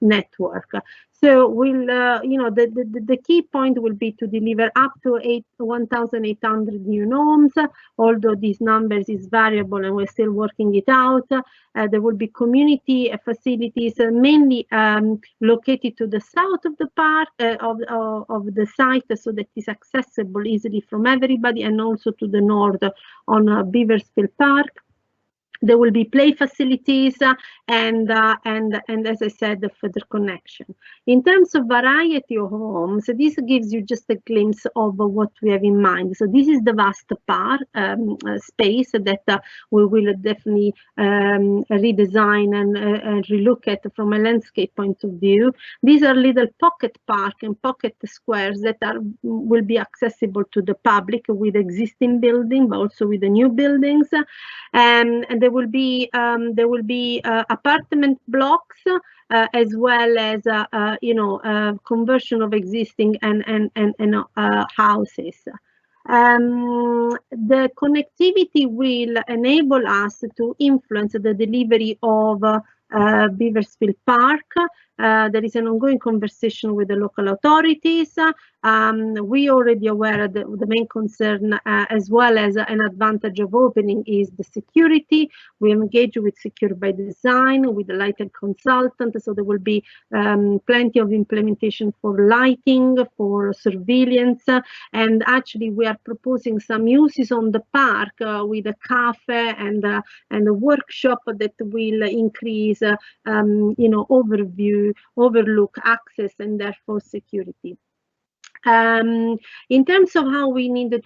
network. So we'll, the key point will be to deliver up to 1,800 new homes, although these numbers is variable and we're still working it out. There will be community facilities mainly located to the south of the park, of the site, so that is accessible easily from everybody, and also to the north on Beaversfield Park. There will be play facilities and as I said, the further connection. In terms of variety of homes, this gives you just a glimpse of what we have in mind. So this is the vast park space that we will definitely redesign and relook at from a landscape point of view. These are little pocket park and pocket squares that will be accessible to the public with existing building, but also with the new buildings. And there will be apartment blocks as well as conversion of existing and houses. The connectivity will enable us to influence the delivery of Beaversfield Park. There is an ongoing conversation with the local authorities. We already aware that the main concern, as well as an advantage of opening, is the security. We engage with Secure by Design, with the lighting consultant, so there will be plenty of implementation for lighting, for surveillance, and actually we are proposing some uses on the park with a cafe and a workshop that will increase, overlook access and therefore security. In terms of how we intended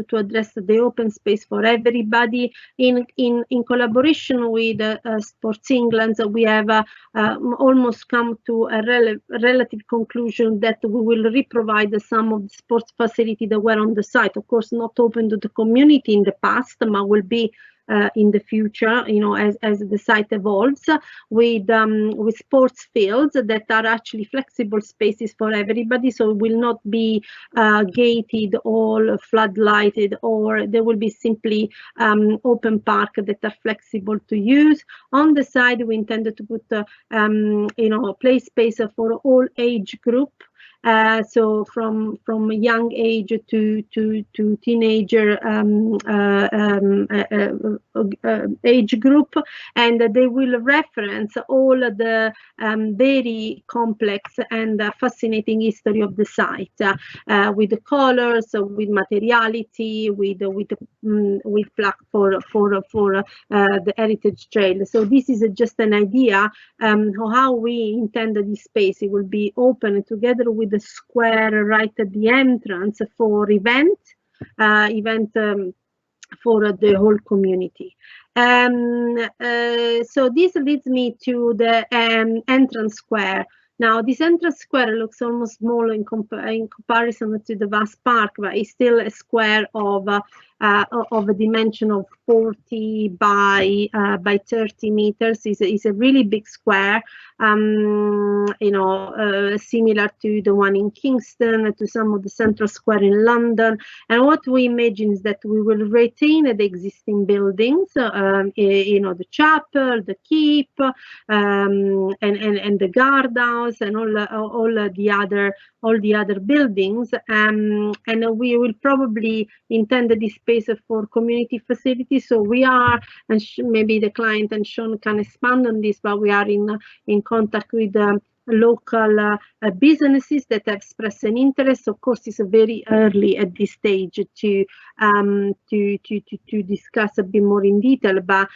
to address the open space for everybody, in collaboration with Sports England, we have almost come to a relative conclusion that we will reprovide some of the sports facilities that were on the site. Of course, not open to the community in the past, but will be in the future, as the site evolves, with sports fields that are actually flexible spaces for everybody. So it will not be gated or floodlighted, or there will be simply open park that are flexible to use. On the side, we intended to put play space for all age group. So from young age to teenager age group, and they will reference all the very complex and fascinating history of the site, with the colors, with materiality, with plaque for the heritage trail. So this is just an idea of how we intend this space. It will be open together with the square right at the entrance for event for the whole community. So this leads me to the entrance square. Now, the central square looks almost small in comparison to the vast park, but it's still a square of a dimension of 40 by 30 meters. Is a really big square, similar to the one in Kingston, to some of the central square in London. And what we imagine is that we will retain the existing buildings, the chapel, the keep, and the guardhouse, and all the other buildings, and we will probably intend this space for community facilities. So we are, and maybe the client and Sean can expand on this, but we are in contact with local businesses that have expressed an interest. Of course, it's very early at this stage to discuss a bit more in detail, but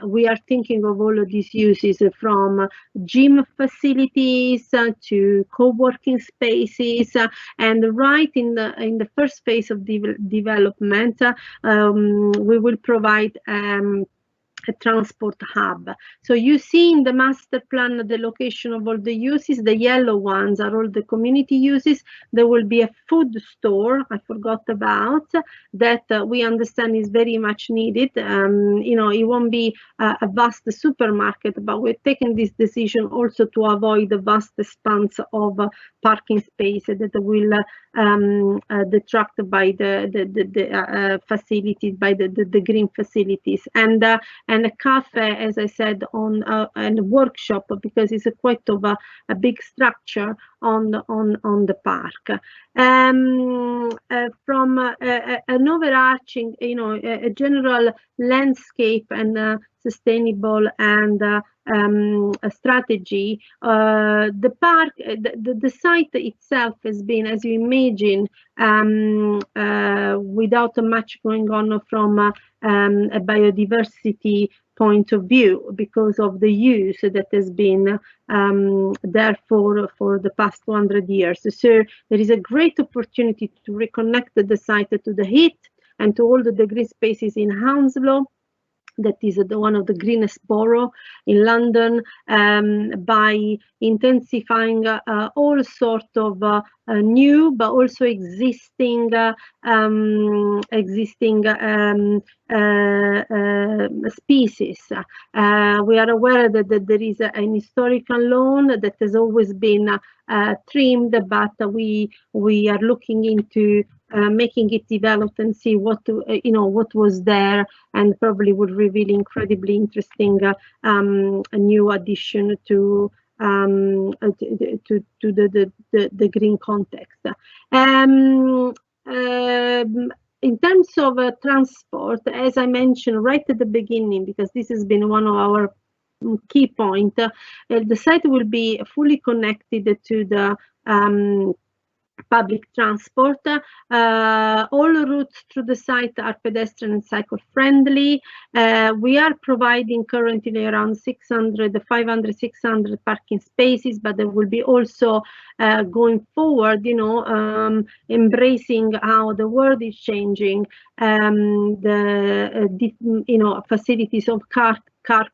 we are thinking of all of these uses, from gym facilities to co-working spaces, and right in the first phase of development, we will provide a transport hub. So you see in the master plan the location of all the uses. The yellow ones are all the community uses. There will be a food store, I forgot about, that we understand is very much needed. It won't be a vast supermarket, but we're taking this decision also to avoid the vast expanse of parking space that will detract by the facilities, by the green facilities, and a cafe, as I said, and a workshop, because it's quite of a big structure on the park. From an overarching, a general landscape and sustainable and a strategy, the park, the site itself has been, as you imagine, without much going on from a biodiversity point of view, because of the use that has been there for the past 200 years. So there is a great opportunity to reconnect the site to the Heath and to all the green spaces in Hounslow. That is one of the greenest borough in London, by intensifying all sorts of new but also existing species. We are aware that there is an historical lawn that has always been trimmed, but we are looking into making it develop and see what was there, and probably would reveal incredibly interesting a new addition to the green context. In terms of transport, as I mentioned right at the beginning, because this has been one of our key points, the site will be fully connected to the public transport. All routes through the site are pedestrian and cycle friendly. We are providing currently around 500, 600 parking spaces, but there will be also going forward, embracing how the world is changing, the facilities of car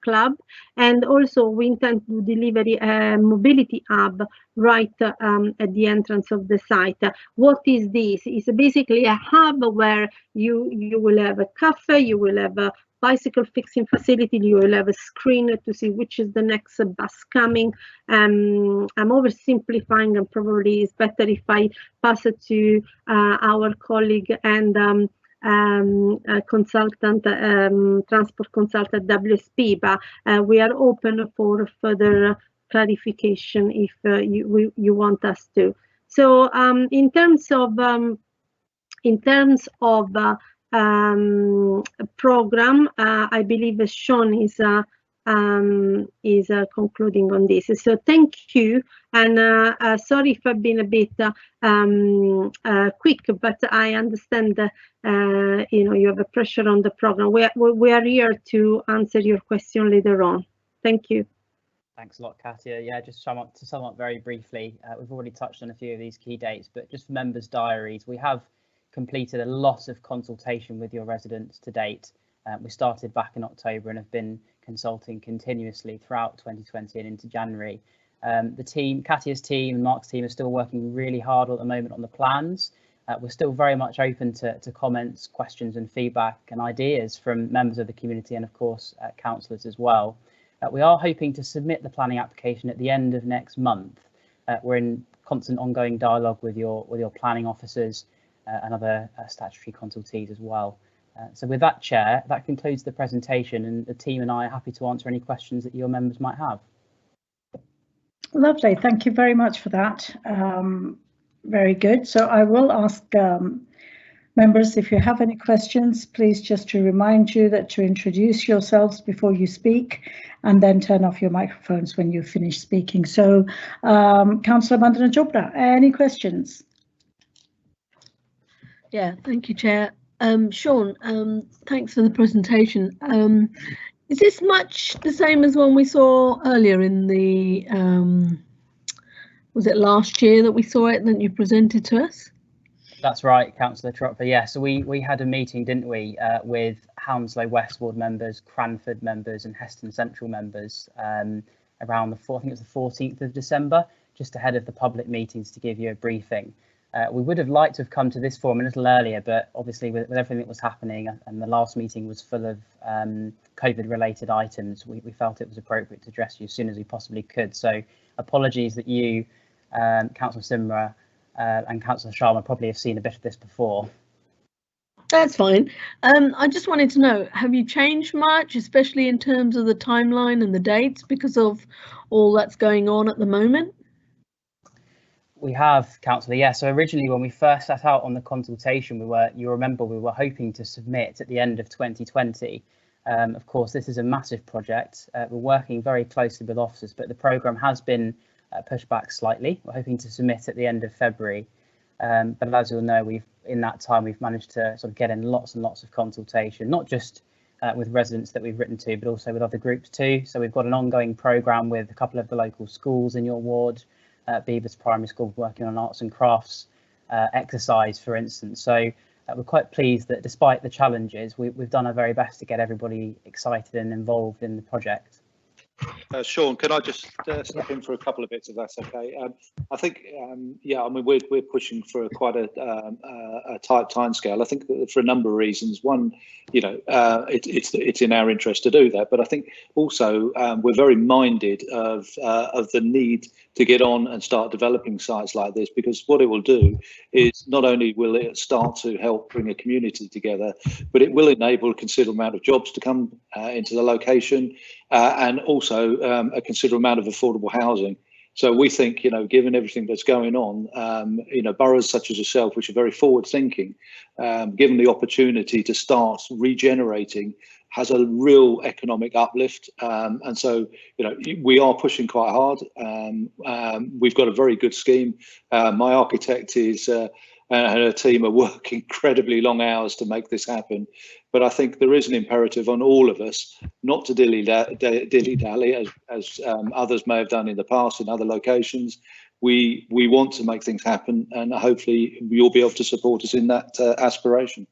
club, and also we intend to deliver a mobility hub right at the entrance of the site. What is this? It's basically a hub where you will have a cafe, you will have a bicycle fixing facility, you will have a screen to see which is the next bus coming. I'm oversimplifying, and probably it's better if I pass it to our colleague and consultant, transport consultant WSP, but we are open for further clarification if you want us to. So in terms of program, I believe Sean is concluding on this. So thank you, and sorry if I've been a bit quick, but I understand that you have a pressure on the program. We are here to answer your question later on. Thank you. Thanks a lot, Katia. Yeah, just to sum up very briefly, we've already touched on a few of these key dates, but just for members' diaries, we have completed a lot of consultation with your residents to date. We started back in October and have been consulting continuously throughout 2020 and into January. The team, Katya's team and Mark's team, are still working really hard at the moment on the plans. We're still very much open to comments, questions and feedback and ideas from members of the community and of course councillors as well. We are hoping to submit the planning application at the end of next month. We're in constant ongoing dialogue with your planning officers and other statutory consultees as well. So with that, Chair, that concludes the presentation, and the team and I are happy to answer any questions that your members might have. Lovely, thank you very much for that. Very good. So I will ask members, if you have any questions, please just to remind you that to introduce yourselves before you speak and then turn off your microphones when you finish speaking. So Councillor Vandana Chopra, any questions? Yeah, thank you, Chair. Sean, thanks for the presentation. Is this much the same as one we saw earlier in the, was it last year that we saw it that you presented to us? That's right, Councillor Chopra. Yeah, so we had a meeting, didn't we, with Hounslow West Ward members, Cranford members and Heston Central members around I think it was the 14th of December, just ahead of the public meetings to give you a briefing. We would have liked to have come to this forum a little earlier, but obviously with everything that was happening and the last meeting was full of COVID-related items, we felt it was appropriate to address you as soon as we possibly could. So apologies that you, Councillor Simra and Councillor Sharma probably have seen a bit of this before. That's fine. I just wanted to know, have you changed much, especially in terms of the timeline and the dates because of all that's going on at the moment? We have, Councillor, yeah. So originally when we first set out on the consultation, you remember we were hoping to submit at the end of 2020. Of course, this is a massive project. We're working very closely with officers, but the programme has been pushed back slightly. We're hoping to submit at the end of February. But as you'll know, in that time we've managed to sort of get in lots and lots of consultation, not just with residents that we've written to, but also with other groups too. So we've got an ongoing programme with a couple of the local schools in your ward. Beavers Primary School working on arts and crafts exercise, for instance. So we're quite pleased that despite the challenges, we've done our very best to get everybody excited and involved in the project. Sean, can I just step in for a couple of bits, if that's okay? I think, yeah, I mean, we're pushing for quite a tight timescale. I think that for a number of reasons. One, you know, it's in our interest to do that, but I think also we're very minded of the need to get on and start developing sites like this, because what it will do is not only will it start to help bring a community together, but it will enable a considerable amount of jobs to come into the location, and also a considerable amount of affordable housing. So we think, you know, given everything that's going on, you know, boroughs such as yourself, which are very forward thinking, given the opportunity to start regenerating, has a real economic uplift. And so, you know, we are pushing quite hard. We've got a very good scheme. My architect is and her team are working incredibly long hours to make this happen. But I think there is an imperative on all of us not to dilly-dally, as others may have done in the past in other locations. We want to make things happen, and hopefully you'll be able to support us in that aspiration.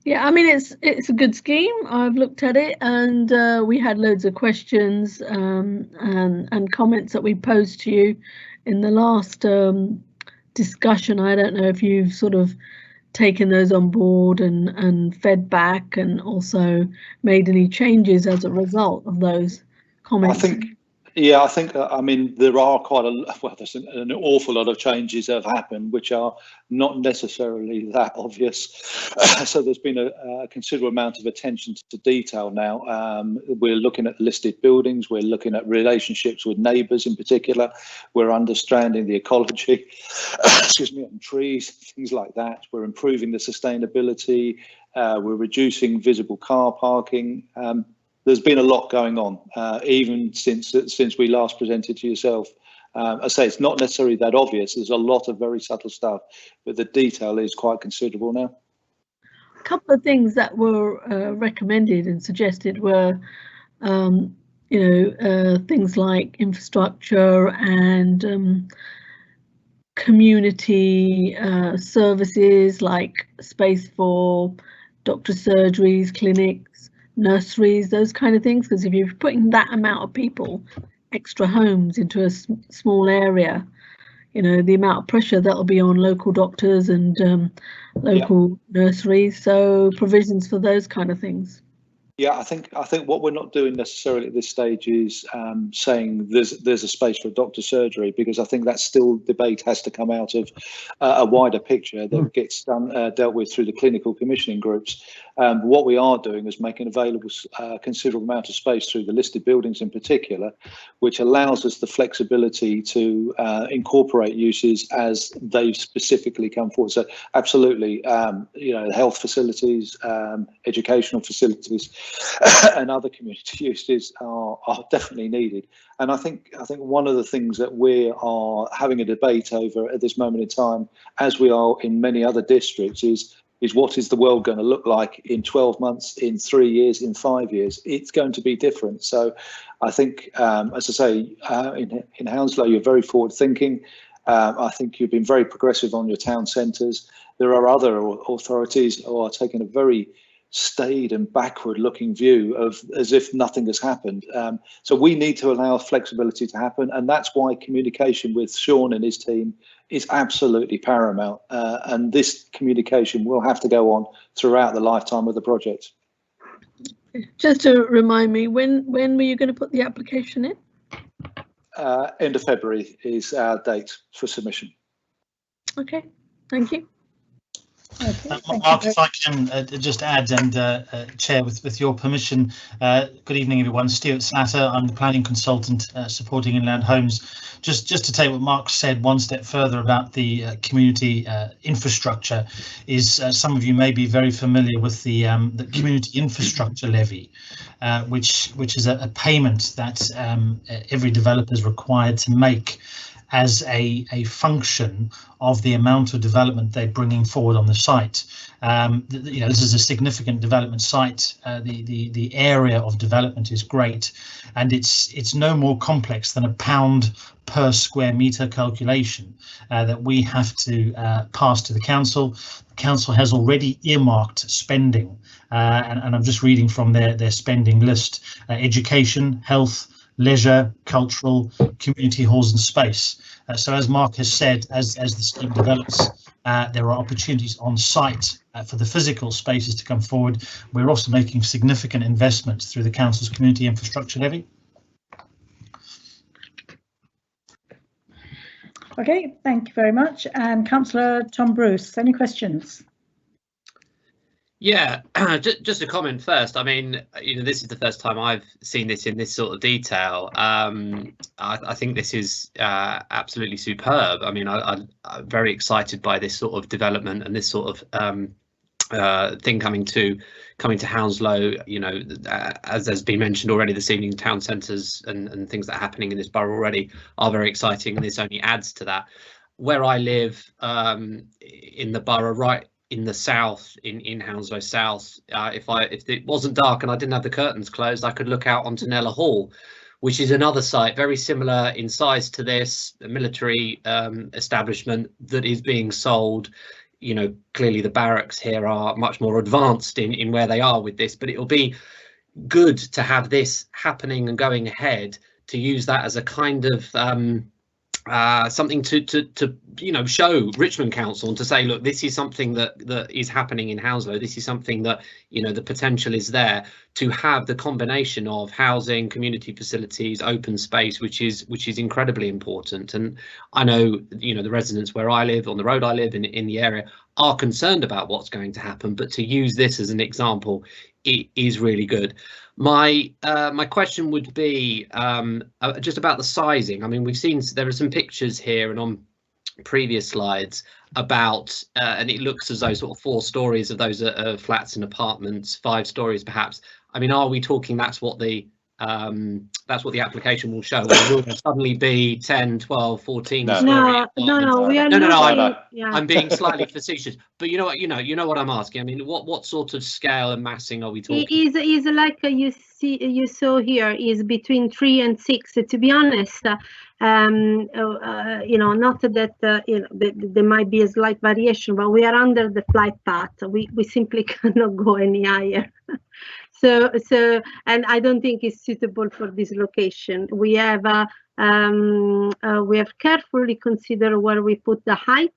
Yeah, I mean, it's a good scheme. I've looked at it, and we had loads of questions and comments that we posed to you in the last discussion. I don't know if you've sort of taken those on board and fed back, and also made any changes as a result of those comments. I think, I mean, there are there's an awful lot of changes that have happened, which are not necessarily that obvious. So there's been a considerable amount of attention to detail now. We're looking at listed buildings. We're looking at relationships with neighbours in particular. We're understanding the ecology, excuse me, on trees, things like that. We're improving the sustainability. We're reducing visible car parking. There's been a lot going on, even since we last presented to yourself. I say it's not necessarily that obvious. There's a lot of very subtle stuff, but the detail is quite considerable now. A couple of things that were recommended and suggested were, things like infrastructure and community services, like space for doctor surgeries, clinics, nurseries, those kind of things, because if you're putting that amount of people extra homes into a small area, you know, the amount of pressure that'll be on local doctors and local nurseries. So provisions for those kind of things. Yeah, I think what we're not doing necessarily at this stage is saying there's a space for a doctor's surgery, because I think that still debate has to come out of a wider picture that gets dealt with through the clinical commissioning groups. What we are doing is making available a considerable amount of space through the listed buildings in particular, which allows us the flexibility to incorporate uses as they specifically come forward. So absolutely, you know, health facilities, educational facilities, and other community uses are definitely needed. And I think one of the things that we are having a debate over at this moment in time, as we are in many other districts, is what is the world going to look like in 12 months, in 3 years, in 5 years? It's going to be different. So I think, as I say, in Hounslow, you're very forward thinking. I think you've been very progressive on your town centres. There are other authorities who are taking a very staid and backward looking view of as if nothing has happened. So we need to allow flexibility to happen, and that's why communication with Sean and his team is absolutely paramount, and this communication will have to go on throughout the lifetime of the project. Just to remind me, when were you going to put the application in? End of February is our date for submission. Okay, thank you. Okay, Mark, if I can just add, and Chair, with your permission, good evening everyone. Stuart Slatter, I'm the planning consultant supporting Inland Homes. Just to take what Mark said one step further about the community infrastructure, is some of you may be very familiar with the community infrastructure levy, which is a payment that every developer is required to make as a function of the amount of development they're bringing forward on the site. You know, this is a significant development site. The area of development is great, and it's no more complex than a £1 per square metre calculation that we have to pass to the council. The council has already earmarked spending, and I'm just reading from their spending list: education, health, leisure, cultural, community halls and space. So as Mark has said, as the scheme develops, there are opportunities on site for the physical spaces to come forward. We're also making significant investments through the council's community infrastructure levy. Okay, thank you very much. And Councillor Tom Bruce, any questions? Yeah, just a comment first. I mean, you know, this is the first time I've seen this in this sort of detail. I think this is absolutely superb. I mean, I'm very excited by this sort of development and this sort of thing coming to Hounslow. You know, as has been mentioned already this evening, town centres and things that are happening in this borough already are very exciting, and this only adds to that. Where I live in the borough, right in the south, in Hounslow South, if it wasn't dark and I didn't have the curtains closed, I could look out onto Nella Hall, which is another site very similar in size to this, a military establishment that is being sold. You know, clearly the barracks here are much more advanced in where they are with this, but it'll be good to have this happening and going ahead, to use that as a kind of something to you know, show Richmond Council and to say, look, this is something that is happening in Hounslow. This is something that, you know, the potential is there to have the combination of housing, community facilities, open space, which is incredibly important. And I know, you know, the residents where I live, on the road I live in the area, are concerned about what's going to happen, but to use this as an example, it is really good. My question would be just about the sizing. I mean, we've seen there are some pictures here and on previous slides about, and it looks as though sort of 4 stories of those are flats and apartments, 5 stories perhaps. I mean, are we talking that's what the application will show? Or will there suddenly be 10, 12, 14 story apartments? I'm being slightly facetious, but you know what I'm asking. I mean, what sort of scale and massing are we talking? It is like you you saw here is between 3 and 6. To be honest, you know, not that you know, there might be a slight variation, but we are under the flight path. We simply cannot go any higher. So and I don't think it's suitable for this location. We have carefully considered where we put the height.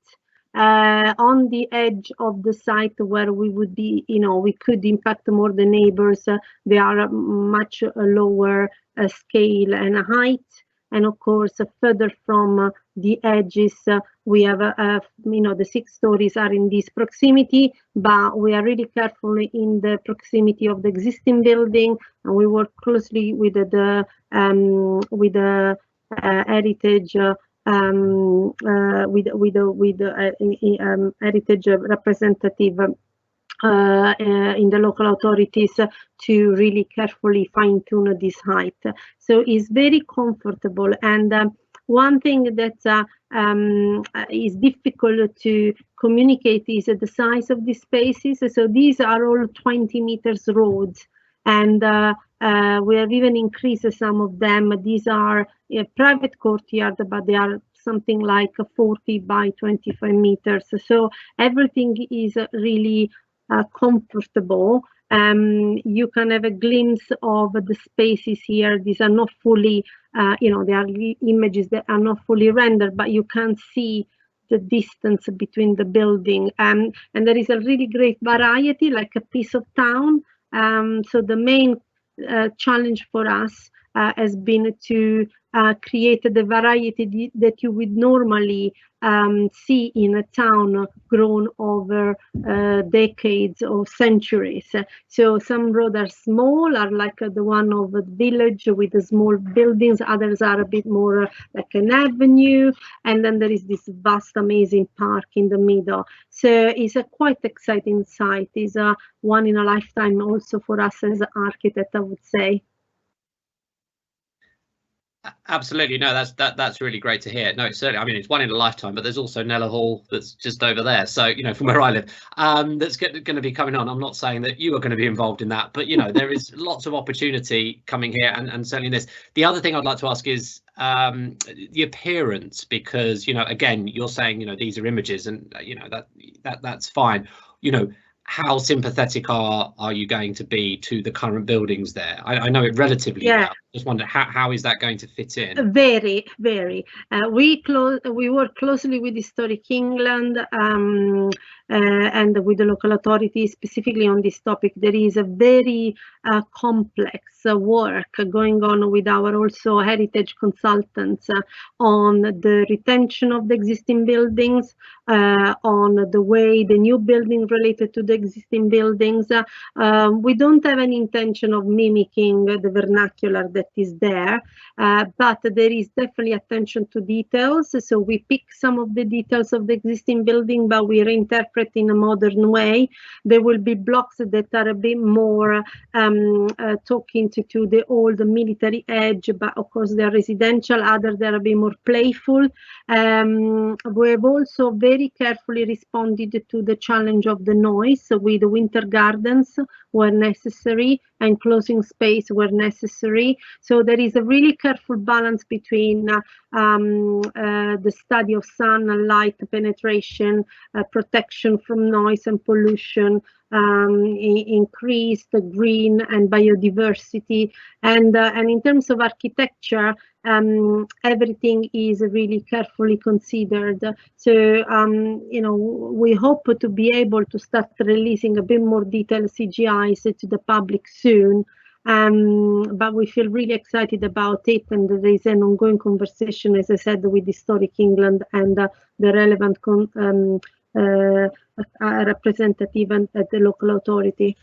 On the edge of the site where we would be, you know, we could impact more the neighbors. They are much lower scale and height, and of course further from the edges we have you know, the 6 stories are in this proximity, but we are really carefully in the proximity of the existing building, and we work closely with the heritage heritage representative in the local authorities to really carefully fine-tune this height. So it's very comfortable, and one thing that is difficult to communicate is the size of these spaces. So these are all 20 meters roads, and we have even increased some of them. These are a private courtyard, but they are something like 40 by 25 meters. So everything is really comfortable. You can have a glimpse of the spaces here. These are not fully, you know, they are images that are not fully rendered, but you can see the distance between the building. And there is a really great variety, like a piece of town. So the main challenge for us has been to create the variety that you would normally see in a town grown over decades or centuries. So some roads are small, are like the one of the village with the small buildings. Others are a bit more like an avenue, and then there is this vast, amazing park in the middle. So it's a quite exciting site. It's a one in a lifetime also for us as an architect, I would say. Absolutely, no, that's really great to hear. No, certainly, I mean, it's one in a lifetime, but there's also Nella Hall that's just over there. So, you know, from where I live, that's going to be coming on. I'm not saying that you are going to be involved in that, but, you know, there is lots of opportunity coming here, and certainly this. The other thing I'd like to ask is the appearance, because, you know, again, you're saying, you know, these are images, and, you know, that's fine. You know, how sympathetic are you going to be to the current buildings there? I know it relatively well. Just wonder how is that going to fit in? Very, very. We work closely with Historic England and with the local authorities specifically on this topic. There is a very complex work going on with our also heritage consultants on the retention of the existing buildings, on the way the new building related to the existing buildings. We don't have any intention of mimicking the vernacular that is there, but there is definitely attention to details. So we pick some of the details of the existing building, but we reinterpret in a modern way. There will be blocks that are a bit more talking to the old military edge, but of course they're residential. Others they're a bit more playful. We have also very carefully responded to the challenge of the noise with winter gardens where necessary and closing space where necessary. So there is a really careful balance between the study of sun and light penetration, protection from noise and pollution, increased green and biodiversity, and in terms of architecture, everything is really carefully considered. So you know, we hope to be able to start releasing a bit more detailed CGIs to the public soon, but we feel really excited about it, and there is an ongoing conversation, as I said, with Historic England and the relevant representative at the local authority.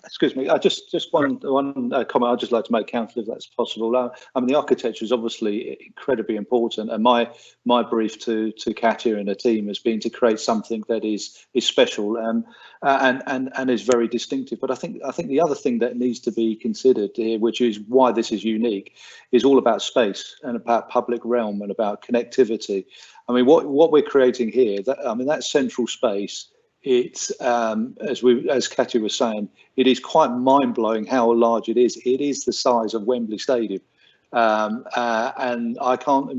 Excuse me, I just one comment I'd just like to make, Councillor, if that's possible. I mean, the architecture is obviously incredibly important, and my brief to Katia and her team has been to create something that is special and is very distinctive. But I think the other thing that needs to be considered here, which is why this is unique, is all about space and about public realm and about connectivity. I mean, what we're creating here, that central space it's as Katia was saying, it is quite mind-blowing how large it is. It is the size of Wembley Stadium. And I can't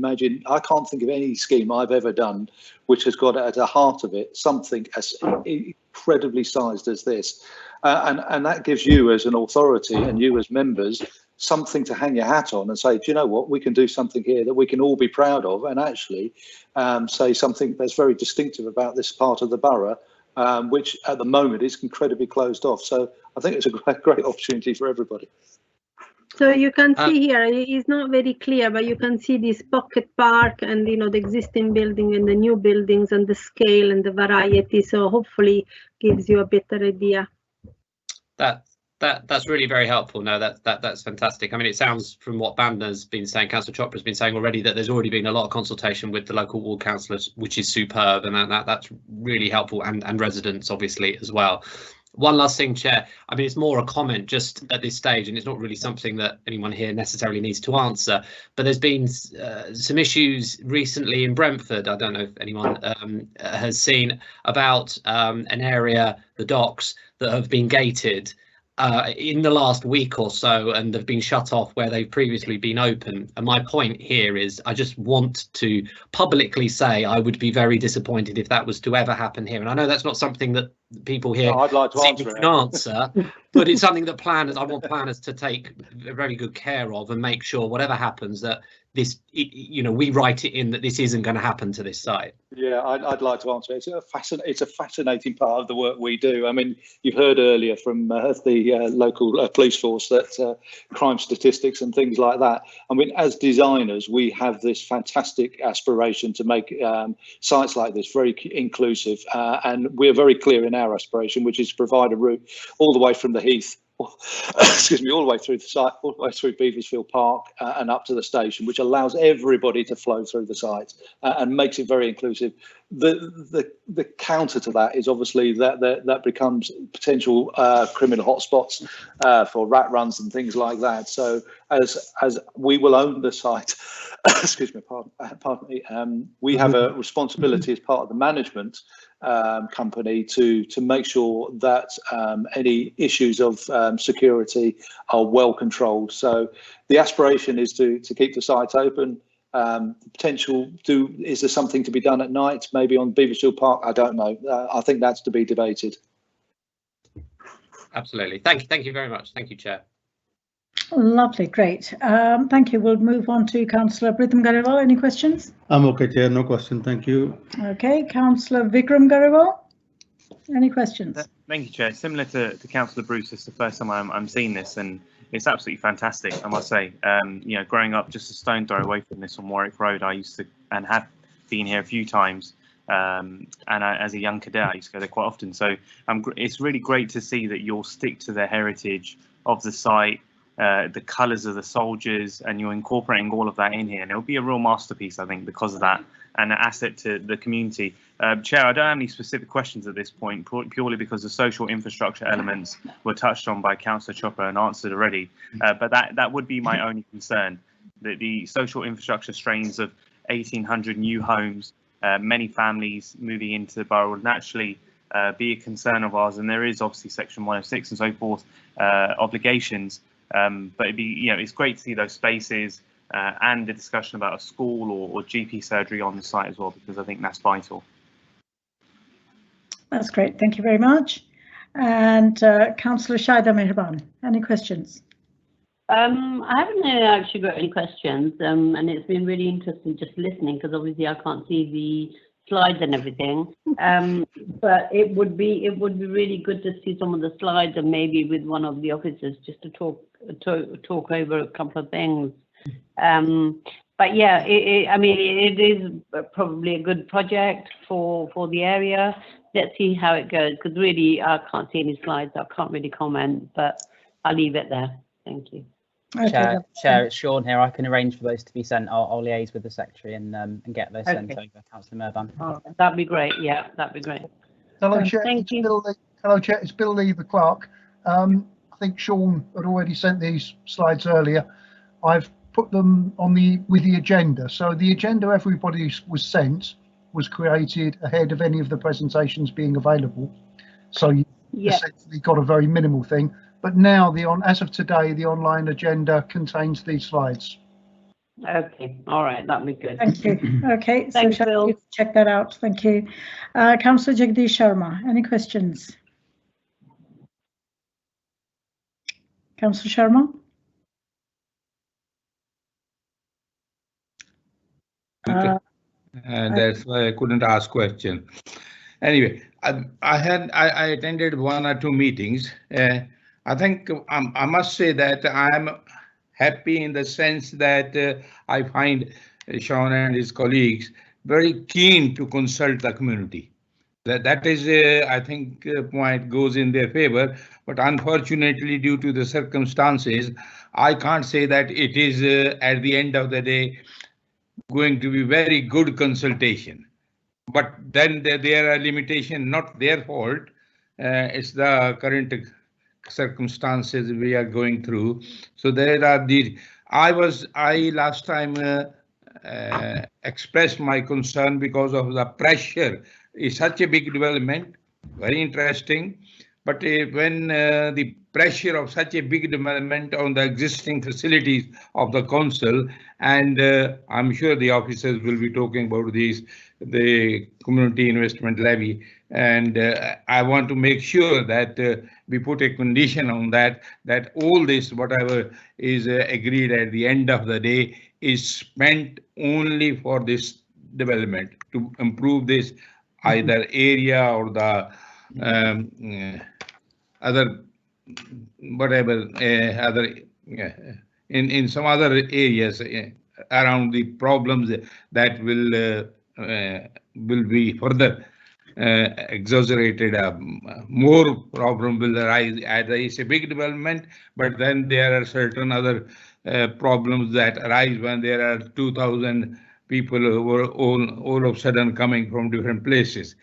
think of any scheme I've ever done which has got at the heart of it something as incredibly sized as this. And that gives you as an authority and you as members something to hang your hat on and say, do you know what, we can do something here that we can all be proud of, and actually say something that's very distinctive about this part of the borough, which at the moment is incredibly closed off. So I think it's a great opportunity for everybody. So you can see here, it's not very clear, but you can see this pocket park and, you know, the existing building and the new buildings and the scale and the variety. So hopefully gives you a better idea. That's really very helpful. No, that's fantastic. I mean, it sounds from what Vandana's been saying, Councillor Chopra has been saying already, that there's already been a lot of consultation with the local ward councillors, which is superb, and that's really helpful, and residents obviously as well. One last thing, Chair. I mean, it's more a comment just at this stage, and it's not really something that anyone here necessarily needs to answer. But there's been some issues recently in Brentford. I don't know if anyone has seen about an area, the docks, that have been gated in the last week or so, and they've been shut off where they've previously been open. And my point here is, I just want to publicly say I would be very disappointed if that was to ever happen here. And I know that's not something that people here I'd like to answer, but it's something that I want planners to take very good care of and make sure whatever happens that this, you know, we write it in that this isn't going to happen to this site. Yeah, I'd like to answer it. It's a fascinating part of the work we do. I mean, you've heard earlier from the local police force that crime statistics and things like that. I mean, as designers, we have this fantastic aspiration to make sites like this very inclusive, and we're very clear in our aspiration, which is to provide a route all the way from the Heath, excuse me, all the way through the site, all the way through Beaversfield Park and up to the station, which allows everybody to flow through the site and makes it very inclusive. The counter to that is obviously that becomes potential criminal hotspots for rat runs and things like that. So as we will own the site, excuse me, pardon me, we have a responsibility as part of the management company to make sure that any issues of security are well controlled. So the aspiration is to keep the site open. The potential is there something to be done at night, maybe on Beaversfield Park? I don't know. I think that's to be debated. Absolutely. Thank you very much. Thank you, Chair. Lovely, great. Thank you. We'll move on to Councillor Garywell. Any questions? I'm okay, Chair. No question. Thank you. Okay, Councillor Vikram Garywell. Any questions? Thank you, Chair. Similar to Councillor Bruce, it's the first time I'm seeing this, and it's absolutely fantastic, I must say. You know, growing up just a stone throw away from this on Warwick Road, I used to and have been here a few times. As a young cadet, I used to go there quite often. So it's really great to see that you'll stick to the heritage of the site, the colours of the soldiers, and you're incorporating all of that in here. And it'll be a real masterpiece, I think, because of that, and an asset to the community. Chair, I don't have any specific questions at this point, purely because the social infrastructure elements were touched on by Councillor Chopra and answered already. But that would be my only concern, that the social infrastructure strains of 1,800 new homes, many families moving into the borough would naturally be a concern of ours. And there is obviously Section 106 and so forth obligations. But it'd be, you know, it's great to see those spaces and the discussion about a school or GP surgery on the site as well, because I think that's vital. That's great. Thank you very much. And Councillor Shaida Mehban, any questions? I haven't actually got any questions, and it's been really interesting just listening, because obviously I can't see the slides and everything. But it would be really good to see some of the slides, and maybe with one of the officers just to talk over a couple of things. But yeah, I mean, it is probably a good project for the area. Let's see how it goes, because really I can't see any slides. I can't really comment, but I'll leave it there. Thank you. Okay. Chair, it's Sean here. I can arrange for those to be sent. I'll liaise with the secretary and get those sent over. Councillor Mehban. Oh, that'd be great. Yeah, that'd be great. Hello, Chair. Thank you. Hello, Chair. It's Bill Lee, the clerk. I think Sean had already sent these slides earlier. I've put them on with the agenda. So the agenda everybody was sent. was created ahead of any of the presentations being available. So you essentially got a very minimal thing. But now, as of today, the online agenda contains these slides. Okay, all right, that'd be good. Thank you. Okay, so Thanks, shall Bill. we check that out? Thank you. Councillor Jagdish Sharma, any questions? Councillor Sharma? That's why I couldn't ask question. Anyway, I attended 1 or 2 meetings. I think I must say that I'm happy in the sense that I find Sean and his colleagues very keen to consult the community. That is, I think, point goes in their favor. But unfortunately, due to the circumstances, I can't say that it is at the end of the day going to be very good consultation. But then there are limitations, not their fault. It's the current circumstances we are going through. So there are these. I last time expressed my concern because of the pressure. It's such a big development, very interesting. But when the pressure of such a big development on the existing facilities of the council, and I'm sure the officers will be talking about the community investment levy, and I want to make sure that we put a condition on that all this, whatever is agreed at the end of the day, is spent only for this development to improve this either area or the other whatever other in some other areas around the problems that will be further exaggerated. More problem will arise. It's a big development, but then there are certain other problems that arise when there are 2,000 people who are all of a sudden coming from different places.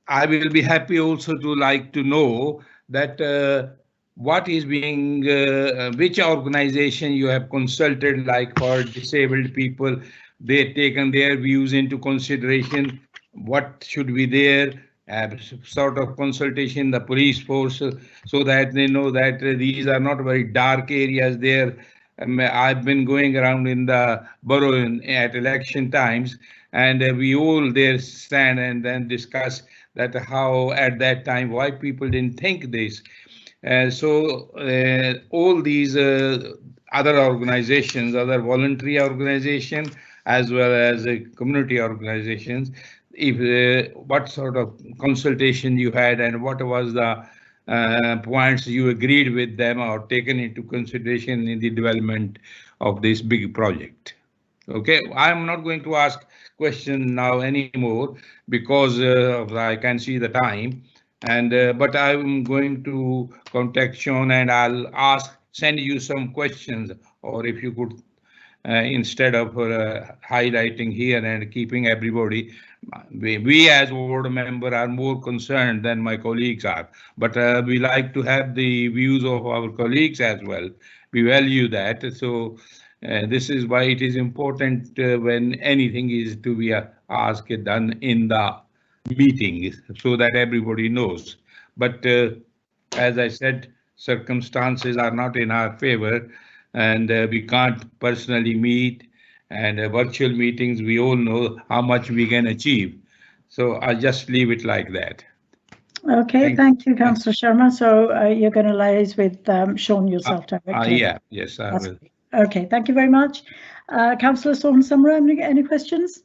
I will be happy also to know that what is being, which organization you have consulted, like for disabled people, they've taken their views into consideration, what should be there, sort of consultation, the police force, so that they know that these are not very dark areas there. I've been going around in the borough at election times, and we all there stand and then discuss that how at that time why people didn't think this. So all these other organizations, other voluntary organizations, as well as community organizations, if what sort of consultation you had and what was the points you agreed with them or taken into consideration in the development of this big project. Okay, I'm not going to ask questions now anymore because I can see the time, and but I'm going to contact Sean and I'll send you some questions, or if you could instead of highlighting here and keeping everybody, we as ward member are more concerned than my colleagues are, but we like to have the views of our colleagues as well. We value that. So this is why it is important when anything is to be asked done in the meeting, so that everybody knows. But as I said, circumstances are not in our favor, and we can't personally meet, and virtual meetings, we all know how much we can achieve. So I'll just leave it like that. Okay, thank you, Councillor Sharma. So you're going to liaise with Sean yourself directly? Yeah, yes, I will. Okay, thank you very much. Councillor Saun Samra, any questions?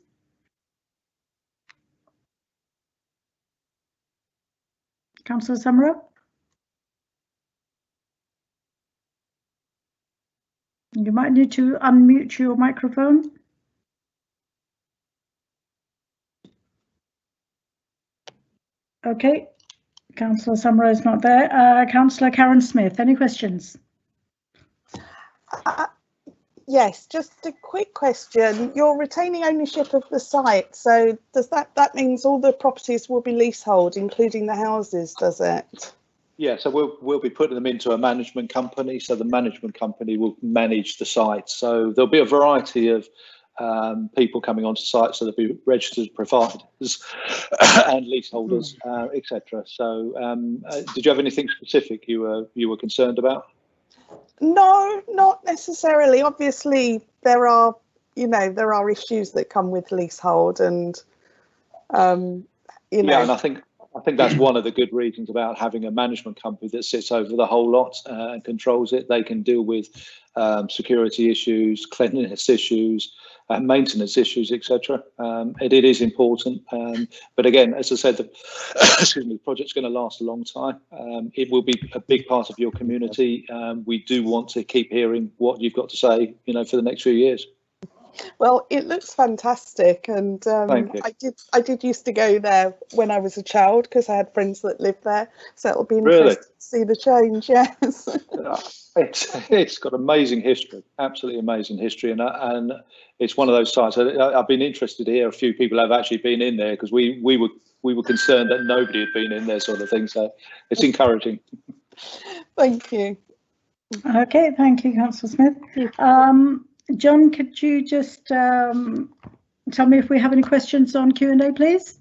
Councillor Samra? You might need to unmute your microphone. Okay, Councillor Samra is not there. Councillor Karen Smith, any questions? Yes, just a quick question. You're retaining ownership of the site, so does that means all the properties will be leasehold, including the houses, does it? Yeah, so we'll be putting them into a management company. So the management company will manage the site. So there'll be a variety of people coming onto site, so there'll be registered providers and leaseholders, etc. So, did you have anything specific you were concerned about? No, not necessarily. Obviously, there are issues that come with leasehold, and Yeah, and I think that's one of the good reasons about having a management company that sits over the whole lot and controls it. They can deal with security issues, cleanliness issues, maintenance issues, etc. It is important. But again, as I said, the project's going to last a long time. It will be a big part of your community. We do want to keep hearing what you've got to say, for the next few years. Well, it looks fantastic, and I did used to go there when I was a child because I had friends that lived there, so it'll be interesting to see the change. Yes. It's got amazing history, absolutely amazing history, and it's one of those sites. I've been interested to hear a few people have actually been in there, because we were concerned that nobody had been in there, sort of thing. So it's encouraging. Thank you. Okay, thank you, Councillor Smith. John, could you just tell me if we have any questions on Q&A, please?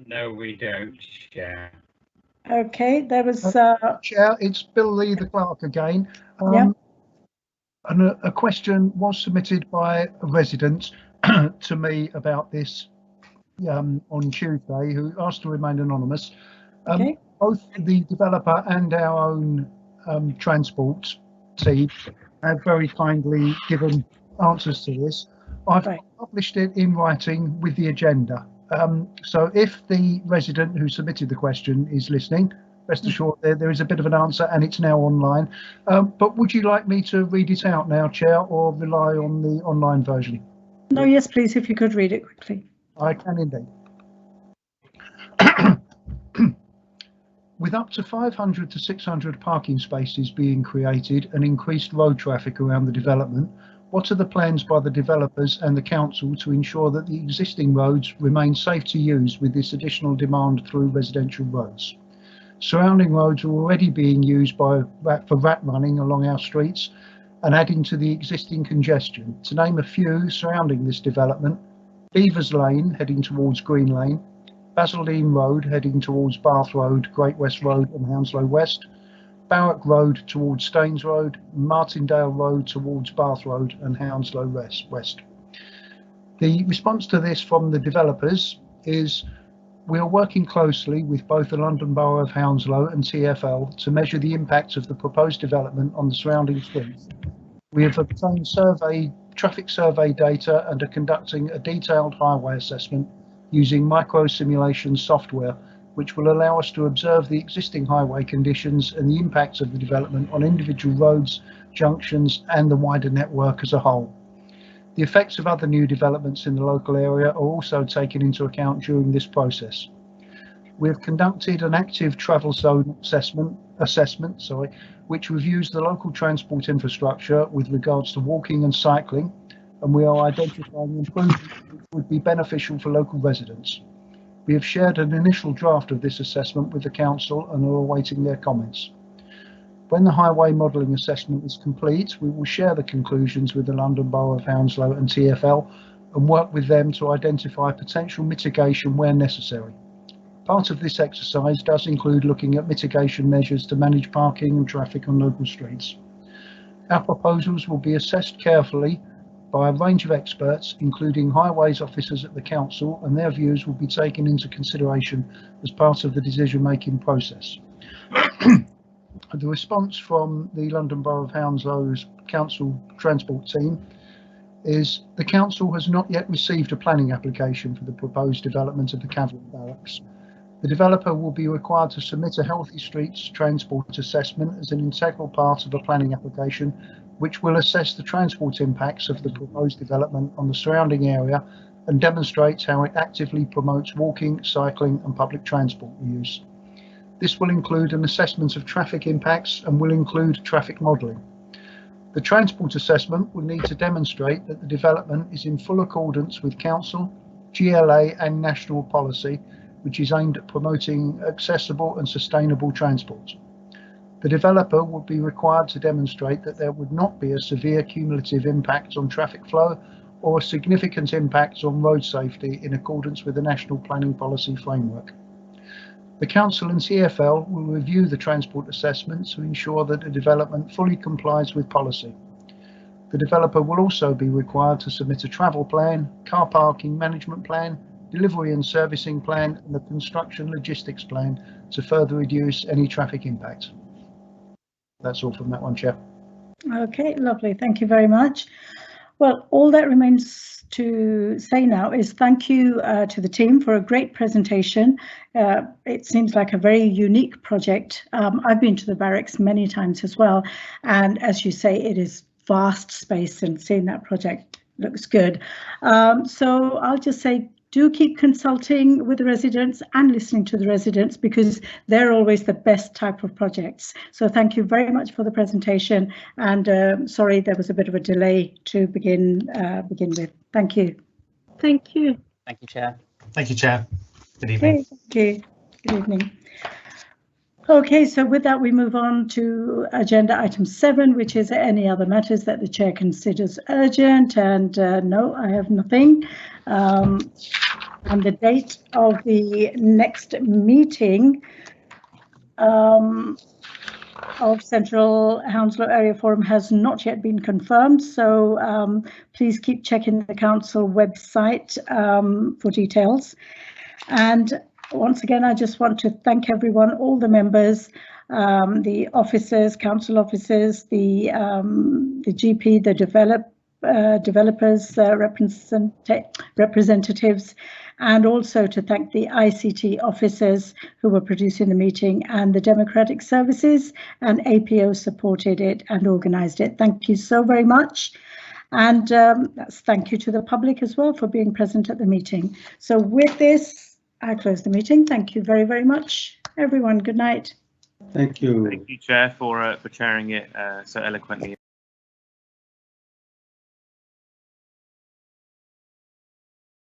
No, we don't, Chair. Okay, there was... Chair, it's Bill Lee, the clerk again. Yeah. And a question was submitted by a resident to me about this on Tuesday, who asked to remain anonymous. Okay. Both the developer and our own transport team have very kindly given answers to this. I've published it in writing with the agenda. So if the resident who submitted the question is listening, rest assured there is a bit of an answer, and it's now online. But would you like me to read it out now, Chair, or rely on the online version? No, yes, please, if you could read it quickly. I can indeed. With up to 500 to 600 parking spaces being created and increased road traffic around the development, what are the plans by the developers and the council to ensure that the existing roads remain safe to use with this additional demand through residential roads? Surrounding roads are already being used for rat running along our streets and adding to the existing congestion. To name a few surrounding this development: Beavers Lane heading towards Green Lane, Basildine Road heading towards Bath Road, Great West Road and Hounslow West, Barrack Road towards Staines Road, Martindale Road towards Bath Road and Hounslow West. The response to this from the developers is we are working closely with both the London Borough of Hounslow and TfL to measure the impact of the proposed development on the surrounding streets. We have obtained traffic survey data and are conducting a detailed highway assessment using micro simulation software, which will allow us to observe the existing highway conditions and the impacts of the development on individual roads, junctions and the wider network as a whole. The effects of other new developments in the local area are also taken into account during this process. We have conducted an active travel zone assessment, which reviews the local transport infrastructure with regards to walking and cycling, and we are identifying improvements which would be beneficial for local residents. We have shared an initial draft of this assessment with the council and are awaiting their comments. When the highway modelling assessment is complete, we will share the conclusions with the London Borough of Hounslow and TfL and work with them to identify potential mitigation where necessary. Part of this exercise does include looking at mitigation measures to manage parking and traffic on local streets. Our proposals will be assessed carefully by a range of experts, including highways officers at the council, and their views will be taken into consideration as part of the decision-making process. The response from the London Borough of Hounslow's council transport team is the council has not yet received a planning application for the proposed development of the cavalry barracks. The developer will be required to submit a healthy streets transport assessment as an integral part of a planning application, which will assess the transport impacts of the proposed development on the surrounding area and demonstrates how it actively promotes walking, cycling and public transport use. This will include an assessment of traffic impacts and will include traffic modelling. The transport assessment will need to demonstrate that the development is in full accordance with council, GLA and national policy, which is aimed at promoting accessible and sustainable transport. The developer would be required to demonstrate that there would not be a severe cumulative impact on traffic flow or a significant impact on road safety in accordance with the National Planning Policy Framework. The Council and TfL will review the transport assessment to ensure that the development fully complies with policy. The developer will also be required to submit a travel plan, car parking management plan, delivery and servicing plan, and the construction logistics plan to further reduce any traffic impact. That's all from that one, Chair. Okay, lovely. Thank you very much. Well, all that remains to say now is thank you to the team for a great presentation. It seems like a very unique project. I've been to the barracks many times as well, and as you say, it is vast space, and seeing that project looks good. So I'll just say, do keep consulting with the residents and listening to the residents, because they're always the best type of projects. So thank you very much for the presentation, and sorry there was a bit of a delay to begin with. Thank you. Thank you. Thank you, Chair. Thank you, Chair. Good evening. Okay, thank you. Good evening. Okay, so with that we move on to agenda item 7, which is any other matters that the chair considers urgent, and no, I have nothing. And the date of the next meeting of Central Hounslow Area Forum has not yet been confirmed, so please keep checking the council website for details. And once again, I just want to thank everyone, all the members, the officers, council officers, the GP, the developers, representatives, and also to thank the ICT officers who were producing the meeting, and the Democratic Services and APO supported it and organised it. Thank you so very much. And that's thank you to the public as well for being present at the meeting. So with this, I close the meeting. Thank you very, very much, everyone. Good night. Thank you. Thank you, Chair, for chairing it so eloquently.